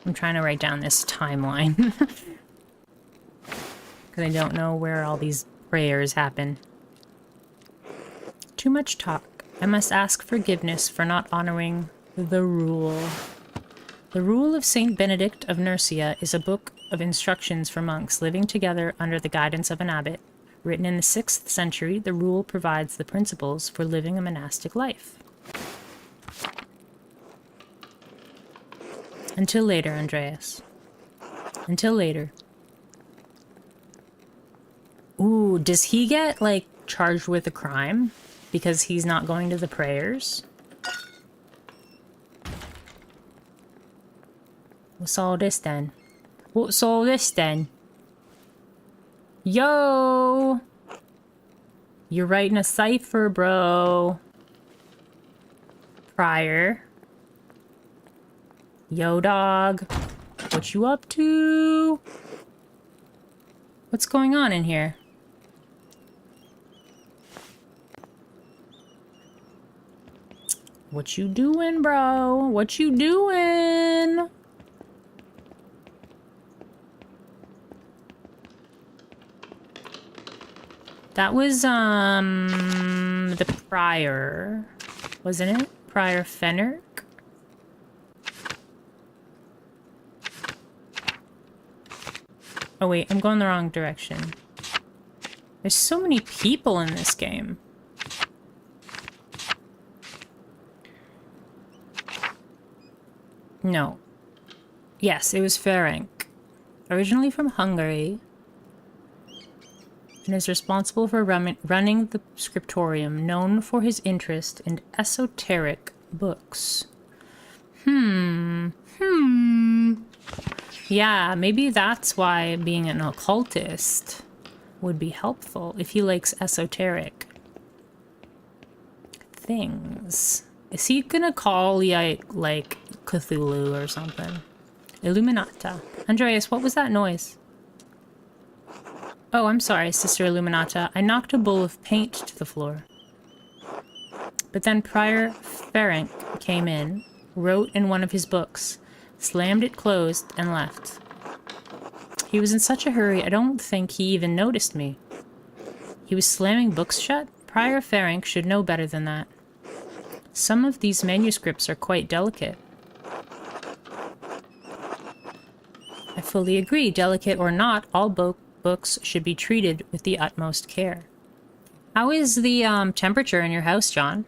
I'm trying to write down this timeline. Because I don't know where all these prayers happen. Too much talk. I must ask forgiveness for not honoring the rule. The Rule of Saint Benedict of Nursia is a book of instructions for monks living together under the guidance of an abbot. Written in the 6th century, the rule provides the principles for living a monastic life. Until later, Andreas. Until later. Ooh, does he get, like, charged with a crime because he's not going to the prayers? What's all this then? What's all this then? Yo! You're writing a cipher, bro. Prior. Yo, dog. What you up to? What's going on in here? What you doing, bro? What you doing? That was, the prior, wasn't it? Prior Fenner? Oh wait, I'm going the wrong direction. There's so many people in this game. No. Yes, it was Ferenc. Originally from Hungary. And is responsible for running the scriptorium, known for his interest in esoteric books. Yeah, maybe that's why being an occultist would be helpful if he likes esoteric things. Is he gonna call like Cthulhu or something? Illuminata. Andreas, what was that noise? Oh, I'm sorry, Sister Illuminata. I knocked a bowl of paint to the floor. But then Prior Ferenc came in, wrote in one of his books, slammed it closed, and left. He was in such a hurry, I don't think he even noticed me. He was slamming books shut? Prior Ferenc should know better than that. Some of these manuscripts are quite delicate. I fully agree. Delicate or not, all books should be treated with the utmost care. How is the temperature in your house, John?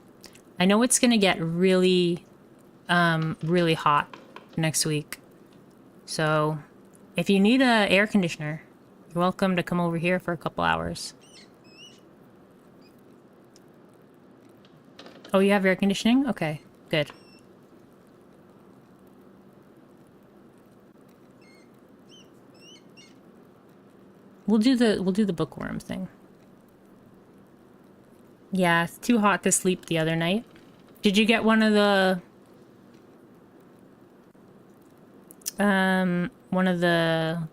I know it's gonna get really hot next week. So, if you need an air conditioner, you're welcome to come over here for a couple hours. Oh, you have air conditioning? Okay, good. We'll do the bookworm thing. Yeah, it's too hot to sleep the other night. Did you get one of the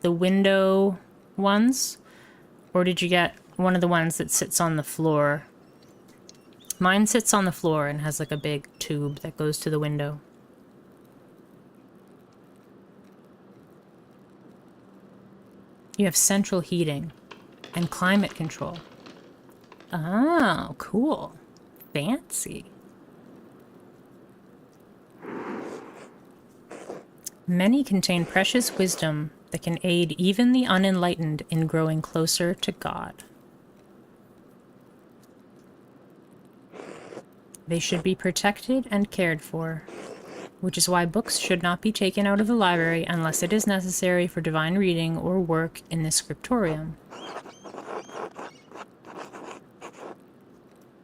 window ones? Or did you get one of the ones that sits on the floor? Mine sits on the floor and has like a big tube that goes to the window. You have central heating and climate control. Oh, cool. Fancy. Many contain precious wisdom that can aid even the unenlightened in growing closer to God. They should be protected and cared for, which is why books should not be taken out of the library unless it is necessary for divine reading or work in the scriptorium.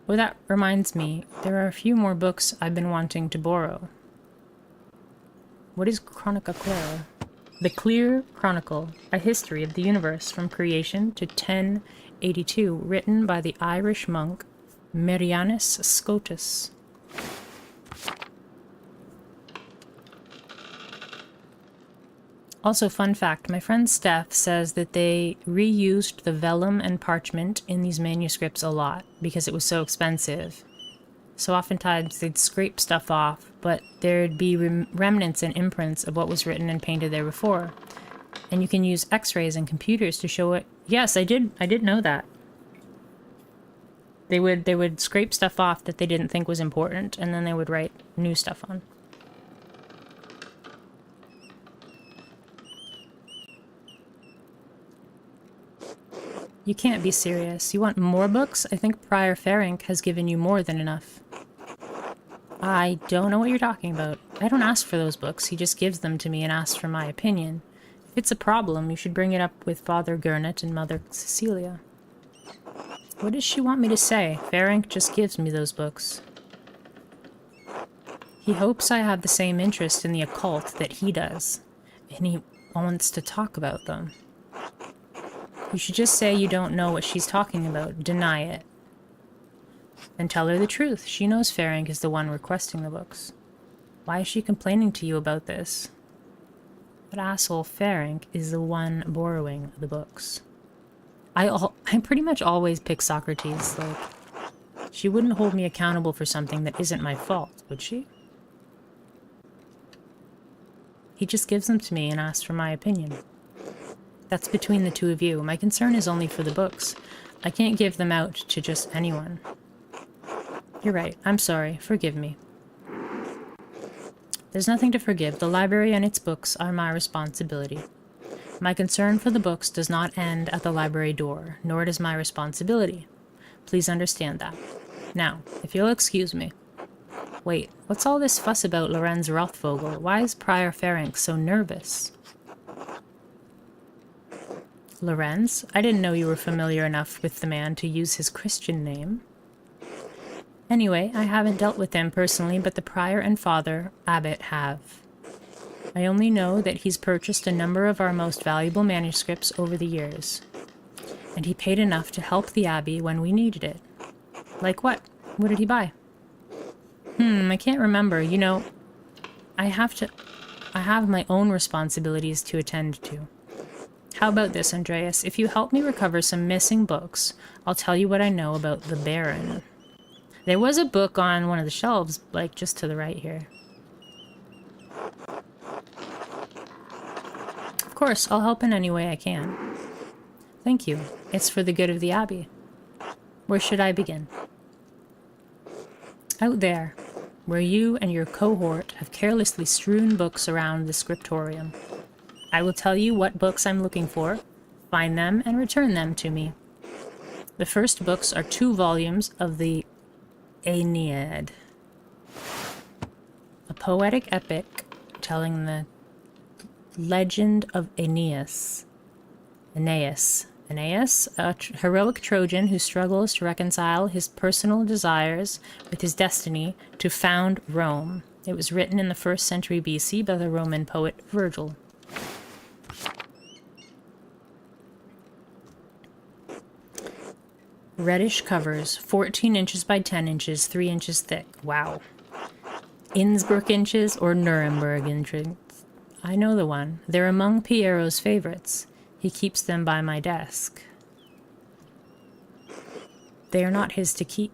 Oh, that reminds me, there are a few more books I've been wanting to borrow. What is Chronica Clara? The Clear Chronicle, a history of the universe from creation to 1082, written by the Irish monk Marianus Scotus. Also, fun fact, my friend Steph says that they reused the vellum and parchment in these manuscripts a lot because it was so expensive. So oftentimes they'd scrape stuff off, but there'd be remnants and imprints of what was written and painted there before. And you can use x-rays and computers to show it. Yes, I did know that. They would scrape stuff off that they didn't think was important, and then they would write new stuff on. You can't be serious. You want more books? I think Prior Ferenc has given you more than enough. I don't know what you're talking about. I don't ask for those books. He just gives them to me and asks for my opinion. If it's a problem, you should bring it up with Father Gurnet and Mother Cecilia. What does she want me to say? Ferenc just gives me those books. He hopes I have the same interest in the occult that he does, and he wants to talk about them. You should just say you don't know what she's talking about. Deny it. And tell her the truth. She knows Ferenc is the one requesting the books. Why is she complaining to you about this? That asshole Ferenc is the one borrowing the books. I pretty much always pick Socrates. Like, she wouldn't hold me accountable for something that isn't my fault, would she? He just gives them to me and asks for my opinion. That's between the two of you. My concern is only for the books. I can't give them out to just anyone. You're right. I'm sorry. Forgive me. There's nothing to forgive. The library and its books are my responsibility. My concern for the books does not end at the library door, nor does my responsibility. Please understand that. Now, if you'll excuse me. Wait, what's all this fuss about Lorenz Rothvogel? Why is Prior Ferenc so nervous? Lorenz? I didn't know you were familiar enough with the man to use his Christian name. Anyway, I haven't dealt with him personally, but the prior and Father Abbot have. I only know that he's purchased a number of our most valuable manuscripts over the years. And he paid enough to help the Abbey when we needed it. Like what? What did he buy? I can't remember. You know, I have my own responsibilities to attend to. How about this, Andreas? If you help me recover some missing books, I'll tell you what I know about the Baron. There was a book on one of the shelves, like just to the right here. Of course, I'll help in any way I can. Thank you. It's for the good of the Abbey. Where should I begin? Out there, where you and your cohort have carelessly strewn books around the scriptorium. I will tell you what books I'm looking for, find them, and return them to me. The first books are 2 volumes of the Aeneid, a poetic epic telling the legend of Aeneas, a heroic Trojan who struggles to reconcile his personal desires with his destiny to found Rome. It was written in the 1st century BC by the Roman poet Virgil. Reddish covers, 14 inches by 10 inches, 3 inches thick. Wow. Innsbruck inches or Nuremberg inches? I know the one. They're among Piero's favorites. He keeps them by my desk. They are not his to keep.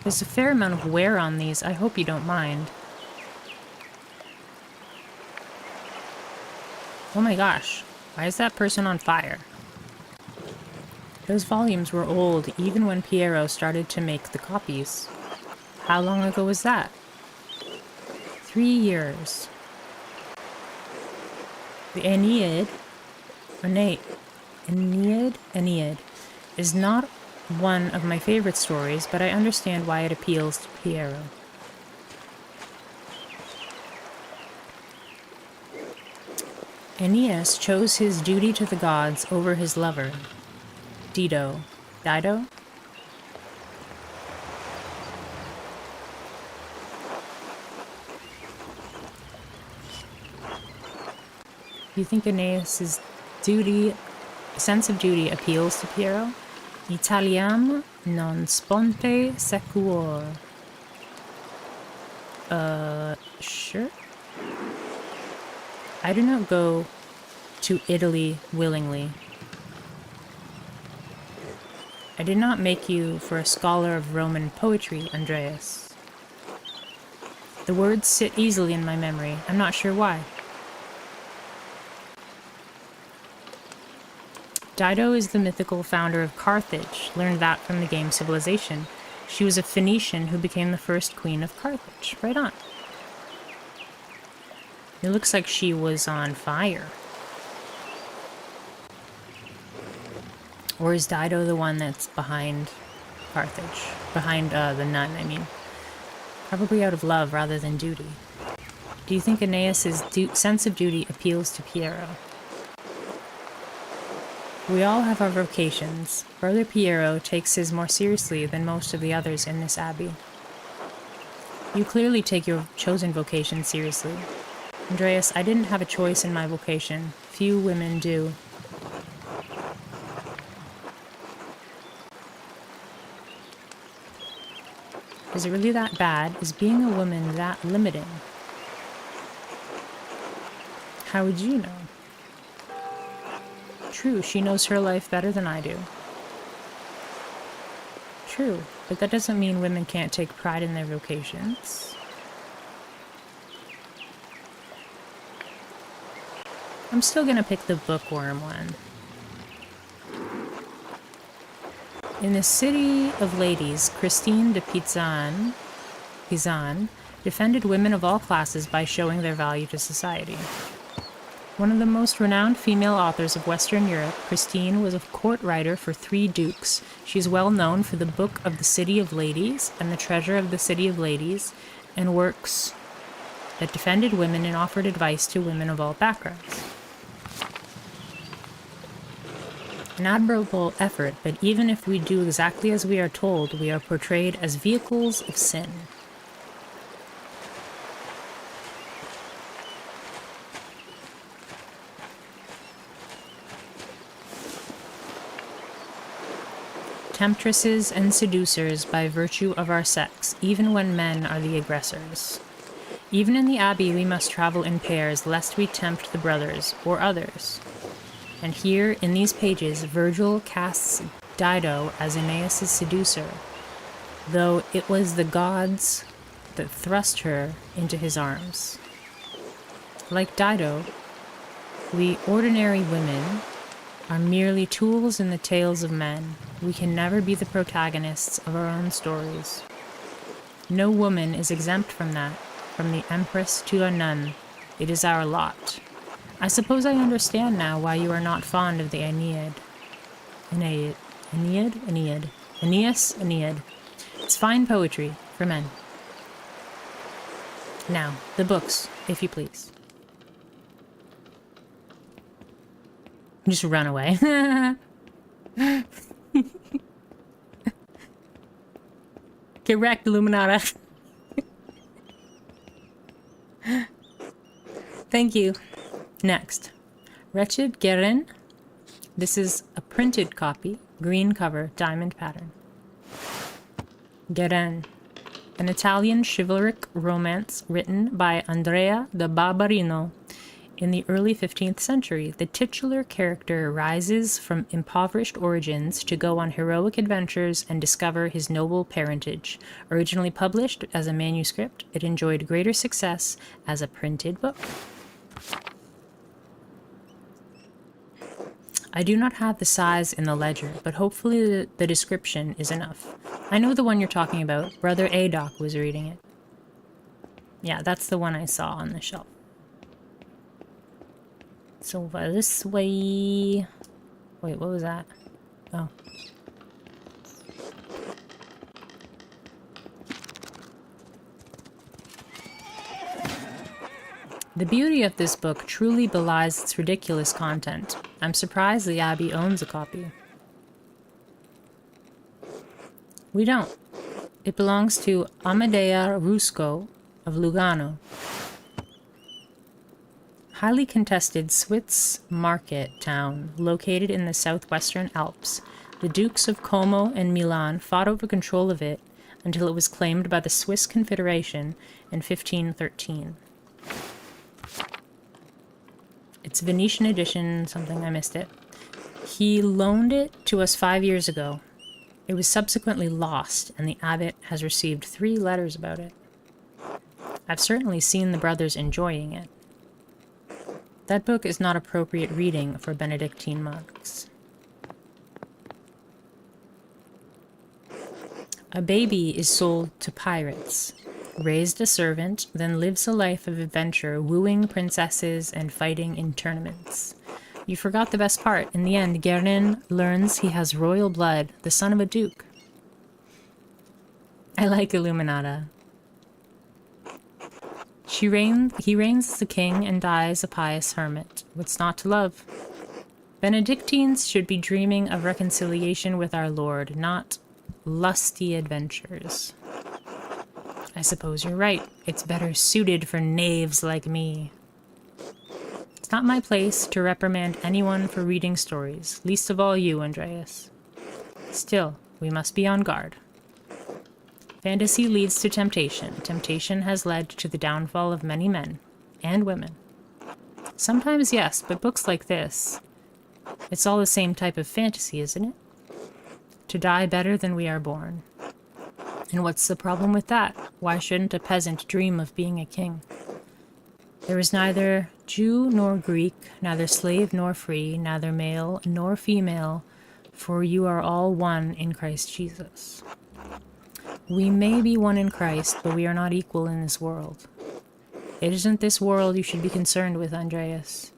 There's a fair amount of wear on these. I hope you don't mind. Oh my gosh. Why is that person on fire? Those volumes were old even when Piero started to make the copies. How long ago was that? 3 years. The Aeneid is not one of my favorite stories, but I understand why it appeals to Piero. Aeneas chose his duty to the gods over his lover, Dido. Dido? Do you think Aeneas's sense of duty appeals to Piero? Italiam non sponte sequor. Sure. I do not go to Italy willingly. I did not make you for a scholar of Roman poetry, Andreas. The words sit easily in my memory. I'm not sure why. Dido is the mythical founder of Carthage. Learned that from the game Civilization. She was a Phoenician who became the first queen of Carthage. Right on. It looks like she was on fire. Or is Dido the one that's behind Carthage? Behind the nun, I mean. Probably out of love rather than duty. Do you think Aeneas's sense of duty appeals to Piero? We all have our vocations. Brother Piero takes his more seriously than most of the others in this abbey. You clearly take your chosen vocation seriously. Andreas, I didn't have a choice in my vocation. Few women do. Is it really that bad? Is being a woman that limiting? How would you know? True, she knows her life better than I do. True, but that doesn't mean women can't take pride in their vocations. I'm still gonna pick the bookworm one. In the city of ladies, Christine de Pizan defended women of all classes by showing their value to society. One of the most renowned female authors of Western Europe, Christine was a court writer for 3 dukes. She is well known for the Book of the City of Ladies and the Treasure of the City of Ladies, and works that defended women and offered advice to women of all backgrounds. An admirable effort, but even if we do exactly as we are told, we are portrayed as vehicles of sin. Temptresses and seducers by virtue of our sex, even when men are the aggressors. Even in the abbey we must travel in pairs, lest we tempt the brothers or others. And here, in these pages, Virgil casts Dido as Aeneas' seducer, though it was the gods that thrust her into his arms. Like Dido, we ordinary women are merely tools in the tales of men. We can never be the protagonists of our own stories. No woman is exempt from that, from the empress to a nun. It is our lot. I suppose I understand now why you are not fond of the Aeneid. Aeneas? Aeneid. It's fine poetry for men. Now, the books, if you please. Just run away. Get wrecked, Illuminata. Thank you. Next, Wretched Guerin. This is a printed copy, green cover, diamond pattern. Guerin, an Italian chivalric romance written by Andrea da Barberino in the early 15th century. The titular character rises from impoverished origins to go on heroic adventures and discover his noble parentage. Originally published as a manuscript, it enjoyed greater success as a printed book. I do not have the size in the ledger, but hopefully the description is enough. I know the one you're talking about. Brother Adoc was reading it. Yeah, that's the one I saw on the shelf. So this way... Wait, what was that? Oh. The beauty of this book truly belies its ridiculous content. I'm surprised the Abbey owns a copy. We don't. It belongs to Amadea Rusco of Lugano. Highly contested Swiss market town located in the southwestern Alps. The Dukes of Como and Milan fought over control of it until it was claimed by the Swiss Confederation in 1513. It's Venetian edition, something I missed it. He loaned it to us 5 years ago. It was subsequently lost, and the abbot has received 3 letters about it. I've certainly seen the brothers enjoying it. That book is not appropriate reading for Benedictine monks. A baby is sold to pirates, raised a servant, then lives a life of adventure, wooing princesses and fighting in tournaments. You forgot the best part. In the end, Guerin learns he has royal blood, the son of a duke. I like Illuminata. He reigns as a king and dies a pious hermit. What's not to love? Benedictines should be dreaming of reconciliation with our Lord, not lusty adventures. I suppose you're right. It's better suited for knaves like me. It's not my place to reprimand anyone for reading stories, least of all you, Andreas. Still, we must be on guard. Fantasy leads to temptation. Temptation has led to the downfall of many men and women. Sometimes, yes, but books like this, it's all the same type of fantasy, isn't it? To die better than we are born. And what's the problem with that? Why shouldn't a peasant dream of being a king? There is neither Jew nor Greek, neither slave nor free, neither male nor female, for you are all one in Christ Jesus. We may be one in Christ, but we are not equal in this world. It isn't this world you should be concerned with, Andreas.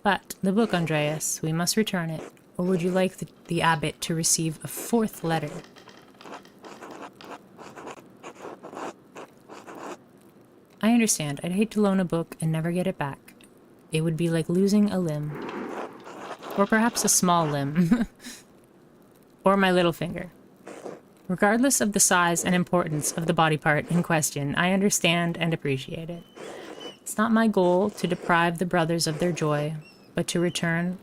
But the book, Andreas, we must return it, or would you like the abbot to receive a 4th letter? I understand. I'd hate to loan a book and never get it back. It would be like losing a limb. Or perhaps a small limb. Or my little finger. Regardless of the size and importance of the body part in question, I understand and appreciate it. It's not my goal to deprive the brothers of their joy, but to return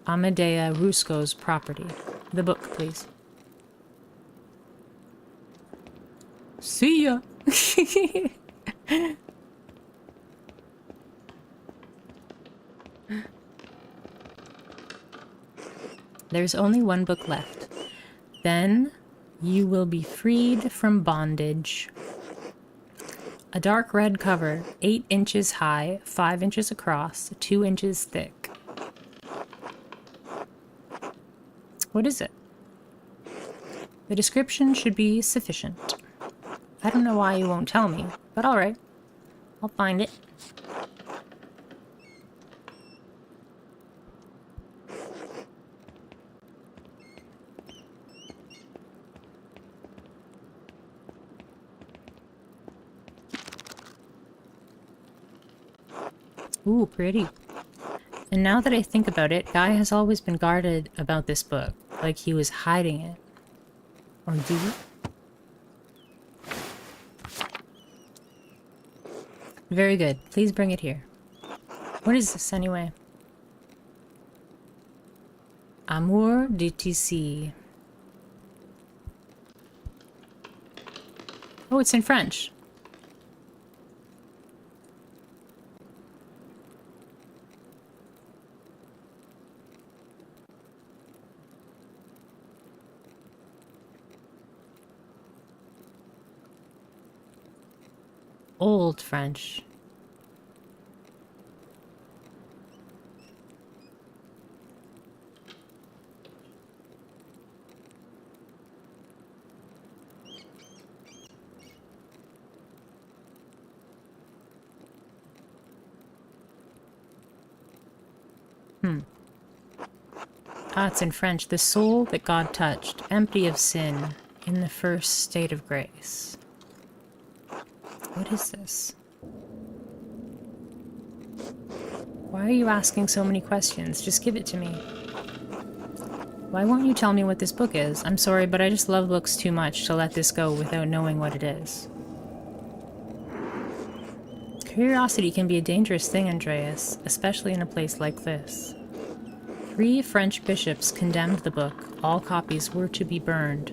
Amadea Rusco's property. The book, please. See ya! There's only one book left. Then you will be freed from bondage. A dark red cover, 8 inches high, 5 inches across, 2 inches thick. What is it? The description should be sufficient. I don't know why you won't tell me, but alright. I'll find it. Ooh, pretty. And now that I think about it, Guy has always been guarded about this book, like he was hiding it. Or do we? Very good. Please bring it here. What is this, anyway? Amour de Tissi. Oh, it's in French. Old French. Ah, it's in French. The soul that God touched, empty of sin, in the first state of grace. What is this? Why are you asking so many questions? Just give it to me. Why won't you tell me what this book is? I'm sorry, but I just love books too much to let this go without knowing what it is. Curiosity can be a dangerous thing, Andreas, especially in a place like this. 3 French bishops condemned the book. All copies were to be burned.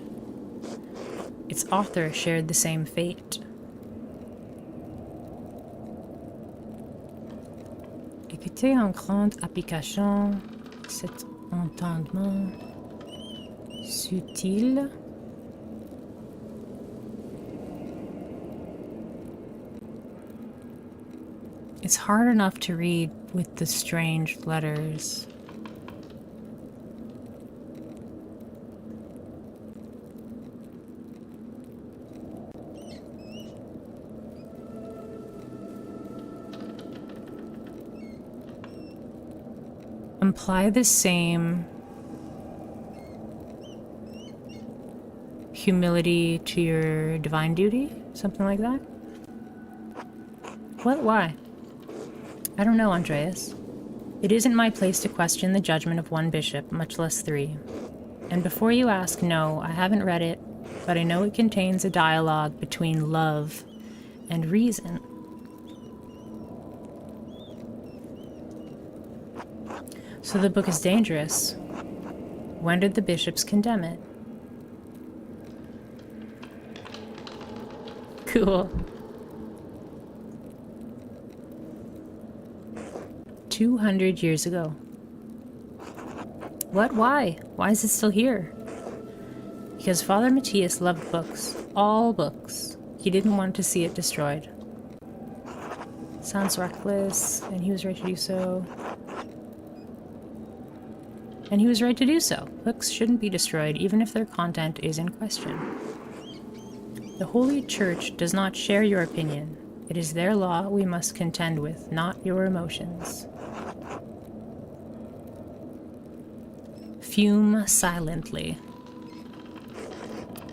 Its author shared the same fate. Écoutez en grande application cet entendement subtil. It's hard enough to read with the strange letters. Apply the same humility to your divine duty? Something like that? What? Why? I don't know, Andreas. It isn't my place to question the judgment of one bishop, much less 3. And before you ask, no, I haven't read it, but I know it contains a dialogue between love and reason. So the book is dangerous. When did the bishops condemn it? Cool. 200 years ago. What? Why? Why is it still here? Because Father Matthias loved books. All books. He didn't want to see it destroyed. Sounds reckless, and he was right to do so. And he was right to do so. Books shouldn't be destroyed, even if their content is in question. The Holy Church does not share your opinion. It is their law we must contend with, not your emotions. Fume silently.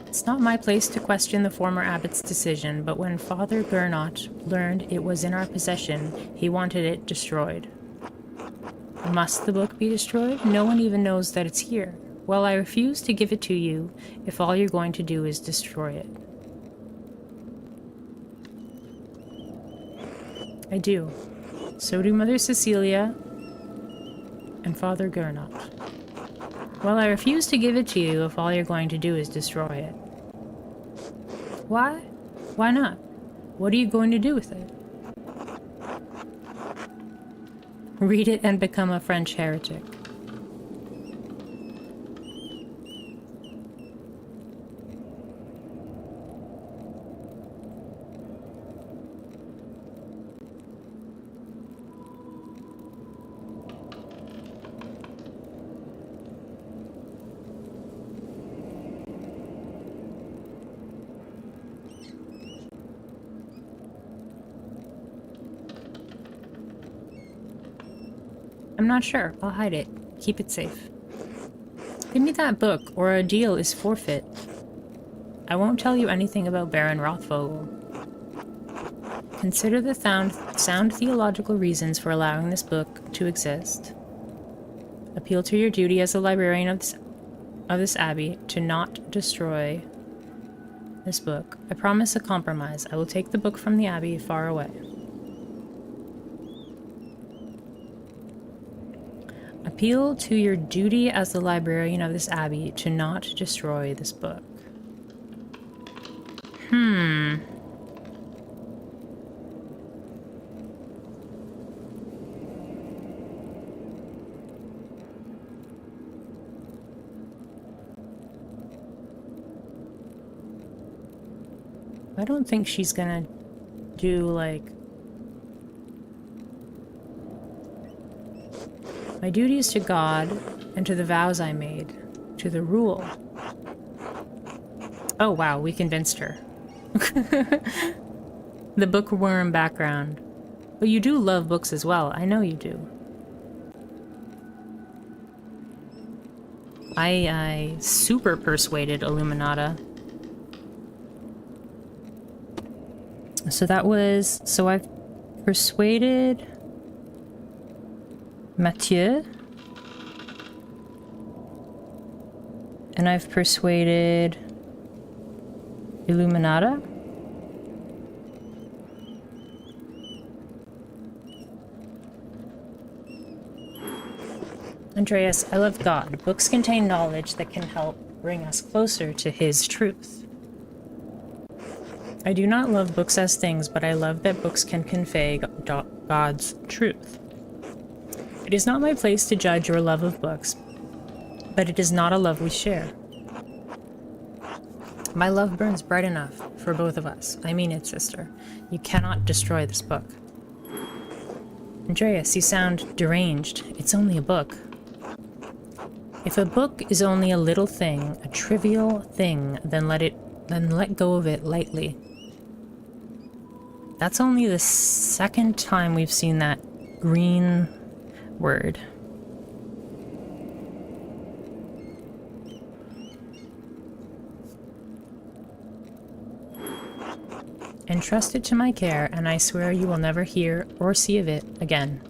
It's not my place to question the former abbot's decision, but when Father Gernot learned it was in our possession, he wanted it destroyed. Must the book be destroyed? No one even knows that it's here. Well, I refuse to give it to you if all you're going to do is destroy it. I do. So do Mother Cecilia and Father Gernot. Well, I refuse to give it to you if all you're going to do is destroy it. Why? Why not? What are you going to do with it? Read it and become a French heretic. I'm not sure. I'll hide it. Keep it safe. Give me that book, or a deal is forfeit. I won't tell you anything about Baron Rothvogel. Consider the sound theological reasons for allowing this book to exist. Appeal to your duty as a librarian of this abbey to not destroy this book. I promise a compromise. I will take the book from the abbey far away. Appeal to your duty as the librarian of this abbey to not destroy this book. I don't think she's gonna do, like... My duty is to God and to the vows I made, to the rule. Oh wow, we convinced her. The bookworm background. But you do love books as well, I know you do. I super persuaded Illuminata. So that was... So I've persuaded Mathieu. And I've persuaded Illuminata. Andreas, I love God. Books contain knowledge that can help bring us closer to His truth. I do not love books as things, but I love that books can convey God's truth. It is not my place to judge your love of books, but it is not a love we share. My love burns bright enough for both of us. I mean it, sister. You cannot destroy this book. Andreas, you sound deranged. It's only a book. If a book is only a little thing, a trivial thing, then let go of it lightly. That's only the second time we've seen that green word. Entrust it to my care, and I swear you will never hear or see of it again.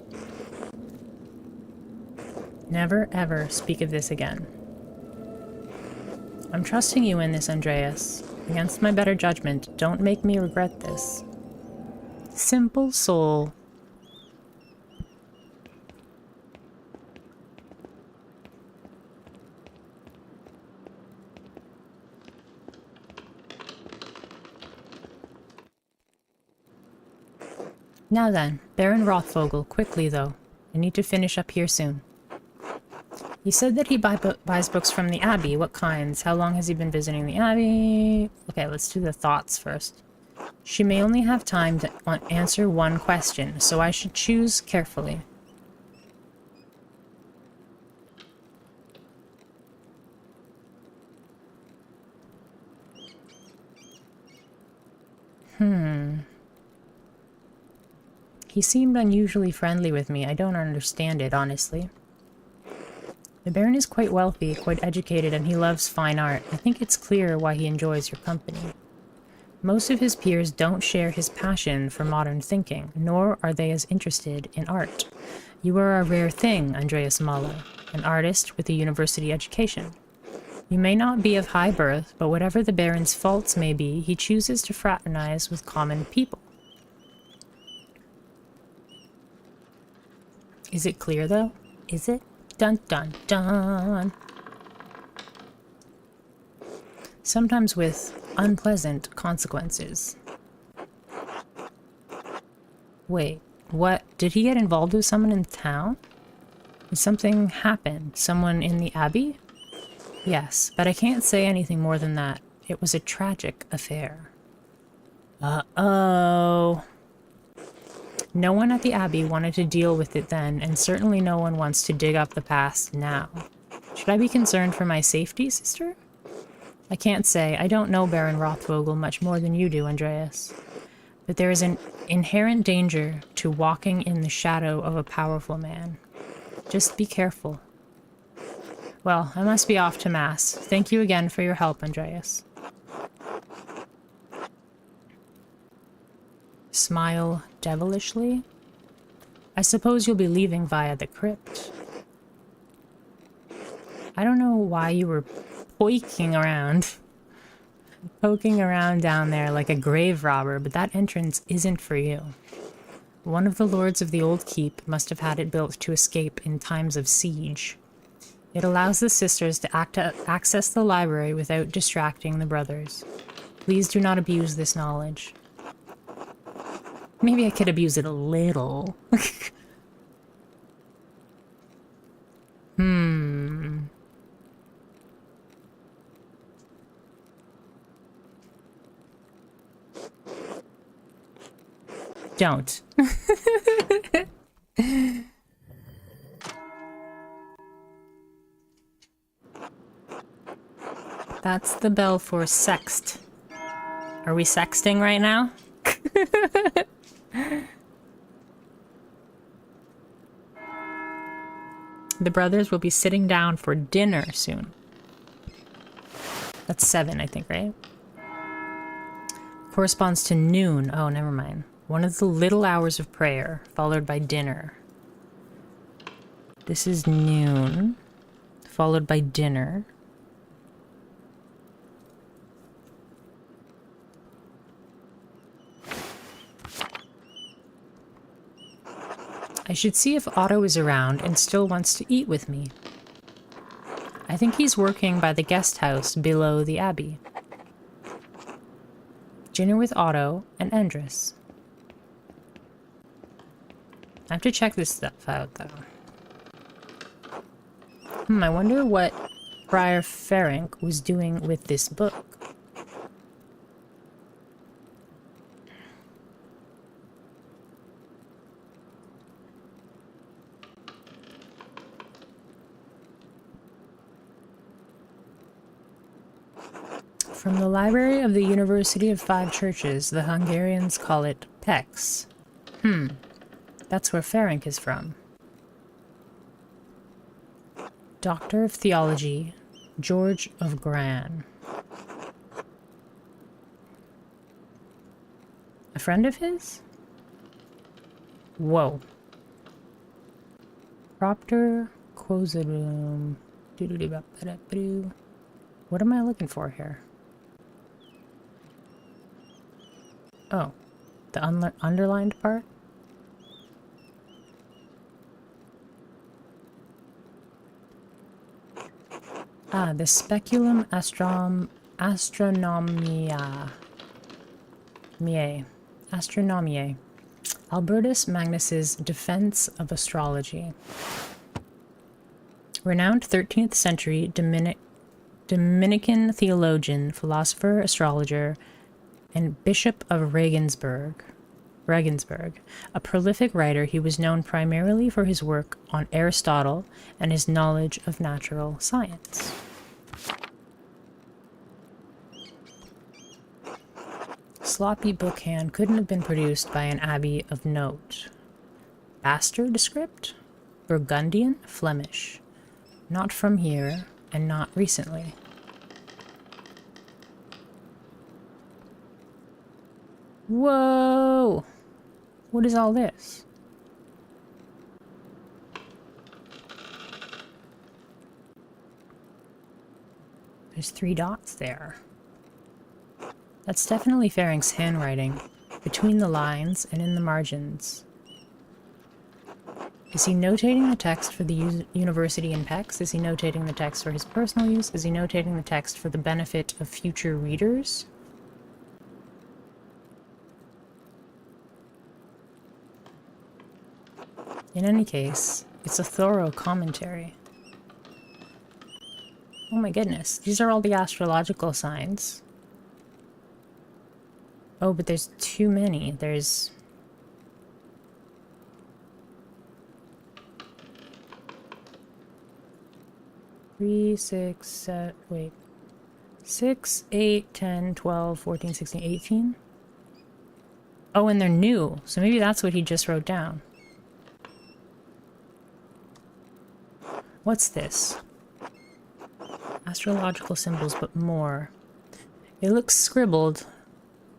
Never, ever speak of this again. I'm trusting you in this, Andreas. Against my better judgment, don't make me regret this. Simple soul. Now then, Baron Rothvogel, quickly though. I need to finish up here soon. He said that he buys books from the Abbey. What kinds? How long has he been visiting the Abbey? Okay, let's do the thoughts first. She may only have time to answer one question, so I should choose carefully. He seemed unusually friendly with me. I don't understand it, honestly. The Baron is quite wealthy, quite educated, and he loves fine art. I think it's clear why he enjoys your company. Most of his peers don't share his passion for modern thinking, nor are they as interested in art. You are a rare thing, Andreas Mahler, an artist with a university education. You may not be of high birth, but whatever the Baron's faults may be, he chooses to fraternize with common people. Is it clear, though? Is it? Dun dun dun! Sometimes with unpleasant consequences. Wait, what? Did he get involved with someone in town? Did something happen? Someone in the Abbey? Yes, but I can't say anything more than that. It was a tragic affair. Uh-oh. No one at the Abbey wanted to deal with it then, and certainly no one wants to dig up the past now. Should I be concerned for my safety, sister? I can't say. I don't know Baron Rothvogel much more than you do, Andreas. But there is an inherent danger to walking in the shadow of a powerful man. Just be careful. Well, I must be off to Mass. Thank you again for your help, Andreas. Smile devilishly. I suppose you'll be leaving via the crypt. I don't know why you were poking around down there like a grave robber, but that entrance isn't for you. One of the lords of the old keep must have had it built to escape in times of siege. It allows the sisters to access the library without distracting the brothers. Please do not abuse this knowledge. Maybe I could abuse it a little. Don't. That's the bell for sext. Are we sexting right now? The brothers will be sitting down for dinner soon. That's 7, I think, right? Corresponds to noon. Oh, never mind. One of the little hours of prayer, followed by dinner. This is noon, followed by dinner. I should see if Otto is around and still wants to eat with me. I think he's working by the guest house below the abbey. Dinner with Otto and Andres. I have to check this stuff out, though. I wonder what Friar Ferenc was doing with this book. From the library of the University of Five Churches, the Hungarians call it Pex. That's where Ferenc is from. Doctor of Theology, George of Gran. A friend of his? Whoa. Propter Quositum. What am I looking for here? Oh, the underlined part? Ah, the Speculum Astronomiae. Albertus Magnus's Defense of Astrology. Renowned 13th century Dominican theologian, philosopher, astrologer, and Bishop of Regensburg. A prolific writer, he was known primarily for his work on Aristotle and his knowledge of natural science. Sloppy bookhand couldn't have been produced by an abbey of note. Bastard script? Burgundian? Flemish. Not from here, and not recently. Whoa! What is all this? There's 3 dots there. That's definitely Ferenc's handwriting, between the lines and in the margins. Is he notating the text for the university in Pex? Is he notating the text for his personal use? Is he notating the text for the benefit of future readers? In any case, it's a thorough commentary. Oh my goodness, these are all the astrological signs. Oh, but there's too many. There's... Three, 6, wait. 6, 8, 10, 12, 14, 16, 18? Oh, and they're new, so maybe that's what he just wrote down. What's this? Astrological symbols, but more. It looks scribbled,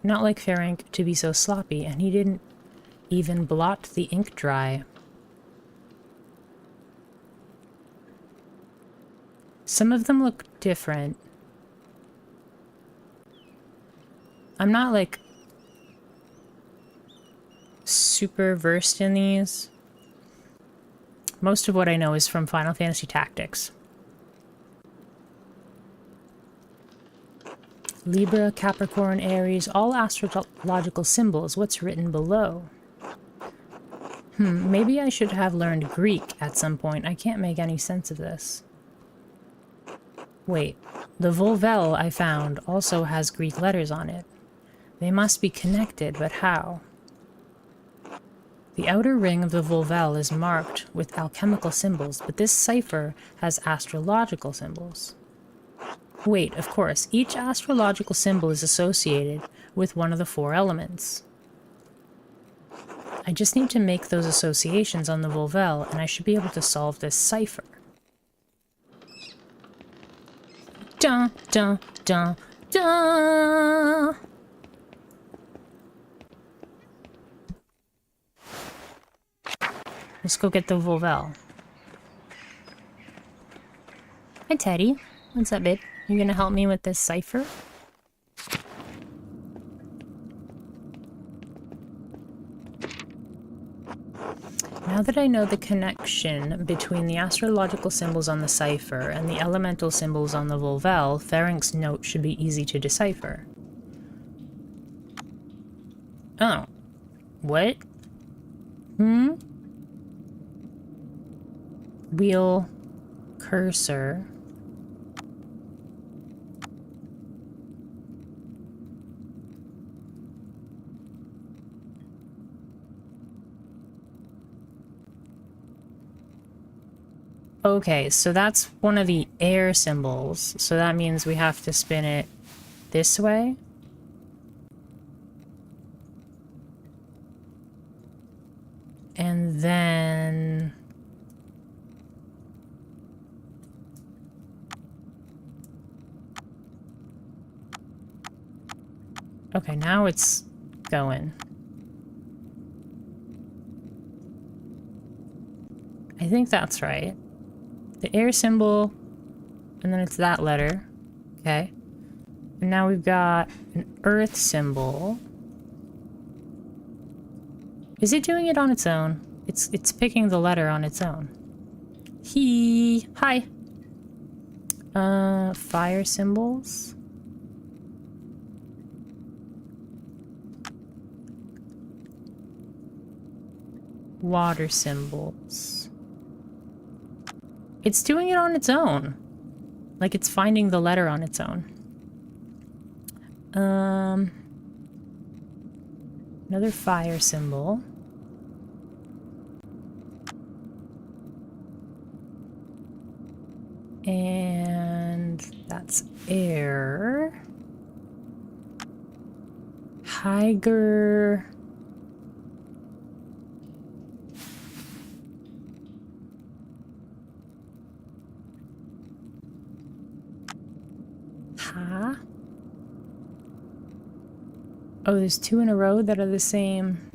not like Ferenc to be so sloppy, and he didn't even blot the ink dry. Some of them look different. I'm not, like, super versed in these. Most of what I know is from Final Fantasy Tactics. Libra, Capricorn, Aries, all astrological symbols. What's written below? Maybe I should have learned Greek at some point. I can't make any sense of this. Wait, the Volvel I found also has Greek letters on it. They must be connected, but how? The outer ring of the Volvel is marked with alchemical symbols, but this cipher has astrological symbols. Wait, of course, each astrological symbol is associated with one of the 4 elements. I just need to make those associations on the Volvel, and I should be able to solve this cipher. Dun, dun, dun, dun! Let's go get the Volvel. Hi, Teddy. What's up, babe? You gonna help me with this cipher? Now that I know the connection between the astrological symbols on the cipher and the elemental symbols on the Volvel, Ferenc's note should be easy to decipher. Oh. What? Wheel cursor. Okay, so that's one of the air symbols. So that means we have to spin it this way. And then... Okay, now it's going. I think that's right. The air symbol, and then it's that letter. Okay. And now we've got an earth symbol. Is it doing it on its own? It's picking the letter on its own. Hi. Fire symbols. Water symbols. It's doing it on its own. Like it's finding the letter on its own. Another fire symbol. And that's air. Tiger. Ha. Oh, there's two in a row that are the same.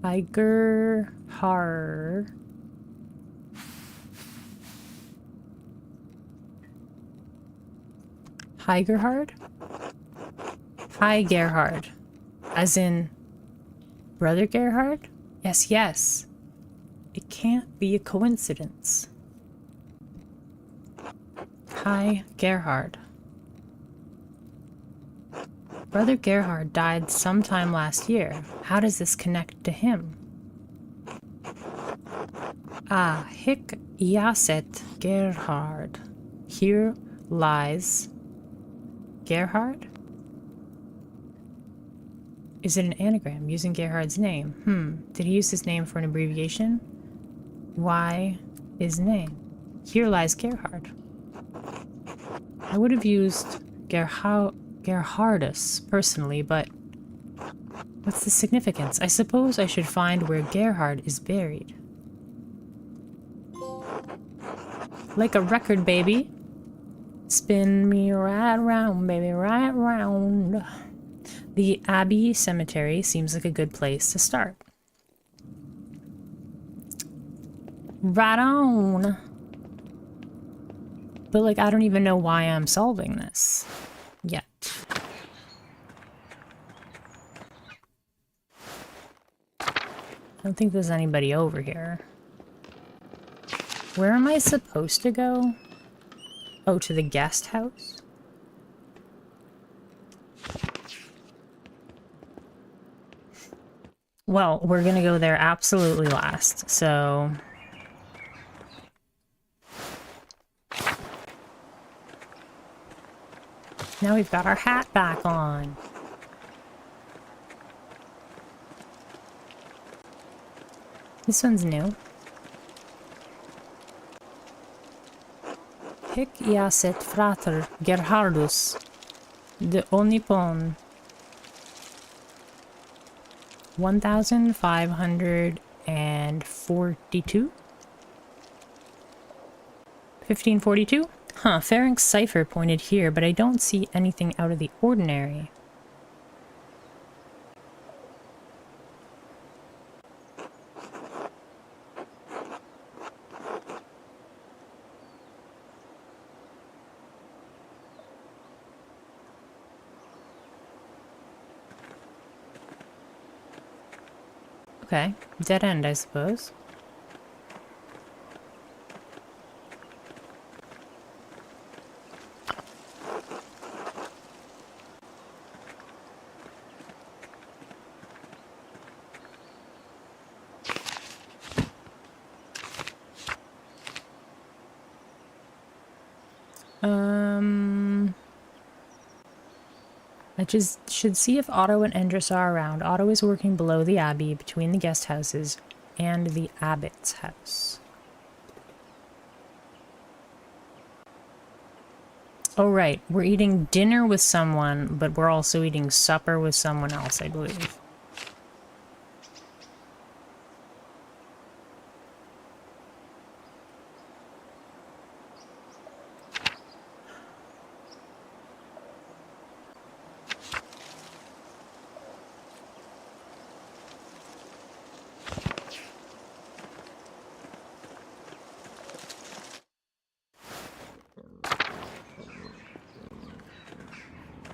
Tiger. Har. Tigerhard? Hi, Gerhard. As in, Brother Gerhard? Yes, yes. It can't be a coincidence. Hi, Gerhard. Brother Gerhard died sometime last year. How does this connect to him? Ah, hic jacet Gerhard. Here lies Gerhard? Is it an anagram using Gerhard's name? Did he use his name for an abbreviation? Why his name? Here lies Gerhard. I would have used Gerhardus personally, but what's the significance? I suppose I should find where Gerhard is buried. Like a record, baby. Spin me right round, baby, right round. The Abbey Cemetery seems like a good place to start. Right on. But, like, I don't even know why I'm solving this yet. I don't think there's anybody over here. Where am I supposed to go? Oh, to the guest house? Well, we're gonna go there absolutely last, so... Now we've got our hat back on. This one's new. Hic jacet frater Gerhardus de Onipon 1542? 1542? Huh, Ferenc's cipher pointed here, but I don't see anything out of the ordinary. Okay, dead end, I suppose. I just should see if Otto and Endris are around. Otto is working below the abbey, between the guest houses and the abbot's house. Oh, right. We're eating dinner with someone, but we're also eating supper with someone else, I believe.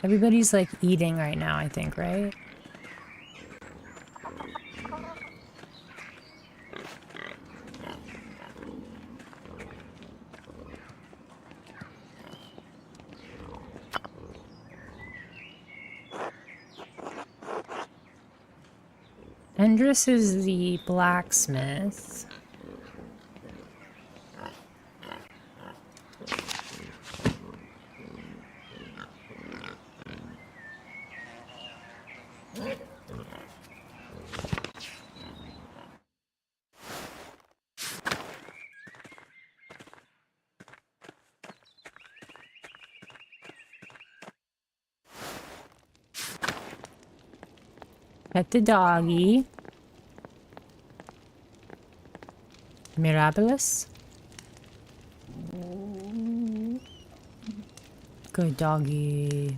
Everybody's like eating right now, I think, right? Endris is the blacksmith. Pet the doggy. Mirabilis. Good doggy.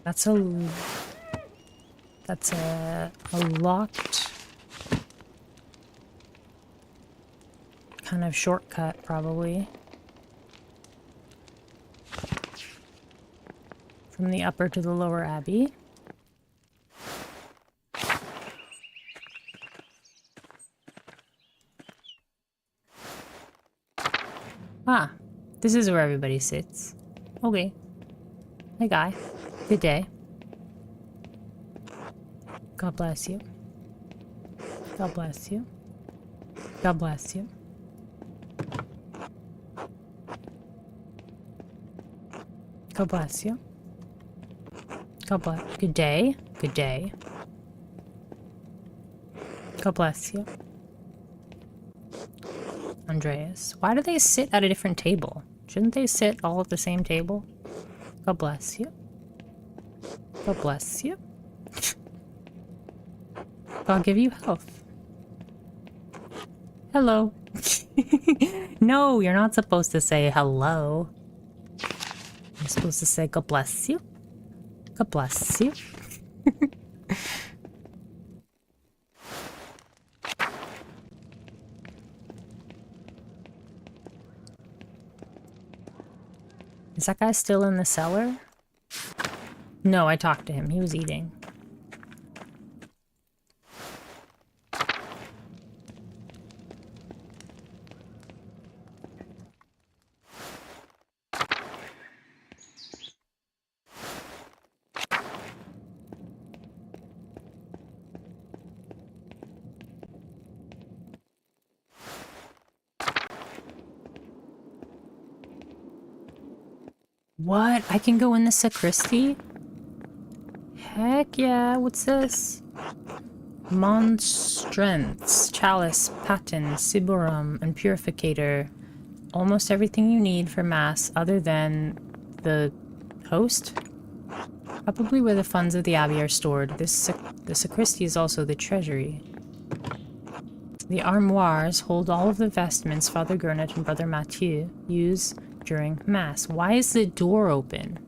That's a locked kind of shortcut, probably. From the upper to the lower abbey. Ah, this is where everybody sits. Okay. Hi, guy. Good day. God bless you. God bless you. God bless you. God bless you. God bless. Good day. Good day. God bless you. Andreas. Why do they sit at a different table? Shouldn't they sit all at the same table? God bless you. God bless you. God give you health. Hello. No, you're not supposed to say hello. You're supposed to say God bless you. God bless you. Is that guy still in the cellar? No, I talked to him. He was eating. What? I can go in the sacristy? Heck yeah, what's this? Monstrance, chalice, paten, ciborum, and purificator. Almost everything you need for mass other than the host? Probably where the funds of the abbey are stored. The sacristy is also the treasury. The armoires hold all of the vestments Father Gurnet and Brother Mathieu use during mass. Why is the door open?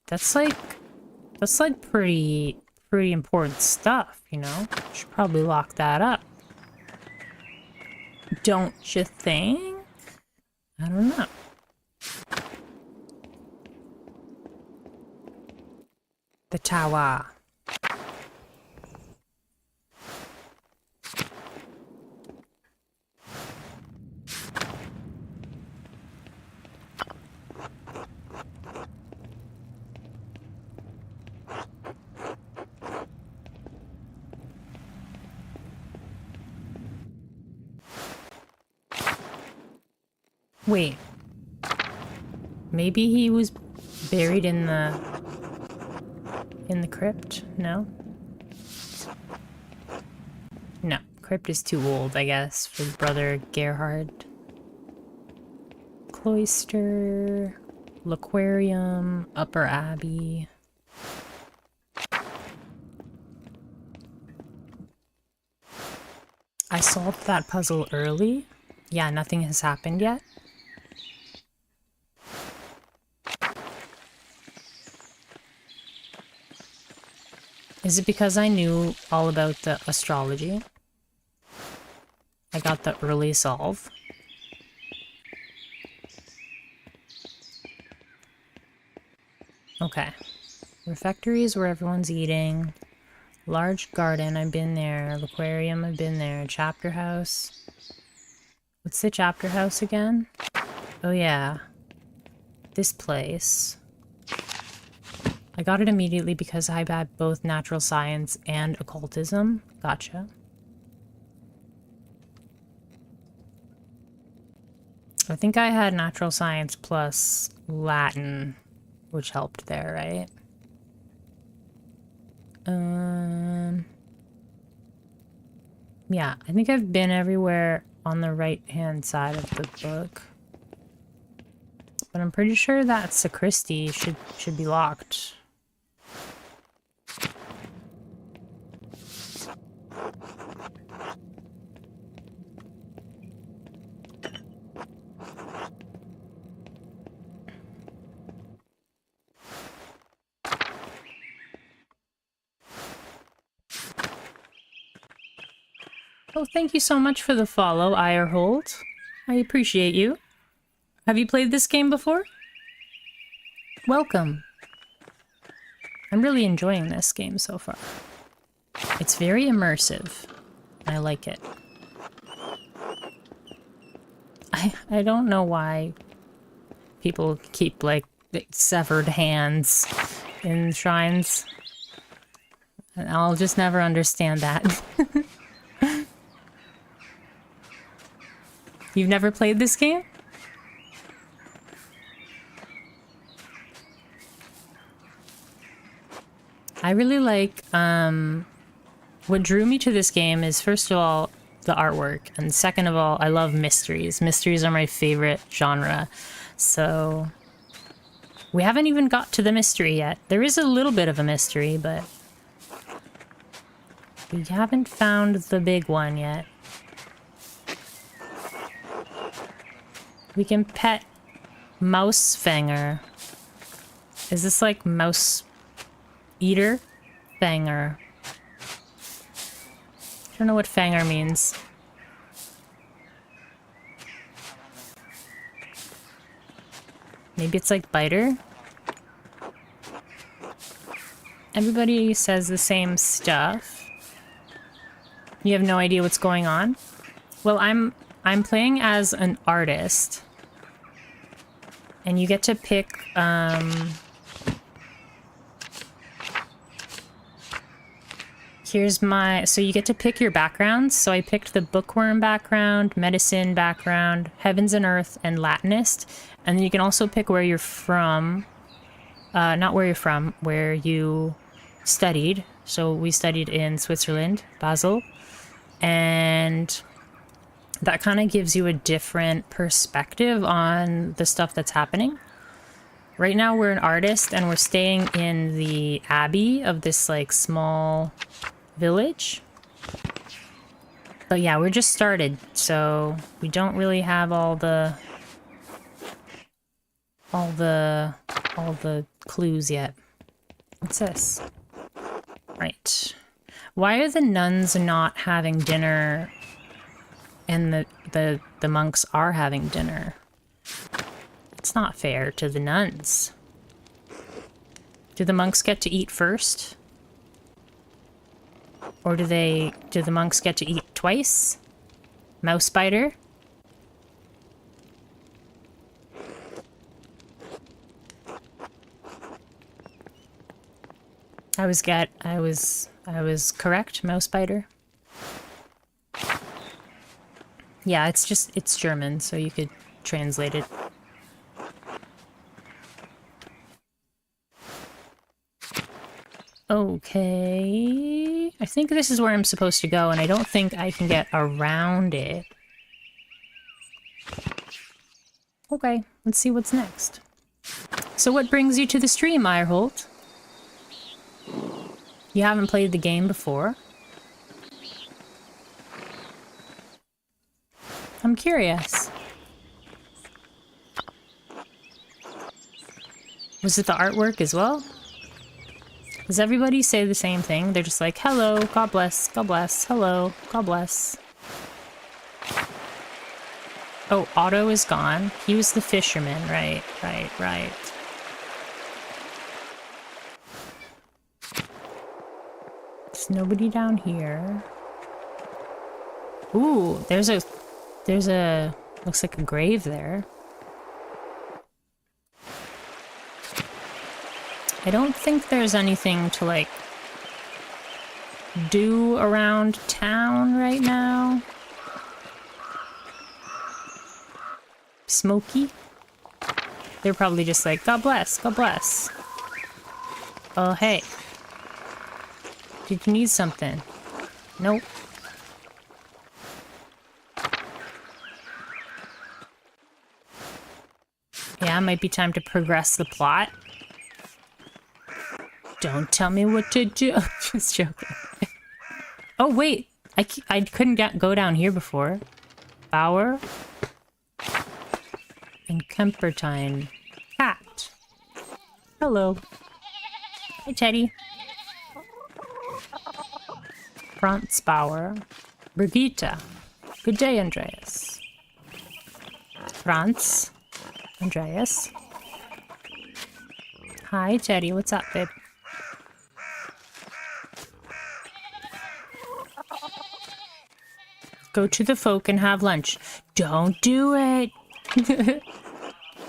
That's like pretty important stuff, you know? Should probably lock that up. Don't you think? I don't know. The tower. Wait. Maybe he was buried in the crypt? No? No. Crypt is too old, I guess, for Brother Gerhard. Cloister, Laquarium, Upper Abbey. I solved that puzzle early. Yeah, nothing has happened yet. Is it because I knew all about the astrology? I got the early solve. Okay. Refectory is where everyone's eating. Large garden, I've been there. Aquarium, I've been there. Chapter house. What's the chapter house again? Oh yeah. This place. I got it immediately because I had both natural science and occultism. Gotcha. I think I had natural science plus Latin, which helped there, right? Yeah, I think I've been everywhere on the right-hand side of the book. But I'm pretty sure that sacristy should be locked. Oh, thank you so much for the follow, Eyerhold. I appreciate you. Have you played this game before? Welcome. I'm really enjoying this game so far. It's very immersive. I like it. I don't know why people keep, like, severed hands in shrines. I'll just never understand that. You've never played this game? I really like, what drew me to this game is, first of all, the artwork, and second of all, I love mysteries. Mysteries are my favorite genre, so we haven't even got to the mystery yet. There is a little bit of a mystery, but we haven't found the big one yet. We can pet Mouse Fanger. Is this like Mouse Eater? Fanger. I don't know what Fanger means. Maybe it's like Biter? Everybody says the same stuff. You have no idea what's going on? Well, I'm playing as an artist. And you get to pick, here's my... So you get to pick your backgrounds. So I picked the bookworm background, medicine background, heavens and earth, and Latinist. And then you can also pick where you're from. Not where you're from, where you studied. So we studied in Switzerland, Basel. And that kind of gives you a different perspective on the stuff that's happening. Right now we're an artist and we're staying in the abbey of this like small village. But yeah, we're just started, so we don't really have all the clues yet. What's this? Right. Why are the nuns not having dinner and the monks are having dinner? It's not fair to the nuns. Do the monks get to eat first? Or do the monks get to eat twice? Mouse spider? I was correct, mouse spider. Yeah, it's German, so you could translate it. Okay. I think this is where I'm supposed to go, and I don't think I can get around it. Okay, let's see what's next. So what brings you to the stream, Eierholt? You haven't played the game before? I'm curious. Was it the artwork as well? Does everybody say the same thing? They're just like, hello, God bless, hello, God bless. Oh, Otto is gone. He was the fisherman, right. There's nobody down here. Ooh, there's a, looks like a grave there. I don't think there's anything to, like, do around town right now. Smoky? They're probably just like, God bless, God bless. Oh, hey. Did you need something? Nope. Yeah, it might be time to progress the plot. Don't tell me what to do. Just joking. Oh, wait. I couldn't go down here before. Bauer. And Kempertine. Cat. Hello. Hi, Teddy. Franz Bauer. Brigitte. Good day, Andreas. Franz. Andreas. Hi, Teddy. What's up, babe? Go to the folk and have lunch. Don't do it!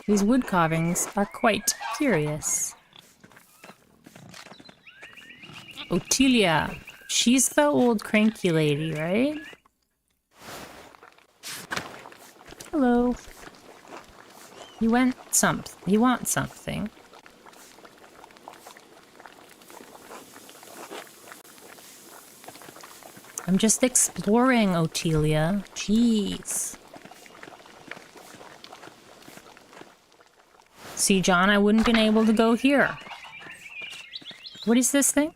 These wood carvings are quite curious. Otelia. She's the old cranky lady, right? Hello. You want something. I'm just exploring, Otelia. Jeez. See, John, I wouldn't been able to go here. What is this thing?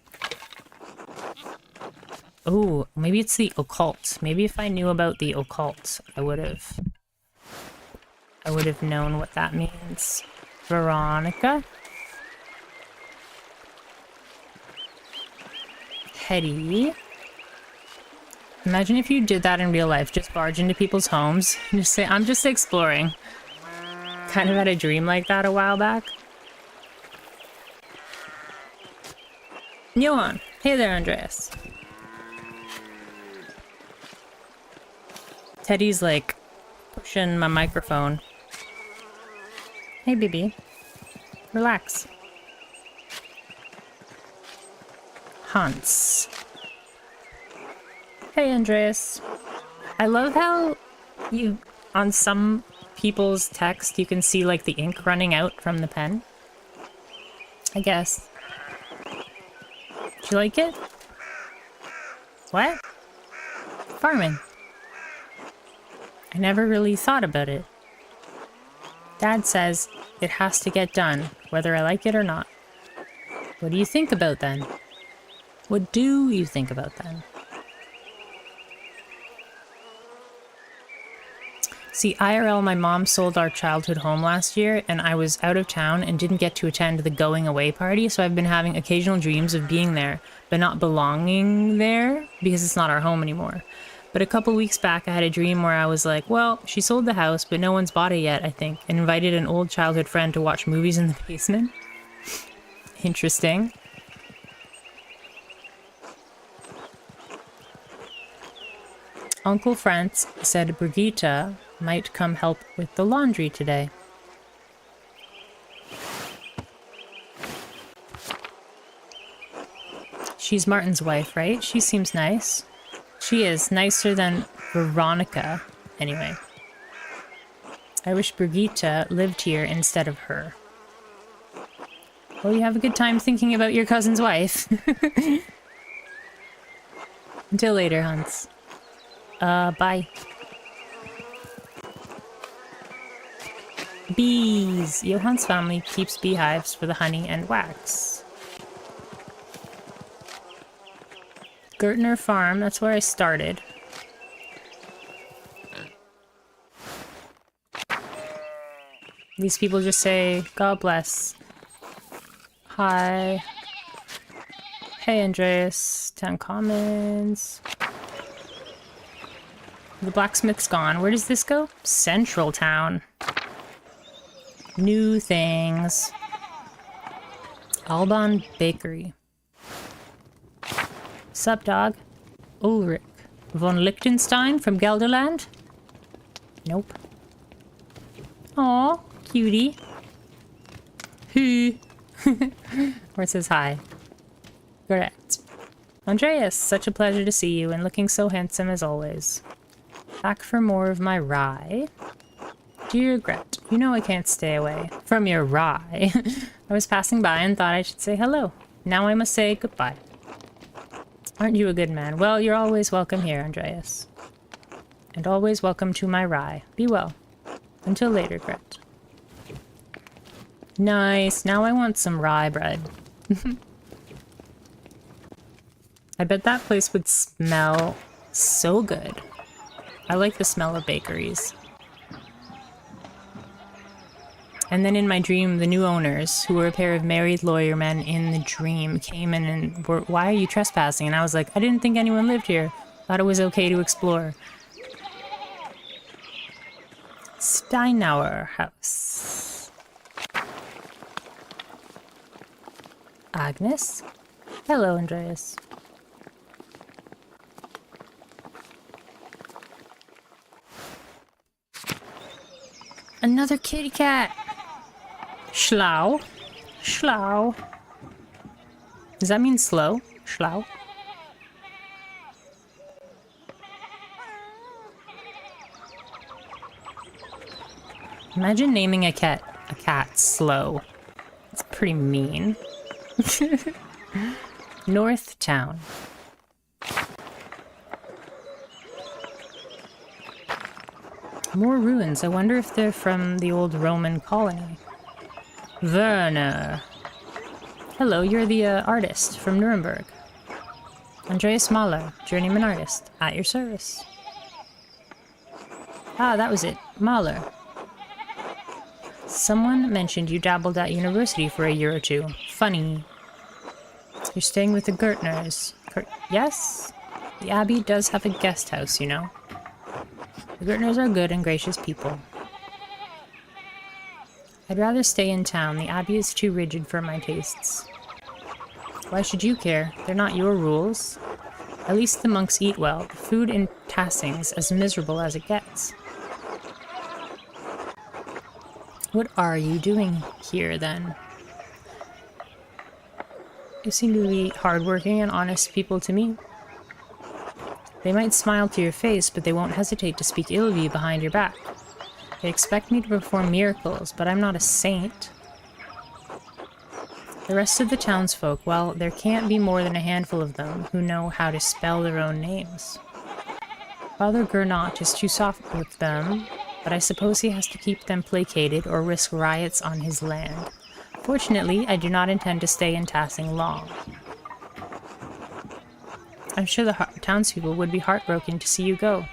Oh, maybe it's the occult. Maybe if I knew about the occult, I would have known what that means. Veronica? Hetty? Imagine if you did that in real life. Just barge into people's homes and just say, I'm just exploring. Kind of had a dream like that a while back. Johan. Hey there, Andreas. Teddy's like pushing my microphone. Hey, baby. Relax. Hans. Hey, Andreas. I love how on some people's text, you can see, like, the ink running out from the pen. I guess. Do you like it? What? Farming. I never really thought about it. Dad says it has to get done, whether I like it or not. What do you think about then? What do you think about then? See, IRL, my mom sold our childhood home last year, and I was out of town and didn't get to attend the going away party, so I've been having occasional dreams of being there, but not belonging there, because it's not our home anymore. But a couple weeks back, I had a dream where I was like, well, she sold the house, but no one's bought it yet, I think, and invited an old childhood friend to watch movies in the basement. Interesting. Uncle Franz said Brigitte might come help with the laundry today. She's Martin's wife, right? She seems nice. She is nicer than Veronica, anyway. I wish Brigitte lived here instead of her. Well, you have a good time thinking about your cousin's wife. Until later, Hans. Bye. Bees! Johan's family keeps beehives for the honey and wax. Gertner Farm, that's where I started. These people just say, God bless. Hi. Hey, Andreas. 10 comments. The blacksmith's gone. Where does this go? Central Town. New things. Alban Bakery. Sup, dog? Ulrich. Von Liechtenstein from Gelderland? Nope. Aw, cutie. Who? Or it says hi. Correct. Andreas, such a pleasure to see you and looking so handsome as always. Back for more of my rye. Dear Gret, you know I can't stay away from your rye. I was passing by and thought I should say hello. Now I must say goodbye. Aren't you a good man? Well, you're always welcome here, Andreas. And always welcome to my rye. Be well. Until later, Gret. Nice. Now I want some rye bread. I bet that place would smell so good. I like the smell of bakeries. And then in my dream, the new owners, who were a pair of married lawyer men in the dream, came in and were, why are you trespassing? And I was like, I didn't think anyone lived here. Thought it was okay to explore. Steinauer House. Agnes? Hello, Andreas. Another kitty cat. Schlau. Schlau. Does that mean slow? Schlau. Imagine naming a cat slow. It's pretty mean. North Town. More ruins. I wonder if they're from the old Roman colony. Werner. Hello, you're the artist from Nuremberg. Andreas Mahler, journeyman artist, at your service. Ah, that was it. Mahler. Someone mentioned you dabbled at university for a year or two. Funny. You're staying with the Gertners. Yes? The Abbey does have a guest house, you know. The Gertners are good and gracious people. I'd rather stay in town. The Abbey is too rigid for my tastes. Why should you care? They're not your rules. At least the monks eat well. The food in Tassing's as miserable as it gets. What are you doing here, then? You seem to be hardworking and honest people to me. They might smile to your face, but they won't hesitate to speak ill of you behind your back. They expect me to perform miracles, but I'm not a saint. The rest of the townsfolk, well, there can't be more than a handful of them who know how to spell their own names. Father Gernot is too soft with them, but I suppose he has to keep them placated or risk riots on his land. Fortunately, I do not intend to stay in Tassing long. I'm sure the townspeople would be heartbroken to see you go.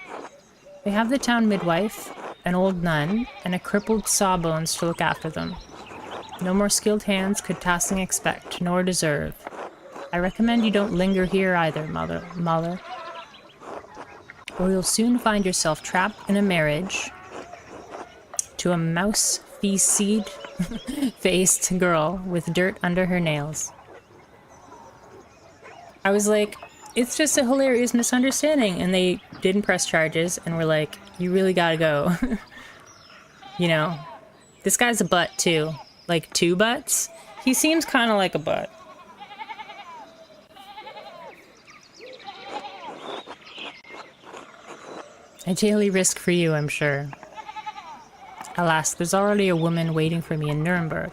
They have the town midwife, an old nun, and a crippled Sawbones to look after them. No more skilled hands could Tassing expect, nor deserve. I recommend you don't linger here either, Mahler. Or you'll soon find yourself trapped in a marriage to a mouse-feed faced girl with dirt under her nails. I was like, it's just a hilarious misunderstanding, and they didn't press charges and were like, you really gotta go. You know, this guy's a butt too. Like 2 butts? He seems kind of like a butt. A daily risk for you, I'm sure. Alas, there's already a woman waiting for me in Nuremberg.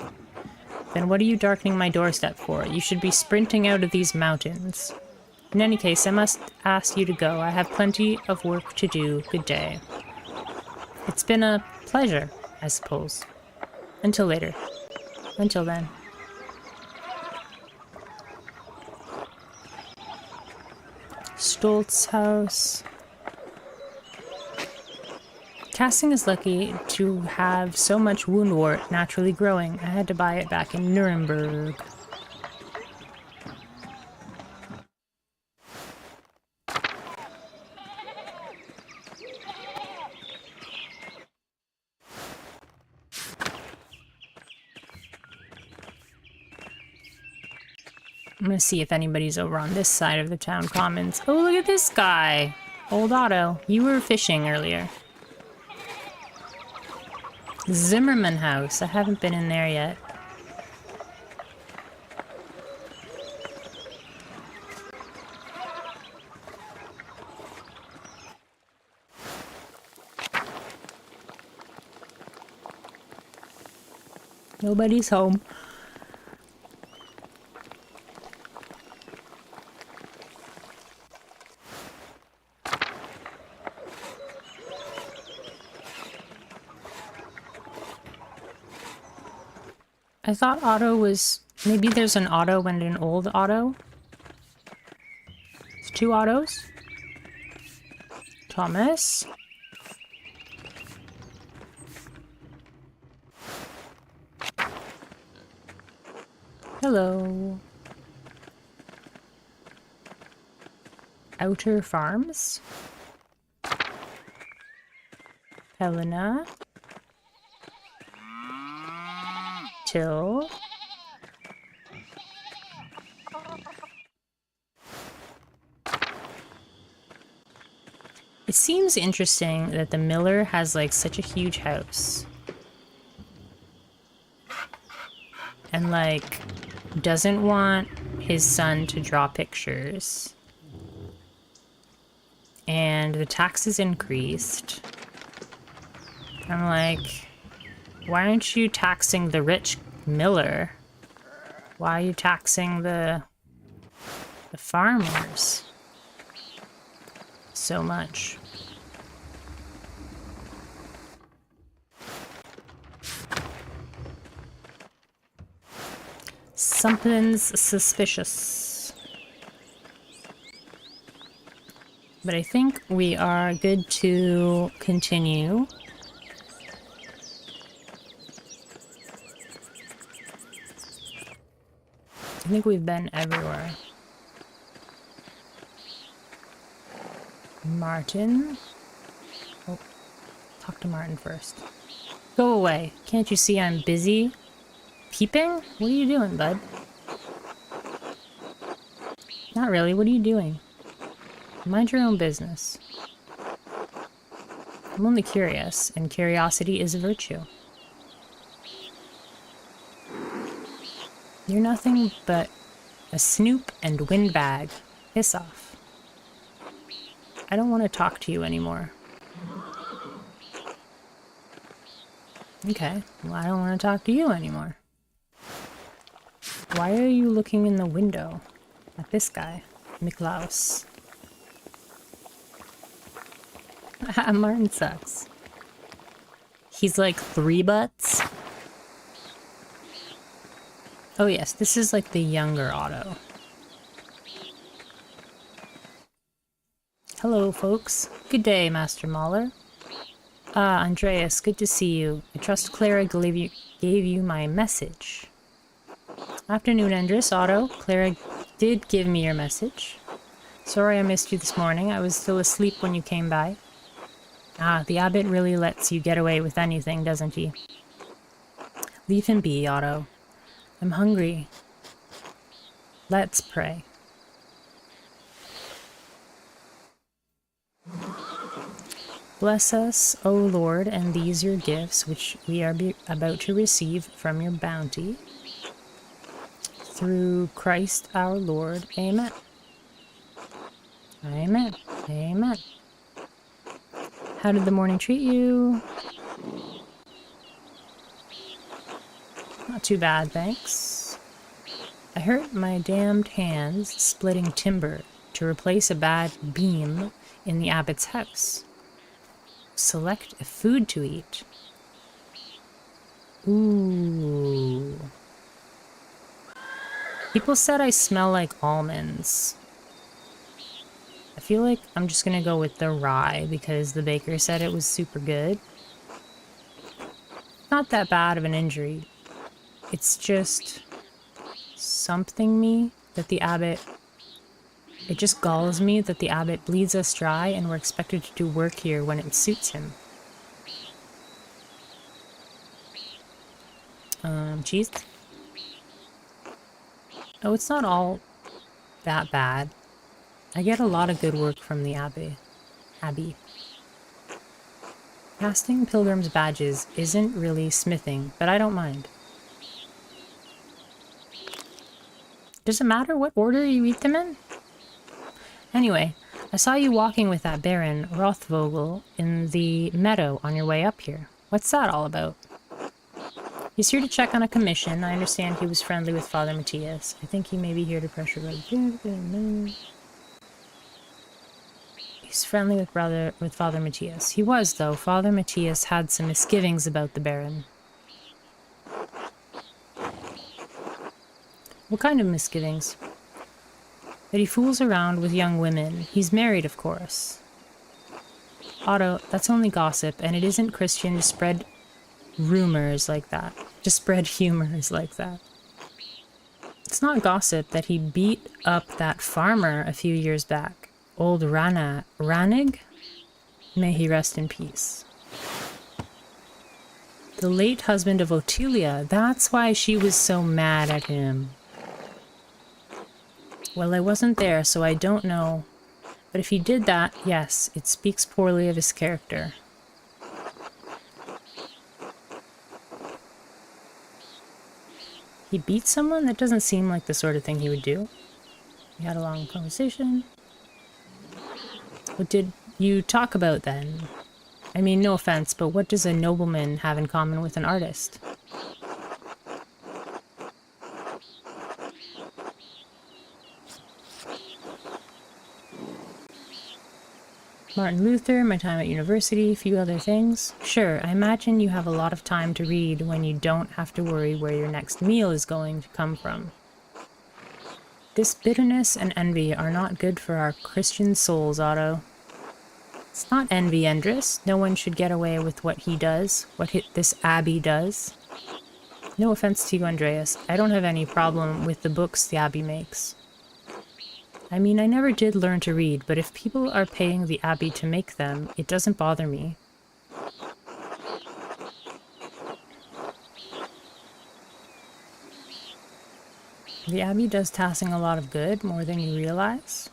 Then what are you darkening my doorstep for? You should be sprinting out of these mountains. In any case, I must ask you to go. I have plenty of work to do. Good day. It's been a pleasure, I suppose. Until later. Until then. Stoltz house. Casting is lucky to have so much woundwort naturally growing. I had to buy it back in Nuremberg. I'm gonna see if anybody's over on this side of the town commons. Oh, look at this guy! Old Otto. You were fishing earlier. Zimmerman house. I haven't been in there yet. Nobody's home. I thought Otto was... Maybe there's an Otto and an old Otto? It's 2 Ottos? Thomas? Hello. Outer Farms? Helena? Till. It seems interesting that the miller has like such a huge house. And like doesn't want his son to draw pictures. And the taxes increased. I'm like, why aren't you taxing the rich miller? Why are you taxing the farmers so much? Something's suspicious. But I think we are good to continue. I think we've been everywhere. Martin. Oh, talk to Martin first. Go away. Can't you see I'm busy? Peeping? What are you doing, bud? Not really. What are you doing? Mind your own business. I'm only curious, and curiosity is a virtue. You're nothing but a snoop and windbag. Piss off. I don't want to talk to you anymore. Okay, well, I don't want to talk to you anymore. Why are you looking in the window at this guy, Miklaus? Martin sucks. He's like 3 butts. Oh yes, this is like the younger Otto. Hello, folks. Good day, Master Mahler. Ah, Andreas, good to see you. I trust Clara gave you my message. Afternoon, Andres. Otto. Clara did give me your message. Sorry I missed you this morning. I was still asleep when you came by. Ah, the abbot really lets you get away with anything, doesn't he? Leave him be, Otto. I'm hungry. Let's pray. Bless us, O Lord, and these your gifts, which we are about to receive from your bounty. Through Christ our Lord. Amen. Amen. Amen. How did the morning treat you? Not too bad, thanks. I hurt my damned hands splitting timber to replace a bad beam in the abbot's house. Select a food to eat. Ooh. People said I smell like almonds. I feel like I'm just gonna go with the rye because the baker said it was super good. Not that bad of an injury. It's just something me that the abbot... It just galls me that the abbot bleeds us dry and we're expected to do work here when it suits him. Cheese? Oh, it's not all that bad. I get a lot of good work from the abbey. Casting pilgrim's badges isn't really smithing, but I don't mind. Does it matter what order you eat them in? Anyway, I saw you walking with that Baron Rothvogel in the meadow on your way up here. What's that all about? He's here to check on a commission. I understand he was friendly with Father Matthias. I think he may be here to pressure... He's friendly with Father Matthias. He was, though. Father Matthias had some misgivings about the Baron. What kind of misgivings? That he fools around with young women. He's married, of course. Otto, that's only gossip, and it isn't Christian to spread rumors like that. To spread humors like that. It's not gossip that he beat up that farmer a few years back. Old Ranig? May he rest in peace. The late husband of Otilia. That's why she was so mad at him. Well, I wasn't there, so I don't know. But if he did that, yes, it speaks poorly of his character. He beat someone? That doesn't seem like the sort of thing he would do. We had a long conversation. What did you talk about then? I mean, no offense, but what does a nobleman have in common with an artist? Martin Luther, my time at university, a few other things. Sure, I imagine you have a lot of time to read when you don't have to worry where your next meal is going to come from. This bitterness and envy are not good for our Christian souls, Otto. It's not envy, Endris. No one should get away with what he does, this abbey does. No offense to you, Andreas. I don't have any problem with the books the abbey makes. I mean, I never did learn to read, but if people are paying the abbey to make them, it doesn't bother me. The abbey does Tassing a lot of good, more than you realize.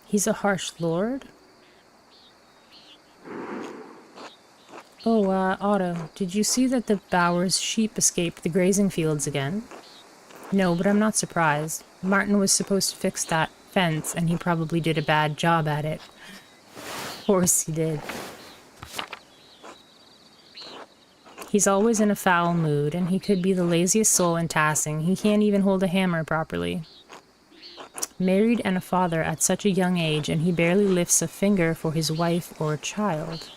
He's a harsh lord. Oh, Otto, did you see that the Bowers sheep escaped the grazing fields again? No, but I'm not surprised. Martin was supposed to fix that fence, and he probably did a bad job at it. Of course he did. He's always in a foul mood, and he could be the laziest soul in Tassing. He can't even hold a hammer properly. Married and a father at such a young age, and he barely lifts a finger for his wife or child.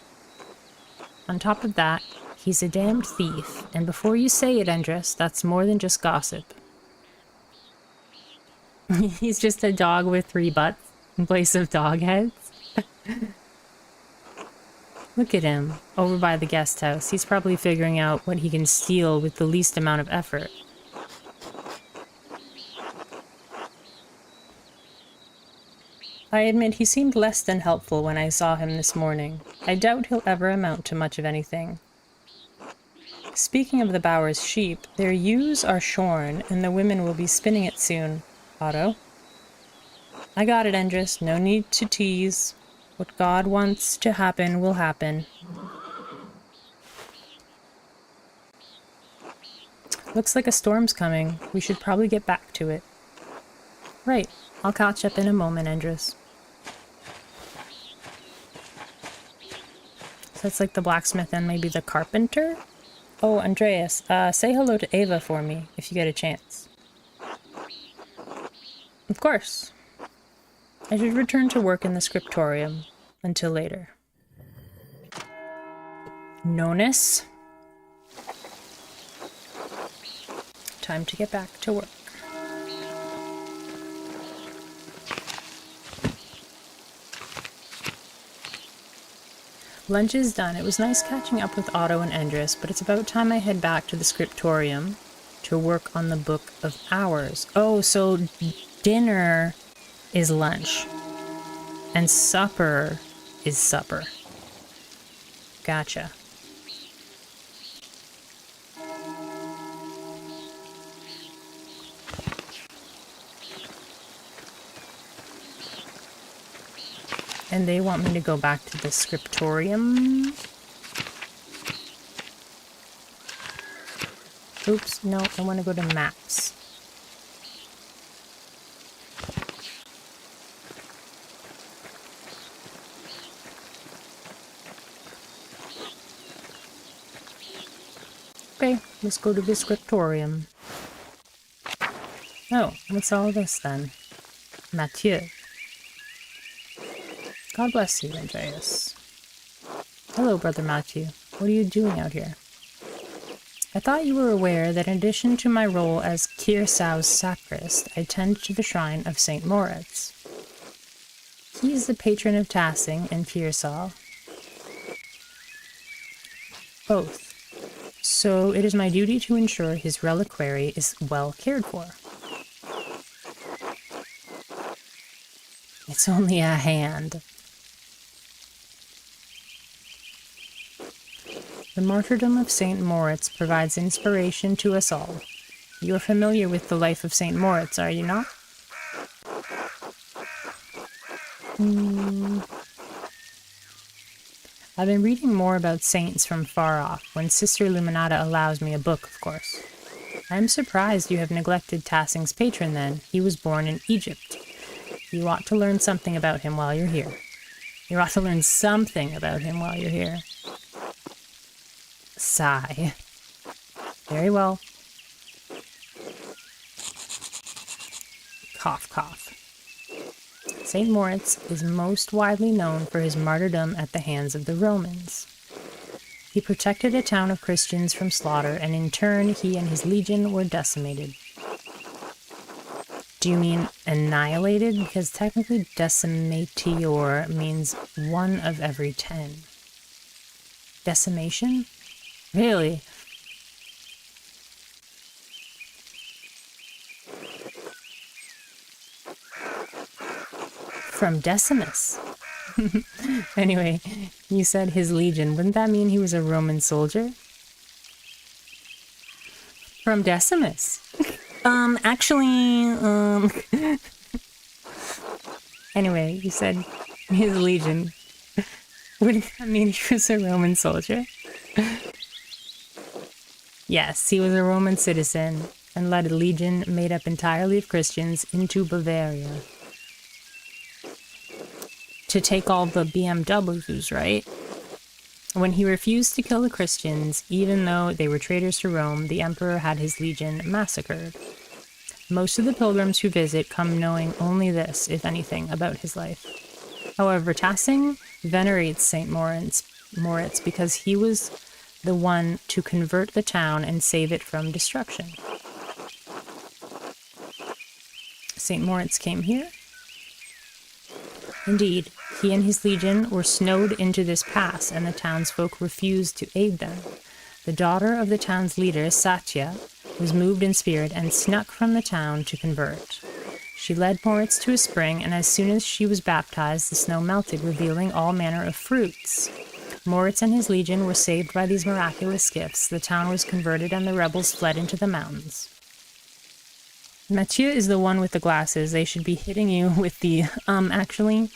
On top of that, he's a damned thief, and before you say it, Endris, that's more than just gossip. He's just a dog with 3 butts in place of dog heads. Look at him, over by the guest house. He's probably figuring out what he can steal with the least amount of effort. I admit he seemed less than helpful when I saw him this morning. I doubt he'll ever amount to much of anything. Speaking of the Bowers sheep, their ewes are shorn, and the women will be spinning it soon. Otto? I got it, Endris. No need to tease. What God wants to happen will happen. Looks like a storm's coming. We should probably get back to it. Right. I'll catch up in a moment, Endris. So that's like the blacksmith and maybe the carpenter? Oh, Andreas, say hello to Ava for me, if you get a chance. Of course. I should return to work in the scriptorium until later. Nonus. Time to get back to work. Lunch is done. It was nice catching up with Otto and Endris, but it's about time I head back to the scriptorium to work on the Book of Hours. Oh, so dinner is lunch, and supper is supper. Gotcha. And they want me to go back to the scriptorium. Oops, no, I want to go to maps. Okay, let's go to the scriptorium. Oh, what's all this then? Mathieu. God bless you, Andreas. Hello, Brother Matthew. What are you doing out here? I thought you were aware that in addition to my role as Kirsau's sacrist, I tend to the shrine of St. Moritz. He is the patron of Tassing and Kirsau. Both. So it is my duty to ensure his reliquary is well cared for. It's only a hand. The martyrdom of St. Moritz provides inspiration to us all. You are familiar with the life of St. Moritz, are you not? I've been reading more about saints from far off, when Sister Luminata allows me a book, of course. I am surprised you have neglected Tassing's patron, then. He was born in Egypt. You ought to learn something about him while you're here. You ought to learn something about him while you're here. Sigh. Very well. Cough, cough. St. Moritz is most widely known for his martyrdom at the hands of the Romans. He protected a town of Christians from slaughter, and in turn he and his legion were decimated. Do you mean annihilated? Because technically decimatior means 1 of every 10. Decimation? Really? From Decimus. Anyway, you said his legion. Wouldn't that mean he was a Roman soldier? From Decimus. Anyway, you said his legion. Wouldn't that mean he was a Roman soldier? Yes, he was a Roman citizen and led a legion made up entirely of Christians into Bavaria. To take all the BMWs, right? When he refused to kill the Christians, even though they were traitors to Rome, the emperor had his legion massacred. Most of the pilgrims who visit come knowing only this, if anything, about his life. However, Tassing venerates St. Moritz because he was the one to convert the town and save it from destruction. St. Moritz came here? Indeed, he and his legion were snowed into this pass, and the townsfolk refused to aid them. The daughter of the town's leader, Satya, was moved in spirit and snuck from the town to convert. She led Moritz to a spring, and as soon as she was baptized, the snow melted, revealing all manner of fruits. Moritz and his legion were saved by these miraculous gifts. The town was converted and the rebels fled into the mountains. Mathieu is the one with the glasses. They should be hitting you with the, actually.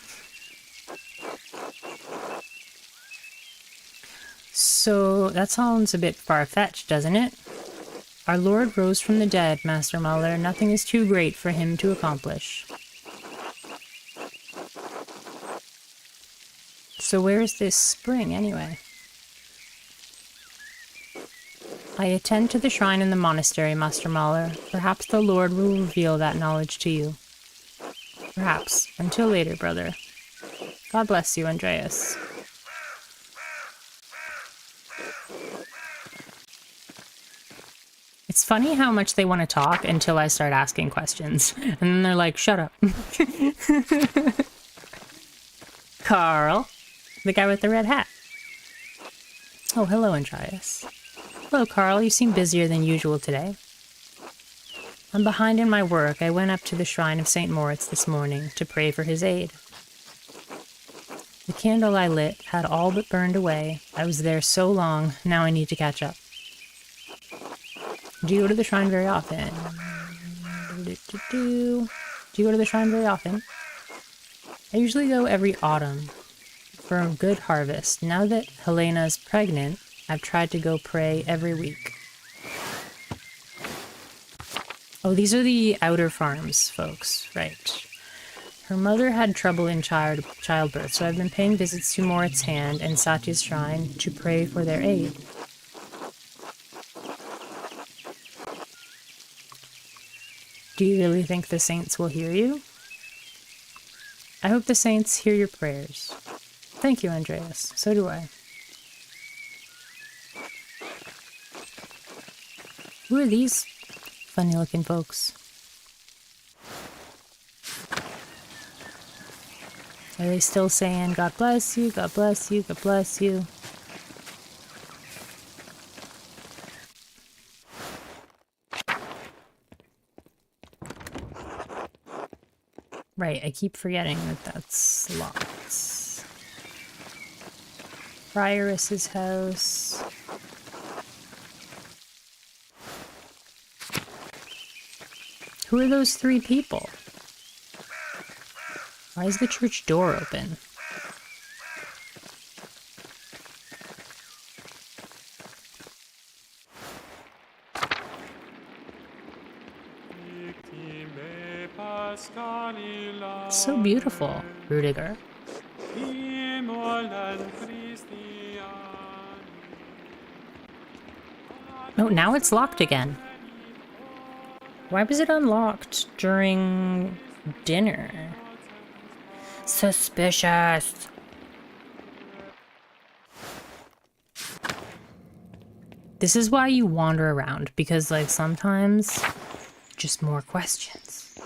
So, that sounds a bit far-fetched, doesn't it? Our Lord rose from the dead, Master Muller. Nothing is too great for him to accomplish. So where is this spring, anyway? I attend to the shrine in the monastery, Master Muller. Perhaps the Lord will reveal that knowledge to you. Perhaps. Until later, brother. God bless you, Andreas. It's funny how much they want to talk until I start asking questions. And then they're like, shut up. Carl. The guy with the red hat. Oh, hello, Andreas. Hello, Carl. You seem busier than usual today. I'm behind in my work. I went up to the shrine of St. Moritz this morning to pray for his aid. The candle I lit had all but burned away. I was there so long, now I need to catch up. Do you go to the shrine very often? Do you go to the shrine very often? I usually go every autumn for a good harvest. Now that Helena's pregnant, I've tried to go pray every week. Oh, these are the outer farms, folks. Right. Her mother had trouble in childbirth, so I've been paying visits to Moritz Hand and Satya's shrine to pray for their aid. Do you really think the saints will hear you? I hope the saints hear your prayers. Thank you, Andreas. So do I. Who are these funny-looking folks? Are they still saying, God bless you, God bless you, God bless you? Right, I keep forgetting that that's locked. Prioress's house. Who are those three people? Why is the church door open? It's so beautiful, Rudiger. Oh, now it's locked again. Why was it unlocked during dinner? Suspicious. This is why you wander around, because, like, sometimes just more questions.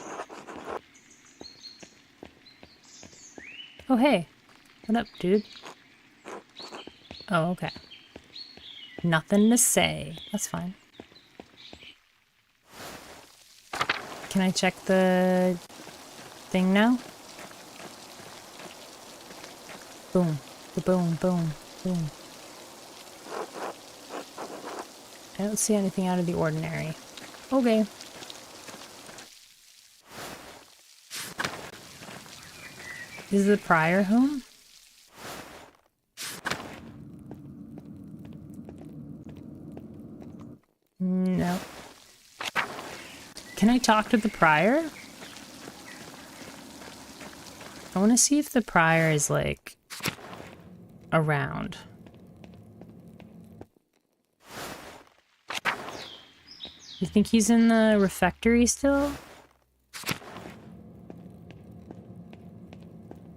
Oh, hey. What up, dude? Oh, okay. Nothing to say. That's fine. Can I check the thing now? Boom. Boom, boom, boom. I don't see anything out of the ordinary. Okay. Is the prior home? No. Can I talk to the prior? I want to see if the prior is, like, around. You think he's in the refectory still?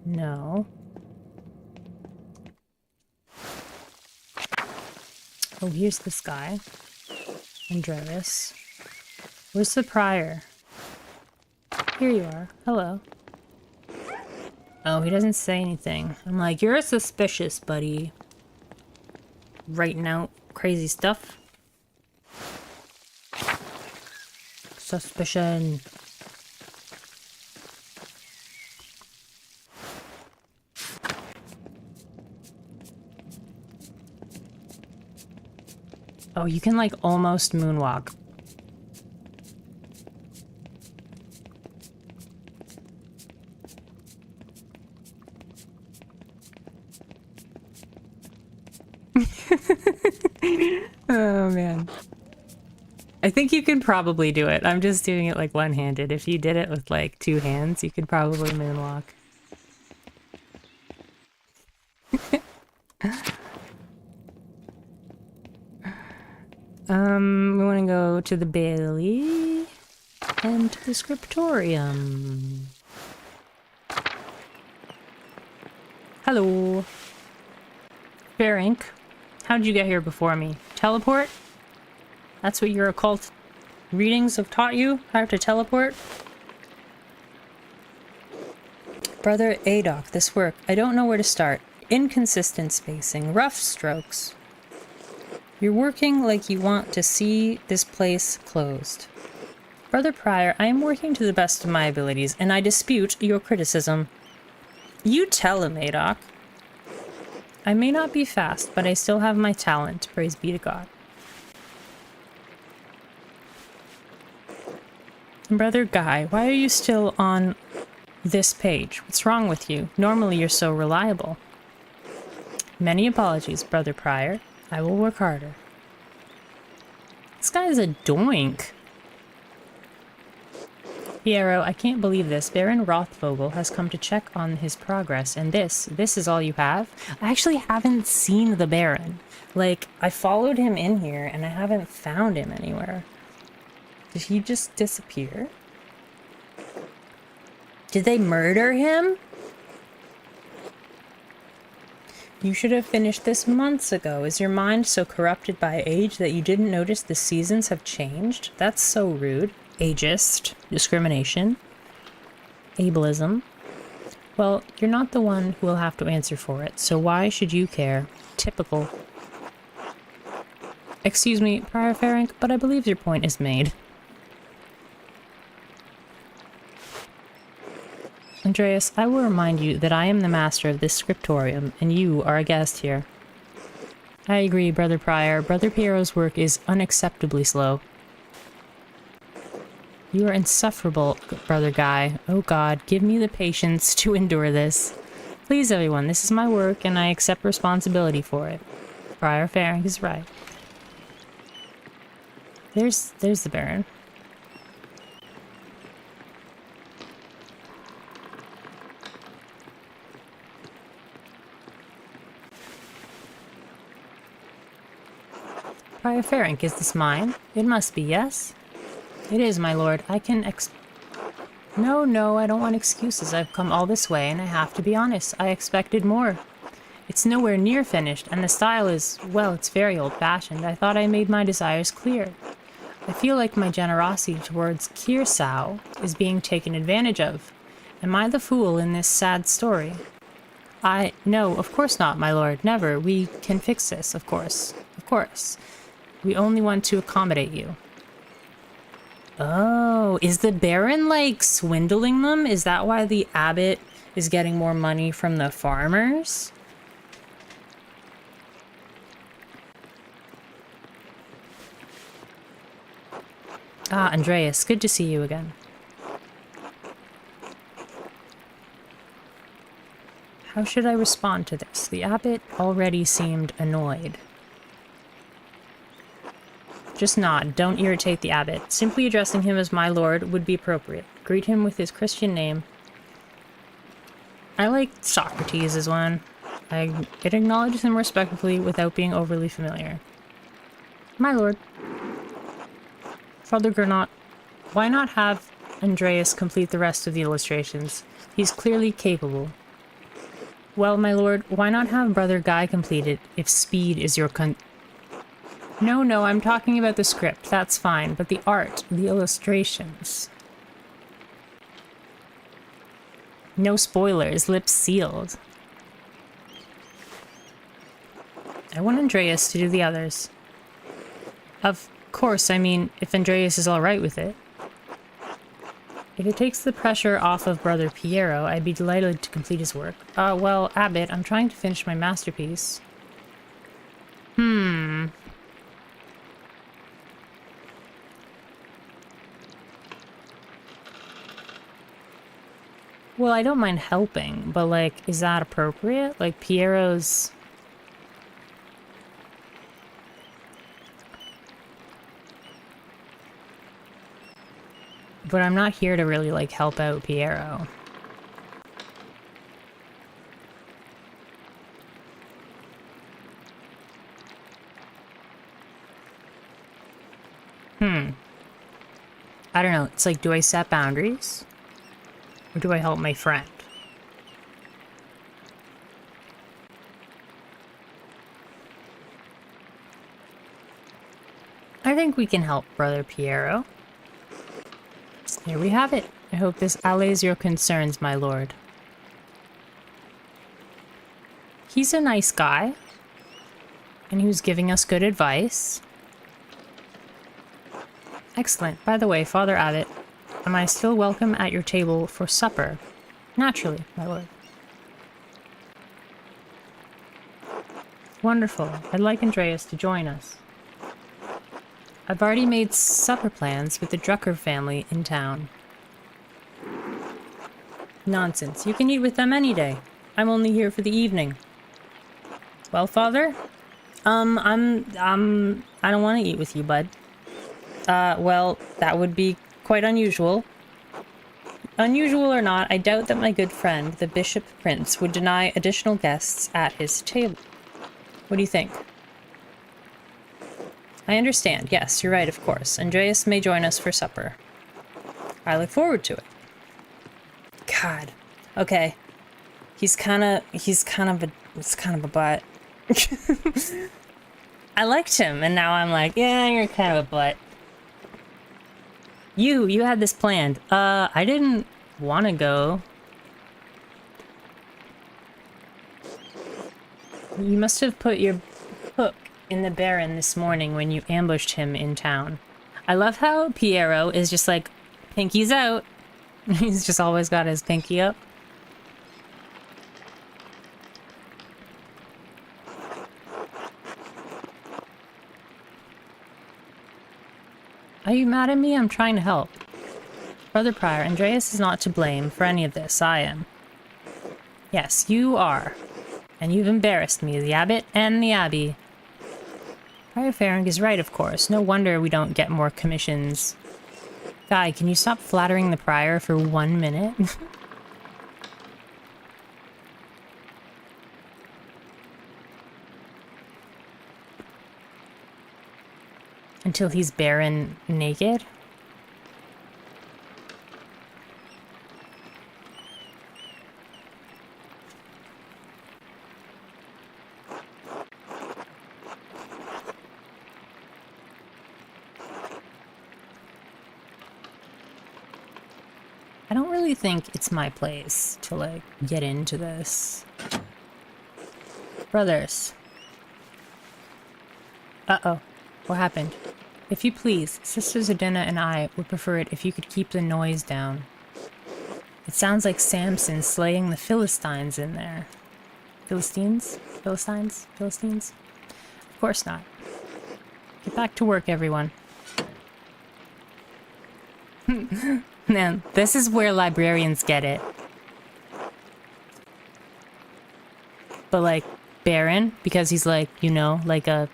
No. Oh, here's this guy. Andreas. Where's the prior? Here you are. Hello. Oh, he doesn't say anything. I'm like, you're suspicious, buddy. Writing out crazy stuff. Suspicion. Oh, you can like almost moonwalk. Oh man. I think you could probably do it. I'm just doing it like one-handed. If you did it with like two hands, you could probably moonwalk. We want to go to the Bailey and to the Scriptorium. Hello. Bearink, how'd you get here before me? Teleport? That's what your occult readings have taught you? How to teleport? Brother Adok, this work, I don't know where to start. Inconsistent spacing, rough strokes. You're working like you want to see this place closed. Brother Prior, I am working to the best of my abilities, and I dispute your criticism. You tell him, Adok. I may not be fast, but I still have my talent, praise be to God. Brother Guy, why are you still on this page? What's wrong with you? Normally you're so reliable. Many apologies, Brother Prior. I will work harder. This guy is a doink. Piero, I can't believe this. Baron Rothvogel has come to check on his progress, and this is all you have? I actually haven't seen the Baron. Like, I followed him in here, and I haven't found him anywhere. Did he just disappear? Did they murder him? You should have finished this months ago. Is your mind so corrupted by age that you didn't notice the seasons have changed? That's so rude. Ageist. Discrimination. Ableism. Well, you're not the one who will have to answer for it, so why should you care? Typical. Excuse me, Prior Ferenc, but I believe your point is made. Andreas, I will remind you that I am the master of this scriptorium, and you are a guest here. I agree, Brother Prior. Brother Piero's work is unacceptably slow. You are insufferable, Brother Guy. Oh God, give me the patience to endure this. Please, everyone, this is my work, and I accept responsibility for it. Prior Ferenc is right. There's the Baron. Prior Ferenc, is this mine? It must be, yes? It is, my lord. I can No, I don't want excuses. I've come all this way, and I have to be honest. I expected more. It's nowhere near finished, and the style is, well, it's very old-fashioned. I thought I made my desires clear. I feel like my generosity towards Kirsau is being taken advantage of. Am I the fool in this sad story? No, of course not, my lord. Never. We can fix this, of course. Of course. We only want to accommodate you. Oh, is the Baron, like, swindling them? Is that why the abbot is getting more money from the farmers? Ah, Andreas, good to see you again. How should I respond to this? The abbot already seemed annoyed. Just nod. Don't irritate the abbot. Simply addressing him as my lord would be appropriate. Greet him with his Christian name. I like Socrates as one. It acknowledges him respectfully without being overly familiar. My lord. Father Gernot, why not have Andreas complete the rest of the illustrations? He's clearly capable. Well, my lord, why not have Brother Guy complete it if speed is your No, I'm talking about the script. That's fine. But the art, the illustrations. No spoilers. Lips sealed. I want Andreas to do the others. Of course, I mean, if Andreas is alright with it. If it takes the pressure off of Brother Piero, I'd be delighted to complete his work. Well, Abbot, I'm trying to finish my masterpiece. Well, I don't mind helping, but like, is that appropriate? Like, Piero's... But I'm not here to really, like, help out Piero. I don't know. It's like, do I set boundaries? Or do I help my friend? I think we can help Brother Piero. There we have it. I hope this allays your concerns, my lord. He's a nice guy. And he was giving us good advice. Excellent. By the way, Father Abbot, am I still welcome at your table for supper? Naturally, my lord. Wonderful. I'd like Andreas to join us. I've already made supper plans with the Drucker family in town. Nonsense. You can eat with them any day. I'm only here for the evening. Well, Father? I don't want to eat with you, bud. Well, that would be quite unusual. Unusual or not, I doubt that my good friend, the Bishop Prince, would deny additional guests at his table. What do you think? I understand. Yes, you're right, of course. Andreas may join us for supper. I look forward to it. God. Okay. He's kind of a butt. I liked him, and now I'm like, yeah, you're kind of a butt. You had this planned. I didn't want to go. You must have put your hook in the Baron this morning when you ambushed him in town. I love how Piero is just like, pinky's out. He's just always got his pinky up. Are you mad at me? I'm trying to help. Brother Prior, Andreas is not to blame for any of this. I am. Yes, you are. And you've embarrassed me, the Abbot and the Abbey. Prior Farring is right, of course. No wonder we don't get more commissions. Guy, can you stop flattering the Prior for 1 minute? Until he's barren naked? I don't really think it's my place to, like, get into this. Brothers. Uh-oh. What happened? If you please, Sisters Adina and I would prefer it if you could keep the noise down. It sounds like Samson slaying the Philistines in there. Philistines? Philistines? Philistines? Of course not. Get back to work, everyone. Man, this is where librarians get it. But like, Baron, because he's like, you know, like a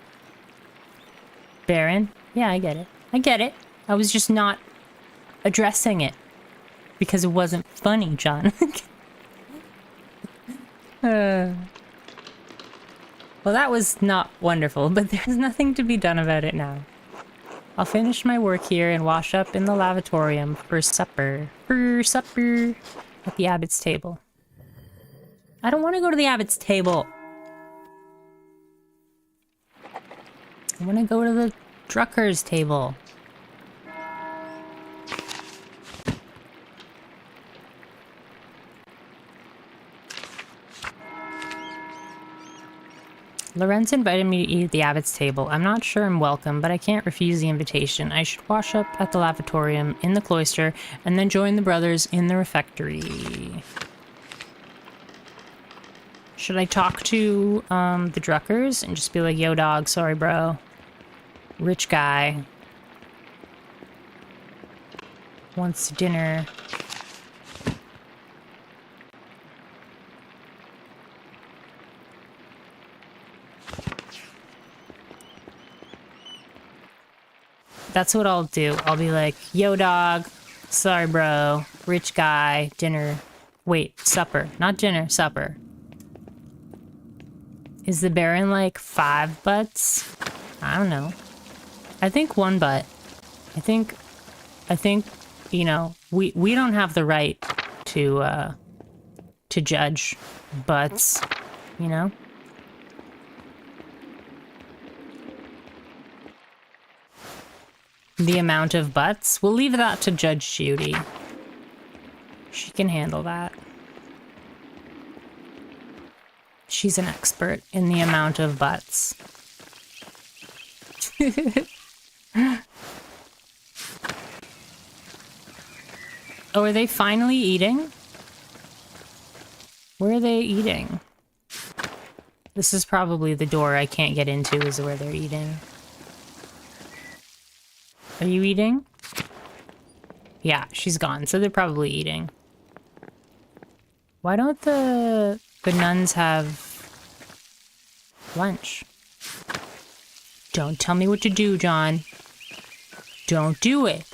Baron. Yeah, I get it. I get it. I was just not addressing it. Because it wasn't funny, John. Well, that was not wonderful, but there's nothing to be done about it now. I'll finish my work here and wash up in the lavatorium for supper. For supper at the Abbot's table. I don't want to go to the Abbot's table. I want to go to the Drucker's table. Lorenz invited me to eat at the Abbot's table. I'm not sure I'm welcome, but I can't refuse the invitation. I should wash up at the lavatorium in the cloister and then join the brothers in the refectory. Should I talk to the Druckers and just be like, yo dog, sorry bro. Rich guy. Wants dinner. That's what I'll do. I'll be like, yo, dog. Sorry, bro. Rich guy. Dinner. Wait, supper. Not dinner, supper. Is the Baron like 5 butts? I don't know. I think 1 butt. I think, you know, we don't have the right to judge butts, you know? The amount of butts? We'll leave that to Judge Judy. She can handle that. She's an expert in the amount of butts. Oh, are they finally eating? Where are they eating? This is probably the door I can't get into is where they're eating. Are you eating? Yeah, she's gone, so they're probably eating. Why don't the nuns have lunch? Don't tell me what to do, John. Don't do it.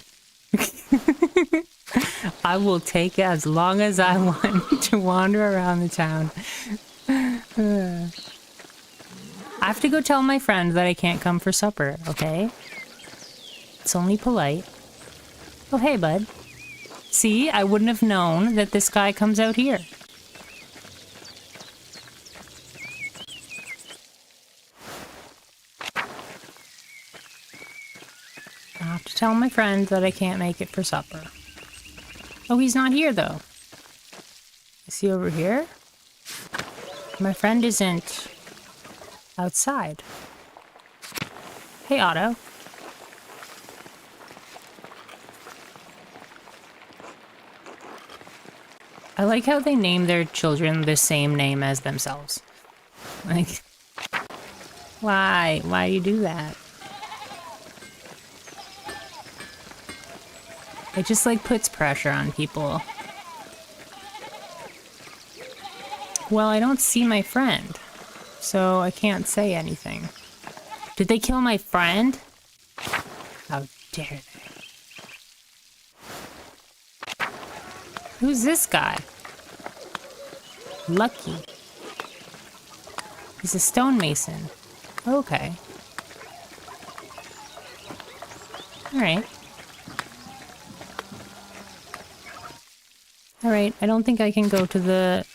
I will take as long as I want to wander around the town. I have to go tell my friend that I can't come for supper, okay? It's only polite. Oh, hey, bud. See, I wouldn't have known that this guy comes out here. I have to tell my friend that I can't make it for supper. Oh, he's not here, though. Is he over here? My friend isn't outside. Hey, Otto. I like how they name their children the same name as themselves. Like, why? Why do you do that? It just, like, puts pressure on people. Well, I don't see my friend, so I can't say anything. Did they kill my friend? How dare they? Who's this guy? Lucky. He's a stonemason. Okay. Alright. Alright, I don't think I can go to the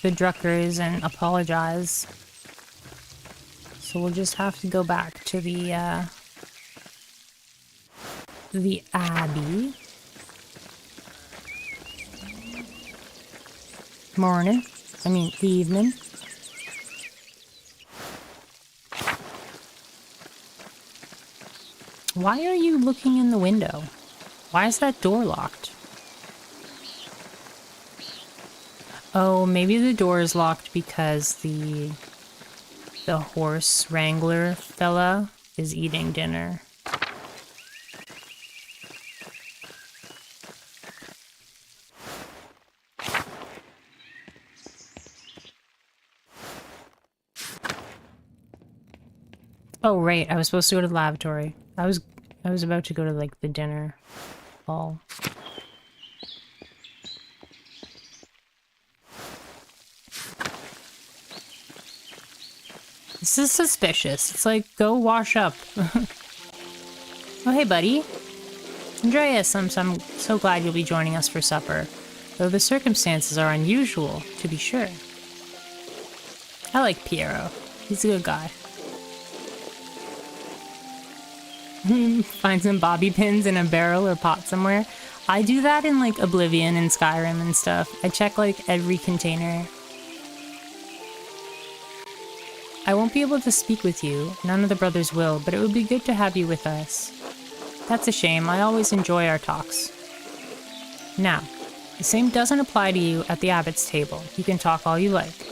Druckers and apologize. So we'll just have to go back to the Abbey. Morning. I mean, evening. Why are you looking in the window? Why is that door locked? Oh, maybe the door is locked because the horse wrangler fella is eating dinner. Oh, right. I was supposed to go to the lavatory. I was about to go to, like, the dinner hall. This is suspicious. It's like, go wash up. Oh, hey, buddy. Andreas, I'm so glad you'll be joining us for supper. Though the circumstances are unusual, to be sure. I like Piero. He's a good guy. Find some bobby pins in a barrel or pot somewhere. I do that in, like, Oblivion and Skyrim and stuff. I check, like, every container. I won't be able to speak with you. None of the brothers will, but it would be good to have you with us. That's a shame. I always enjoy our talks. Now, the same doesn't apply to you at the Abbot's table. You can talk all you like.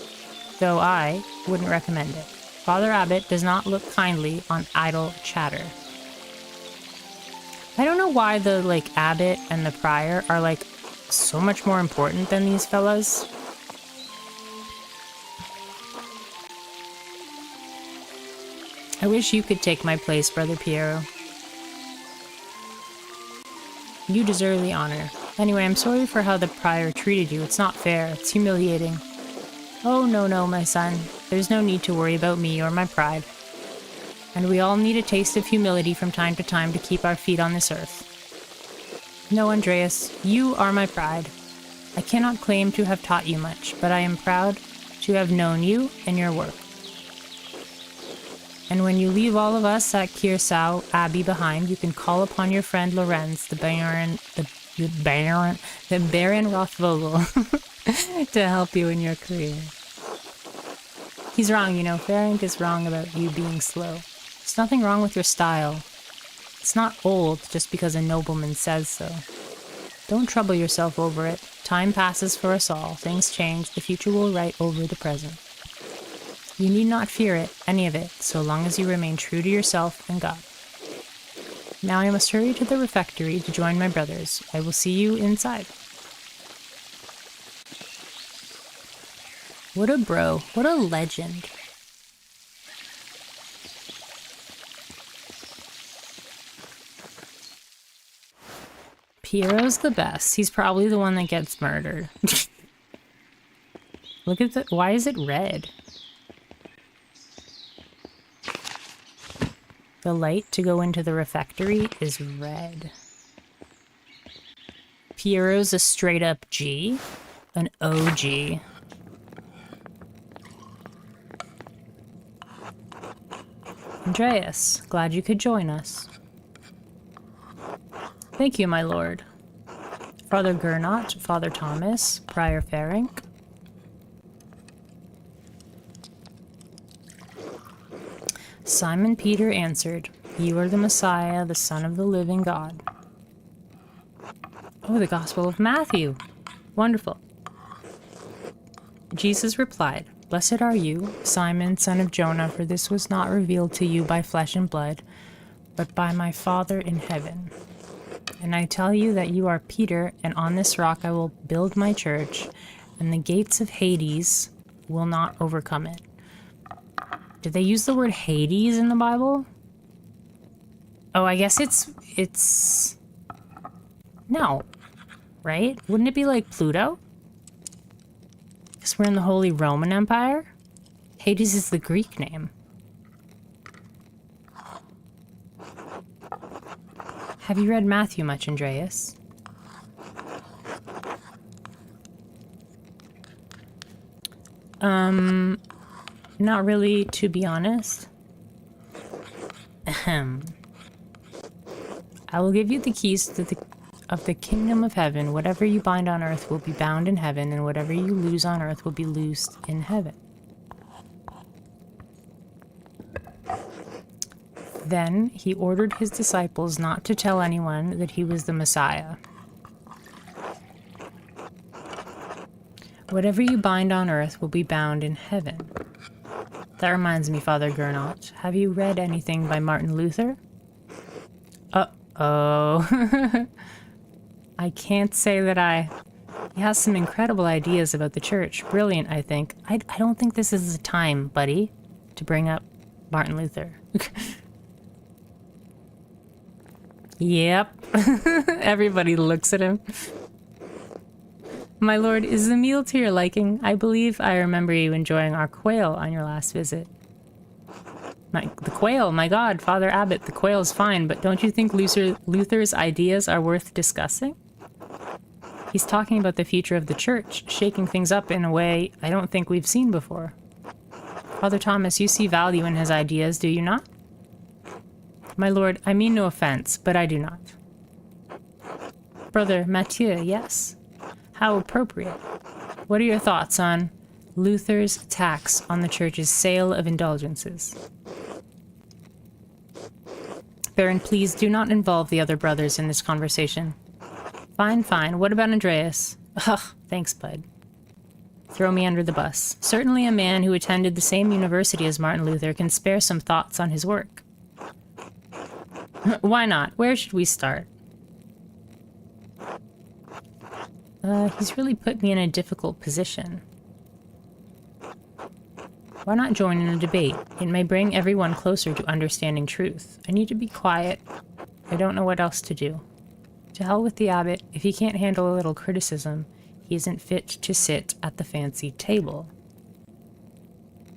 Though I wouldn't recommend it. Father Abbot does not look kindly on idle chatter. I don't know why the, like, abbot and the prior are, like, so much more important than these fellas. I wish you could take my place, Brother Piero. You deserve the honor. Anyway, I'm sorry for how the prior treated you. It's not fair. It's humiliating. Oh, no, my son. There's no need to worry about me or my pride. And we all need a taste of humility from time to time to keep our feet on this earth. No, Andreas, you are my pride. I cannot claim to have taught you much, but I am proud to have known you and your work. And when you leave all of us at Kiersau Abbey behind, you can call upon your friend Lorenz, the Baron Rothvogel, to help you in your career. He's wrong, Ferenc is wrong about you being slow. There's nothing wrong with your style. It's not old just because a nobleman says so. Don't trouble yourself over it. Time passes for us all. Things change. The future will write over the present. You need not fear it, any of it, so long as you remain true to yourself and God. Now I must hurry to the refectory to join my brothers. I will see you inside. What a bro. What a legend. Piero's the best. He's probably the one that gets murdered. Look at the... Why is it red? The light to go into the refectory is red. Piero's a straight up G. An OG. Andreas, glad you could join us. Thank you, my lord. Father Gernot, Father Thomas, Prior Ferenc. Simon Peter answered, "You are the Messiah, the Son of the living God." Oh, the Gospel of Matthew. Wonderful. Jesus replied, "Blessed are you, Simon, son of Jonah, for this was not revealed to you by flesh and blood, but by my Father in heaven. And I tell you that you are Peter, and on this rock I will build my church, and the gates of Hades will not overcome it." Did they use the word Hades in the Bible? Oh, I guess it's... No. Right? Wouldn't it be like Pluto? Because we're in the Holy Roman Empire? Hades is the Greek name. Have you read Matthew much, Andreas? Not really, to be honest. Ahem. I will give you the keys to of the kingdom of heaven. Whatever you bind on earth will be bound in heaven, and whatever you loose on earth will be loosed in heaven. Then he ordered his disciples not to tell anyone that he was the Messiah. Whatever you bind on earth will be bound in heaven. That reminds me, Father Gernot. Have you read anything by Martin Luther? Uh-oh. I can't say that He has some incredible ideas about the church. Brilliant, I think. I don't think this is the time, buddy, to bring up Martin Luther. Yep. Everybody looks at him. My lord, is the meal to your liking? I believe I remember you enjoying our quail on your last visit. The quail, my god, Father Abbot, the quail's fine, but don't you think Luther's ideas are worth discussing? He's talking about the future of the church, shaking things up in a way I don't think we've seen before. Father Thomas, you see value in his ideas, do you not? My lord, I mean no offense, but I do not. Brother Mathieu, yes. How appropriate. What are your thoughts on Luther's tax on the church's sale of indulgences? Baron, please do not involve the other brothers in this conversation. Fine, fine. What about Andreas? Ugh, thanks, bud. Throw me under the bus. Certainly a man who attended the same university as Martin Luther can spare some thoughts on his work. Why not? Where should we start? He's really put me in a difficult position. Why not join in a debate? It may bring everyone closer to understanding truth. I need to be quiet. I don't know what else to do. To hell with the abbot. If he can't handle a little criticism, he isn't fit to sit at the fancy table.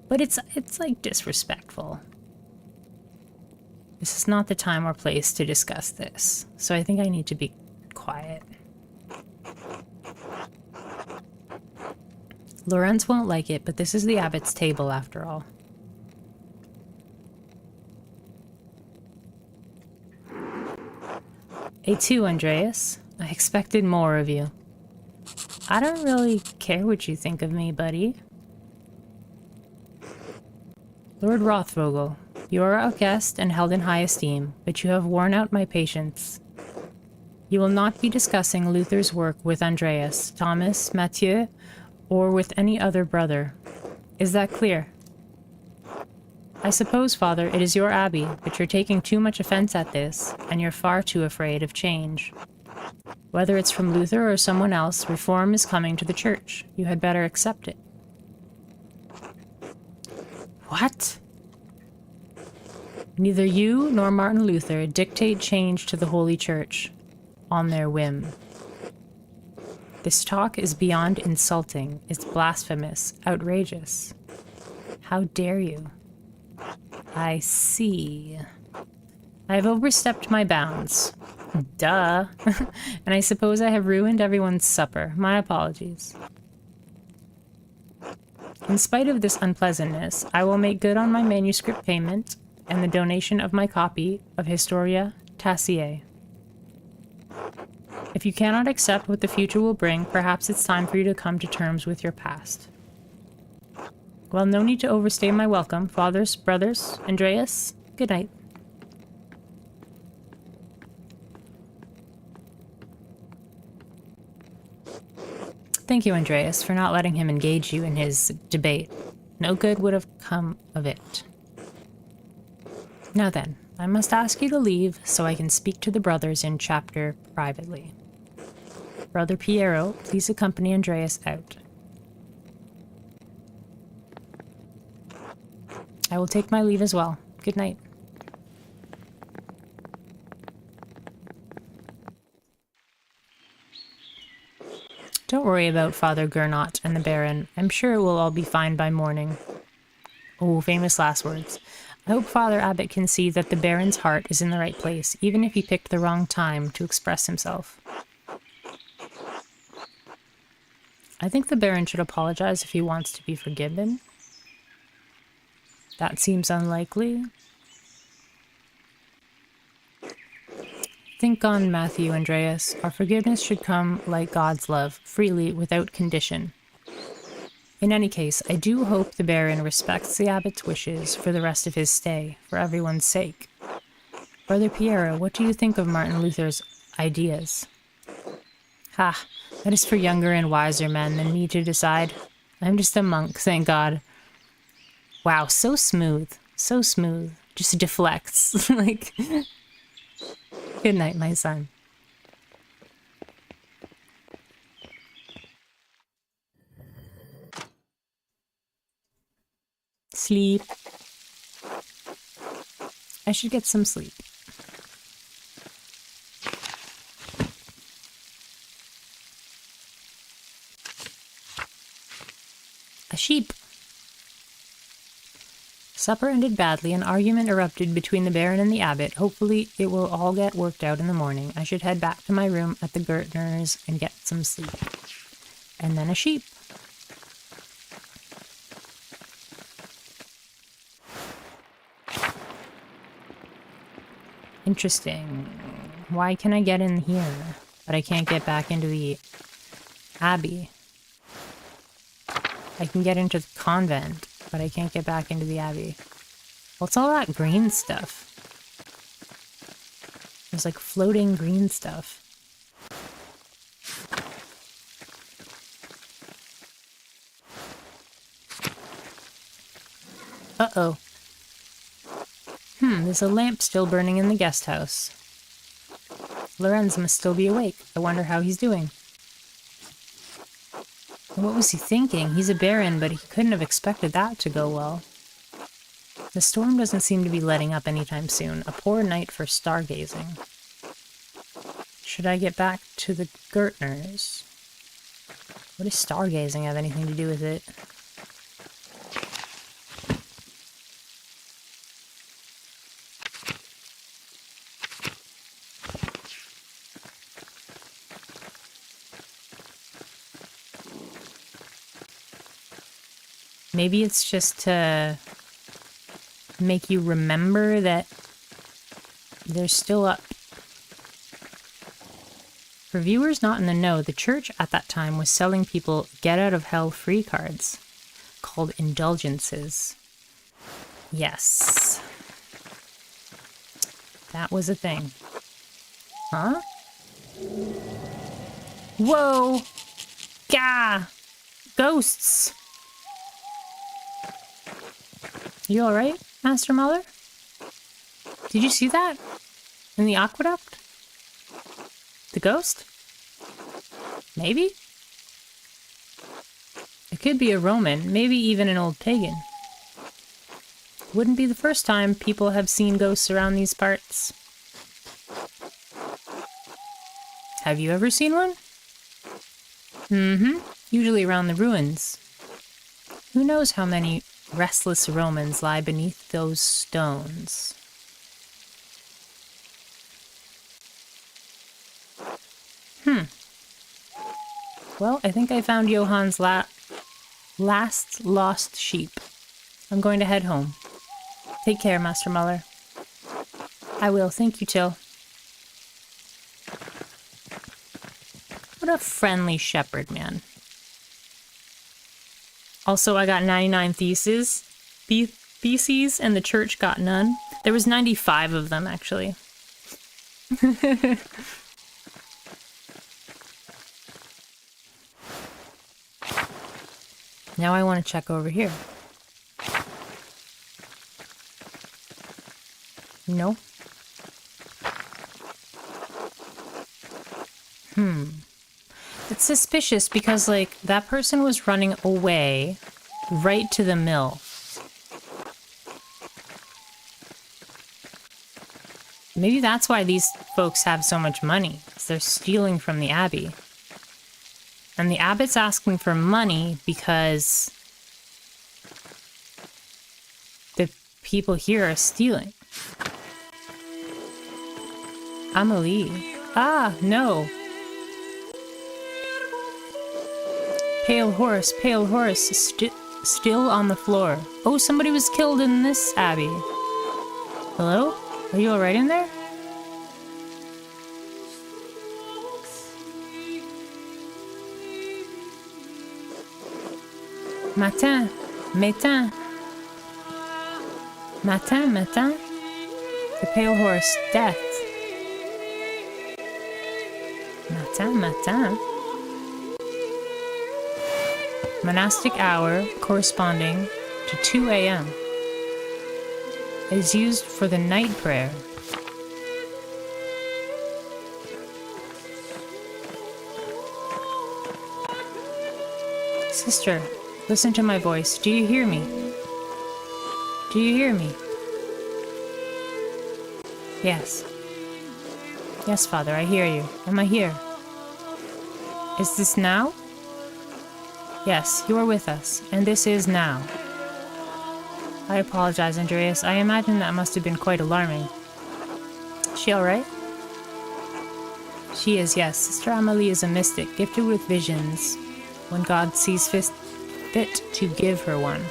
But it's like disrespectful. This is not the time or place to discuss this, so I think I need to be quiet. Lorenz won't like it, but this is the abbot's table after all. A2, Andreas. I expected more of you. I don't really care what you think of me, buddy. Lord Rothvogel, you are a guest and held in high esteem, but you have worn out my patience. You will not be discussing Luther's work with Andreas, Thomas, Mathieu, or with any other brother. Is that clear? I suppose, Father, it is your abbey, but you're taking too much offense at this, and you're far too afraid of change. Whether it's from Luther or someone else, reform is coming to the church. You had better accept it. What? Neither you nor Martin Luther dictate change to the Holy Church on their whim. This talk is beyond insulting. It's blasphemous, outrageous. How dare you? I see. I have overstepped my bounds. Duh. And I suppose I have ruined everyone's supper. My apologies. In spite of this unpleasantness, I will make good on my manuscript payment and the donation of my copy of Historia Taciae. If you cannot accept what the future will bring, perhaps it's time for you to come to terms with your past. Well, no need to overstay my welcome, fathers, brothers, Andreas. Good night. Thank you, Andreas, for not letting him engage you in his debate. No good would have come of it. Now then, I must ask you to leave so I can speak to the brothers in chapter privately. Brother Piero, please accompany Andreas out. I will take my leave as well. Good night. Don't worry about Father Gernot and the Baron. I'm sure it will all be fine by morning. Oh, famous last words. I hope Father Abbot can see that the Baron's heart is in the right place, even if he picked the wrong time to express himself. I think the Baron should apologize if he wants to be forgiven. That seems unlikely. Think on Matthew, Andreas. Our forgiveness should come like God's love, freely, without condition. In any case, I do hope the Baron respects the abbot's wishes for the rest of his stay, for everyone's sake. Brother Piero, what do you think of Martin Luther's ideas? Ha, that is for younger and wiser men than me to decide. I'm just a monk, thank God. Wow, so smooth. So smooth. Just deflects. Like... Good night, my son. Sleep. I should get some sleep. A sheep. Supper ended badly. An argument erupted between the Baron and the Abbot. Hopefully it will all get worked out in the morning. I should head back to my room at the Gertners and get some sleep. And then a sheep. Interesting. Why can I get in here, but I can't get back into the Abbey? I can get into the convent, but I can't get back into the Abbey. What's all that green stuff? There's like floating green stuff. Uh-oh. There's a lamp still burning in the guest house. Lorenz must still be awake. I wonder how he's doing. What was he thinking? He's a baron, but he couldn't have expected that to go well. The storm doesn't seem to be letting up anytime soon. A poor night for stargazing. should I get back to the Gertners? What does stargazing have anything to do with it? Maybe it's just to make you remember that they're still up. For viewers not in the know, the church at that time was selling people get-out-of-hell free cards called indulgences. Yes. That was a thing. Huh? Whoa! Gah! Ghosts! You alright, Master Muller? Did you see that? In the aqueduct? The ghost? Maybe? It could be a Roman, maybe even an old pagan. Wouldn't be the first time people have seen ghosts around these parts. Have you ever seen one? Usually around the ruins. Who knows how many restless Romans lie beneath those stones? Well, I think I found Johann's last lost sheep. I'm going to head home. Take care, Master Muller. I will. Thank you, Till. What a friendly shepherd, man. Also, I got 99 theses, and the church got none. There was 95 of them, actually. Now I want to check over here. No. It's suspicious because, like, that person was running away right to the mill. Maybe that's why these folks have so much money. They're stealing from the abbey. And the abbot's asking for money because the people here are stealing. Amelie. Ah, no. Pale horse, still on the floor. Oh, somebody was killed in this abbey. Hello? Are you alright in there? Matin. The pale horse, death. Matin. Monastic hour corresponding to 2 a.m. is used for the night prayer. Sister, listen to my voice. Do you hear me? Do you hear me? Yes. Yes, Father, I hear you. Am I here? Is this now? Yes, you are with us, and this is now. I apologize, Andreas. I imagine that must have been quite alarming. Is she alright? She is, yes. Sister Amelie is a mystic, gifted with visions when God sees fit to give her one.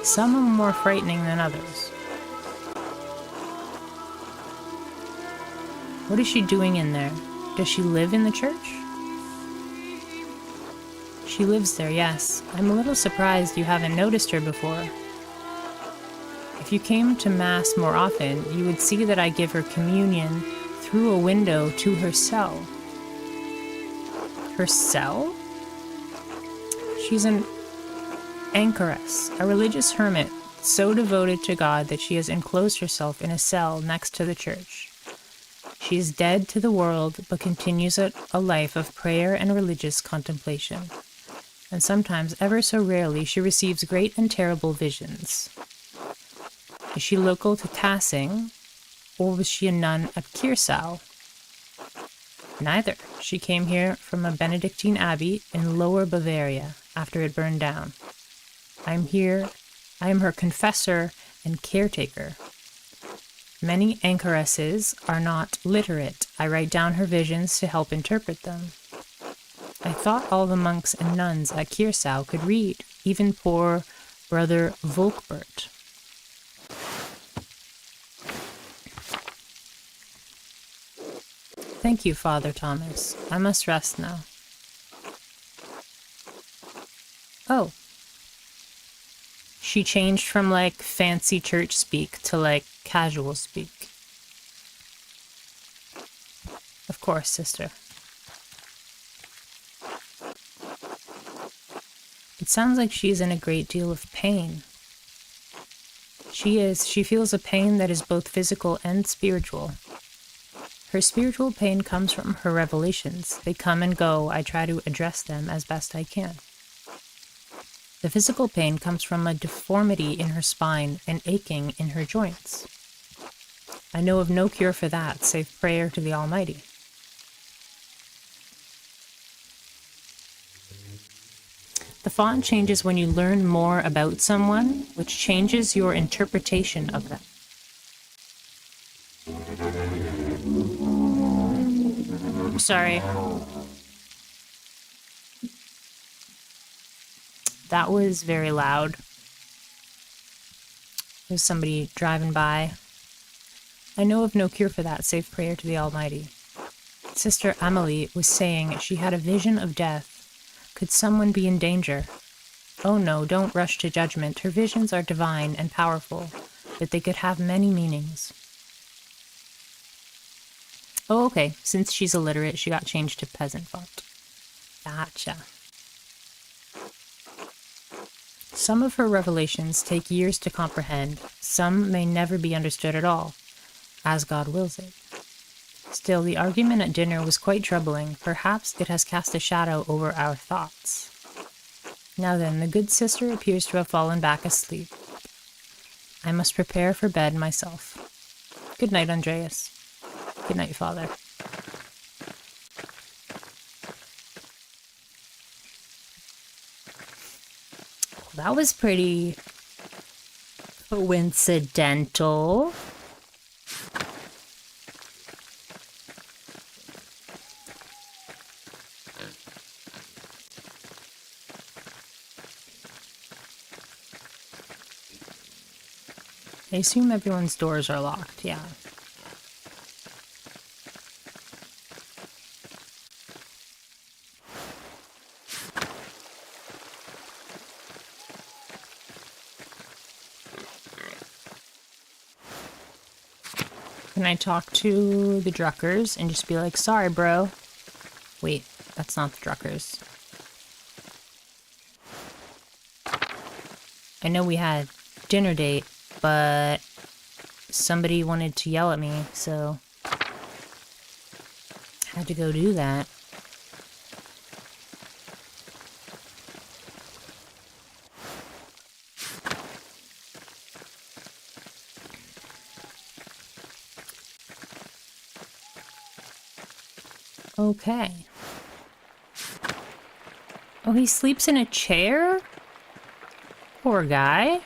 Some are more frightening than others. What is she doing in there? Does she live in the church? She lives there, yes. I'm a little surprised you haven't noticed her before. If you came to Mass more often, you would see that I give her communion through a window to her cell. Her cell? She's an anchoress, a religious hermit so devoted to God that she has enclosed herself in a cell next to the church. She is dead to the world, but continues a life of prayer and religious contemplation. And sometimes, ever so rarely, she receives great and terrible visions. Is she local to Tassing, or was she a nun at Kiersau? Neither. She came here from a Benedictine abbey in Lower Bavaria after it burned down. I am her confessor and caretaker. Many anchoresses are not literate. I write down her visions to help interpret them. I thought all the monks and nuns at Kiersau could read, even poor Brother Volkbert. Thank you, Father Thomas. I must rest now. Oh. She changed from, like, fancy church speak to, like, casual speak. Of course, sister. It sounds like she's in a great deal of pain. She is. She feels a pain that is both physical and spiritual. Her spiritual pain comes from her revelations. They come and go. I try to address them as best I can. The physical pain comes from a deformity in her spine and aching in her joints. I know of no cure for that, save prayer to the Almighty. The font changes when you learn more about someone, which changes your interpretation of them. Sorry. That was very loud. There's somebody driving by. I know of no cure for that, save prayer to the Almighty. Sister Amelie was saying she had a vision of death. Could someone be in danger? Oh no, don't rush to judgment. Her visions are divine and powerful, but they could have many meanings. Oh, okay. Since she's illiterate, she got changed to peasant font. Gotcha. Some of her revelations take years to comprehend. Some may never be understood at all, as God wills it. Still, the argument at dinner was quite troubling. Perhaps it has cast a shadow over our thoughts. Now then, the good sister appears to have fallen back asleep. I must prepare for bed myself. Good night, Andreas. Good night, Father. That was pretty coincidental. I assume everyone's doors are locked, yeah. Can I talk to the Druckers and just be like, sorry, bro? Wait, that's not the Druckers. I know we had dinner date, but somebody wanted to yell at me, so I had to go do that. Okay. Oh, he sleeps in a chair? Poor guy.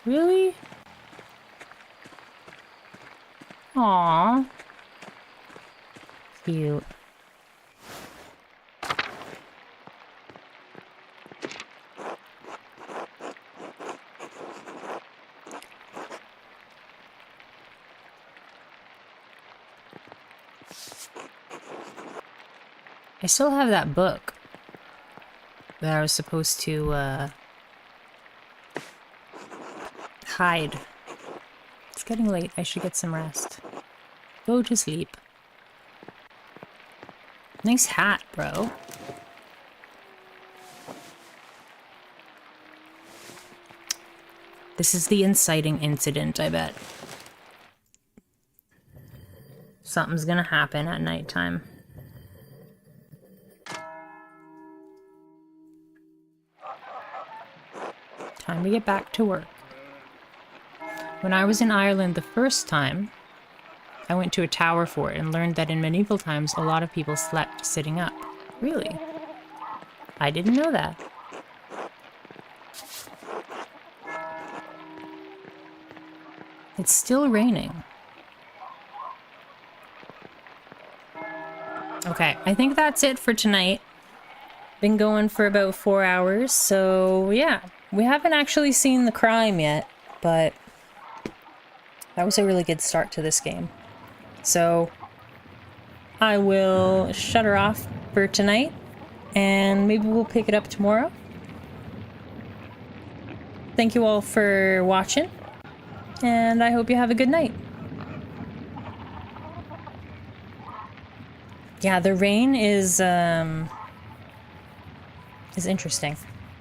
Really? Aww. Cute. I still have that book that I was supposed to hide. It's getting late. I should get some rest. Go to sleep. Nice hat, bro. This is the inciting incident, I bet. Something's gonna happen at nighttime. Time to get back to work. When I was in Ireland the first time, I went to a tower for it and learned that in medieval times, a lot of people slept sitting up. Really? I didn't know that. It's still raining. Okay, I think that's it for tonight. Been going for about 4 hours, so yeah. We haven't actually seen the crime yet, but that was a really good start to this game. So I will shut her off for tonight, and maybe we'll pick it up tomorrow. Thank you all for watching, and I hope you have a good night. Yeah, the rain is interesting.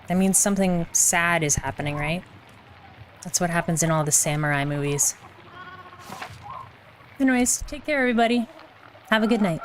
That means something sad is happening, right? That's what happens in all the samurai movies. Anyways, take care, everybody. Have a good night.